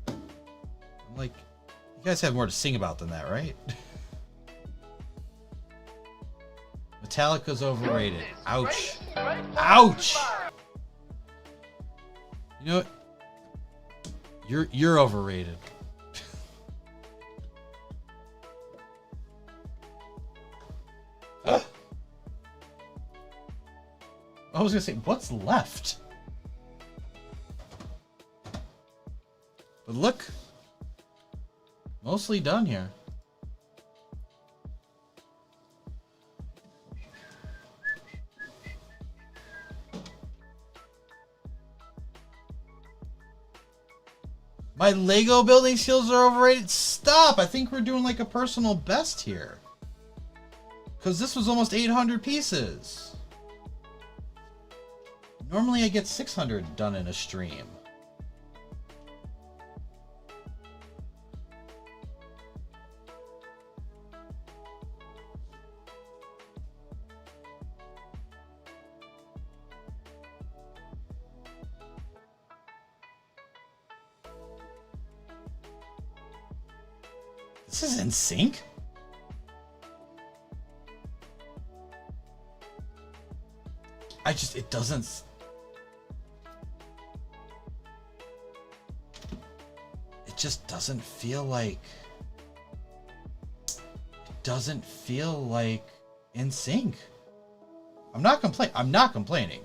I'm like, you guys have more to sing about than that, right? Metallica's overrated. Ouch. Ouch! You know what? You're overrated. I was gonna say, what's left? But look, mostly done here. My Lego building skills are overrated? Stop! I think we're doing like a personal best here. Because this was almost 800 pieces. Normally I get 600 done in a stream. This is in sync? It doesn't... It just doesn't feel like... It doesn't feel like in sync. I'm not complaining.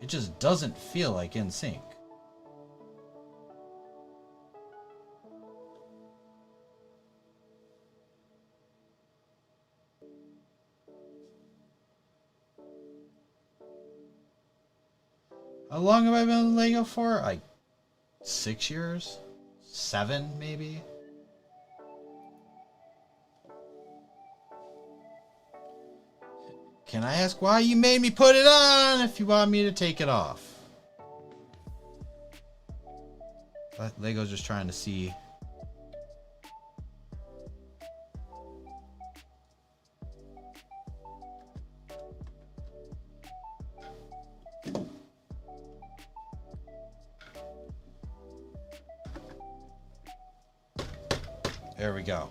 It just doesn't feel like in sync. How long have I been in Lego for? Like 6 years? 7 maybe? Can I ask why you made me put it on if you want me to take it off? But Lego's just trying to see. There we go.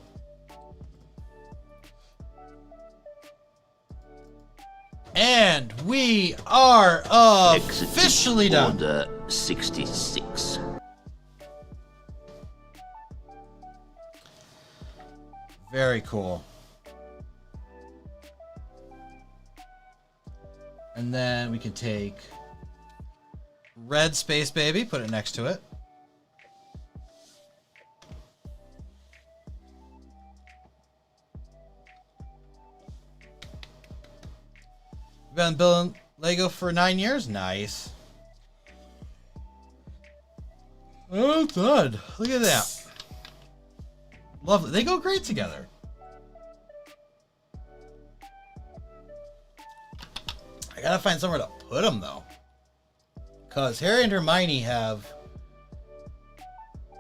And we are officially done. Order 66. Very cool. And then we can take Red Space Baby, put it next to it. Been building Lego for 9 years? Nice. Oh, good. Look at that. Lovely. They go great together. I gotta find somewhere to put them, though. Because Harry and Hermione have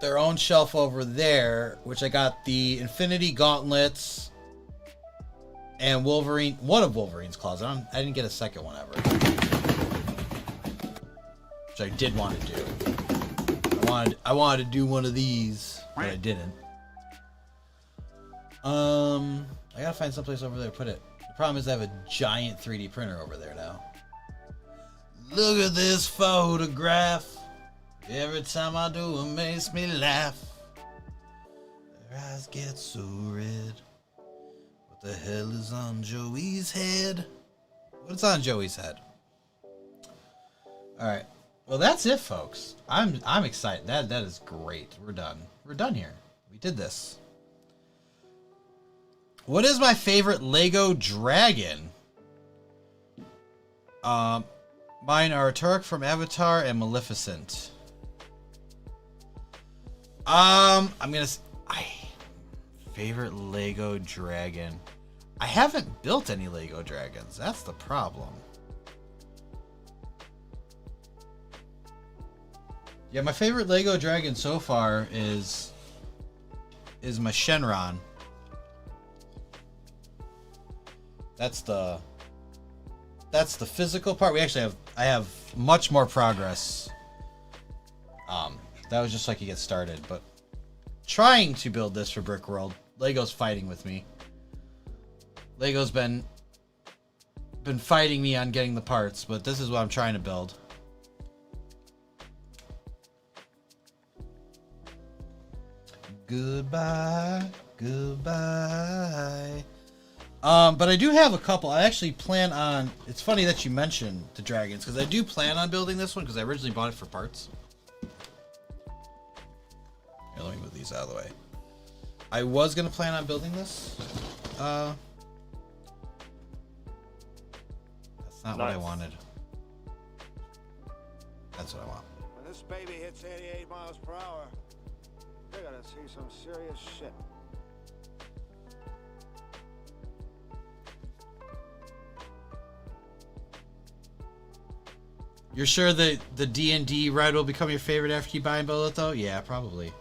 their own shelf over there, which I got the Infinity Gauntlets and Wolverine, one of Wolverine's claws. I didn't get a second one ever, which I did want to do. I wanted to do one of these, but I didn't. I gotta find someplace over there to put it. The problem is I have a giant 3D printer over there now. Look at this photograph. Every time I do, it makes me laugh. Their eyes get so red. The hell is on Joey's head? What's on Joey's head? All right. Well, that's it, folks. I'm excited. That is great. We're done. We're done here. We did this. What is my favorite Lego dragon? Mine are Turk from Avatar and Maleficent. Favorite Lego dragon. I haven't built any Lego dragons. That's the problem. Yeah, my favorite Lego dragon so far is my Shenron. That's the physical part. I have much more progress. That was just so I could get started, but trying to build this for Brick World. Lego's fighting with me. Lego's been fighting me on getting the parts, but this is what I'm trying to build. Goodbye, goodbye. But I do have a couple. I actually plan on... It's funny that you mentioned the dragons, because I do plan on building this one, because I originally bought it for parts. Here, let me move these out of the way. I was going to plan on building this. That's not what I wanted. That's what I want. When this baby hits 88 miles per hour, you're gonna see some serious shit. You're sure that the D&D ride will become your favorite after you buy and build it, though? Yeah, probably.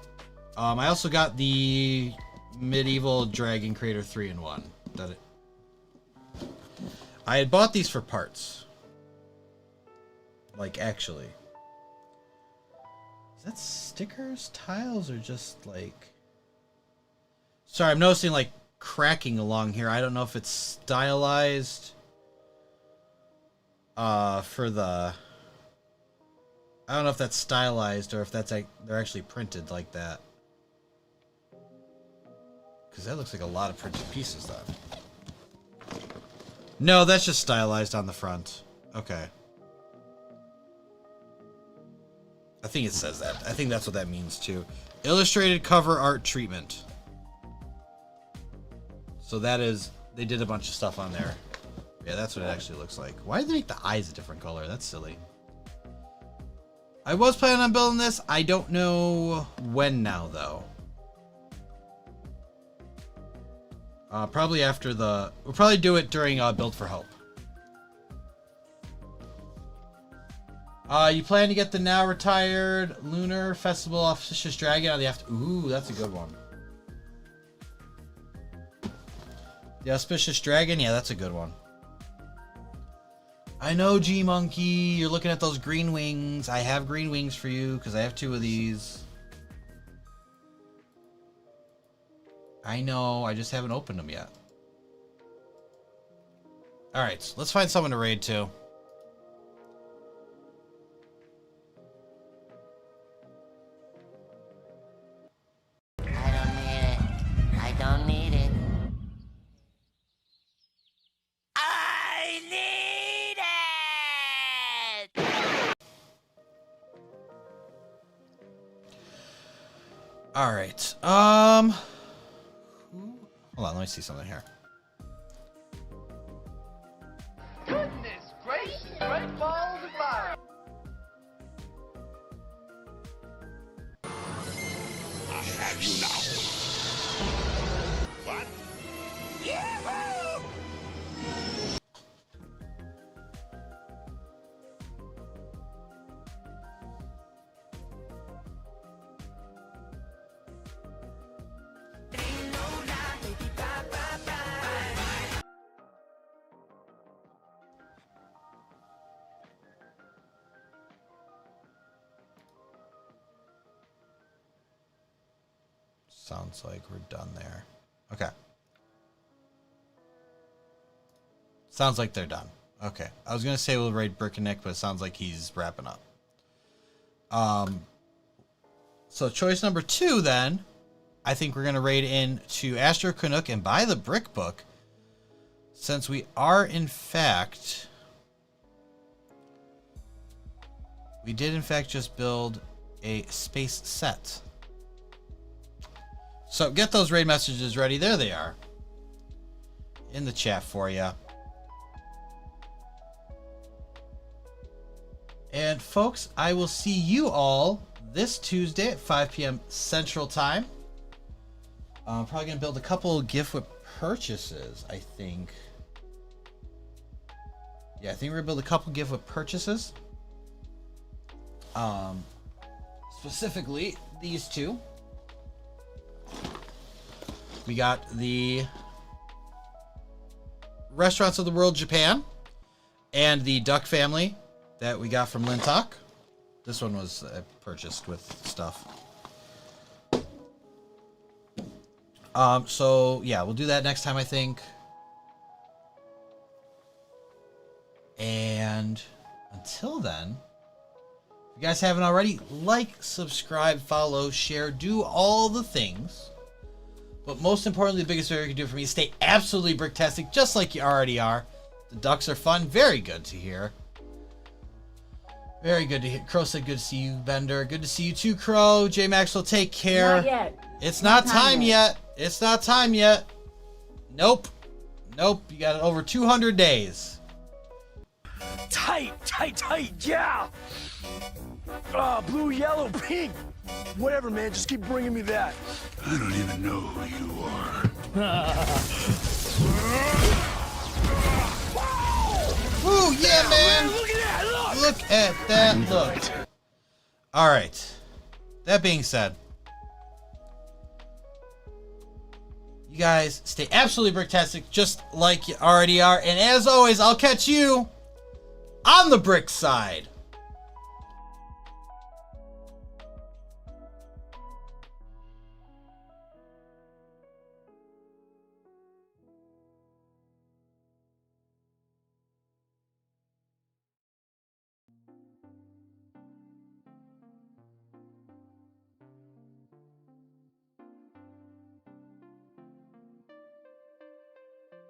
I also got the Medieval Dragon Creator 3-in-1. I had bought these for parts. Like, actually. Is that stickers, tiles, or just, like... Sorry, I'm noticing like cracking along here. I don't know if it's stylized for the... I don't know if that's stylized or if that's like they're actually printed like that. Because that looks like a lot of printed pieces then. No, that's just stylized on the front. Okay. I think it says that. I think that's what that means too. Illustrated cover art treatment. So that is, they did a bunch of stuff on there. Yeah, that's what it actually looks like. Why did they make the eyes a different color? That's silly. I was planning on building this. I don't know when now, though. Probably after the... We'll probably do it during Build for Hope. You plan to get the now retired Lunar Festival Auspicious Dragon on the after... Ooh, that's a good one. The Auspicious Dragon? Yeah, that's a good one. I know, G-Monkey. You're looking at those green wings. I have green wings for you because I have 2 of these. I know. I just haven't opened them yet. Alright, so let's find someone to raid to. I don't need it. All right. Hold on, let me see something here. Goodness gracious, great balls of fire. I have you now. What? Yahoo! Sounds like we're done there. Okay. Sounds like they're done. Okay. I was going to say we'll raid Brickenick, but it sounds like he's wrapping up. So choice number 2 then, I think we're going to raid into Astro Canuck and buy the brick book. Since we are in fact... We did in fact just build a space set. So get those raid messages ready. There they are. In the chat for you. And folks, I will see you all this Tuesday at 5 p.m. Central Time. I'm probably going to build a couple of gift with purchases, I think. Yeah, I think we're going to build a couple gift with purchases. Specifically, these 2. We got the Restaurants of the World Japan and the Duck Family that we got from Lintalk. This one was purchased with stuff. So yeah, we'll do that next time, I think. And until then, if you guys haven't already, like, subscribe, follow, share, do all the things. But most importantly, the biggest favor you can do for me is stay absolutely bricktastic, just like you already are. The ducks are fun. Very good to hear. Very good to hear. Crow said good to see you, Bender. Good to see you too, Crow. J Maxwell, take care. Not yet. It's not time yet. It's not time yet. Nope. Nope. You got over 200 days. Tight, yeah! Blue, yellow, pink. Whatever, man, just keep bringing me that. I don't even know who you are. Woo, yeah, man! Look at that, look! Look at that, look. Alright. That being said, you guys stay absolutely bricktastic, just like you already are. And as always, I'll catch you on the brick side.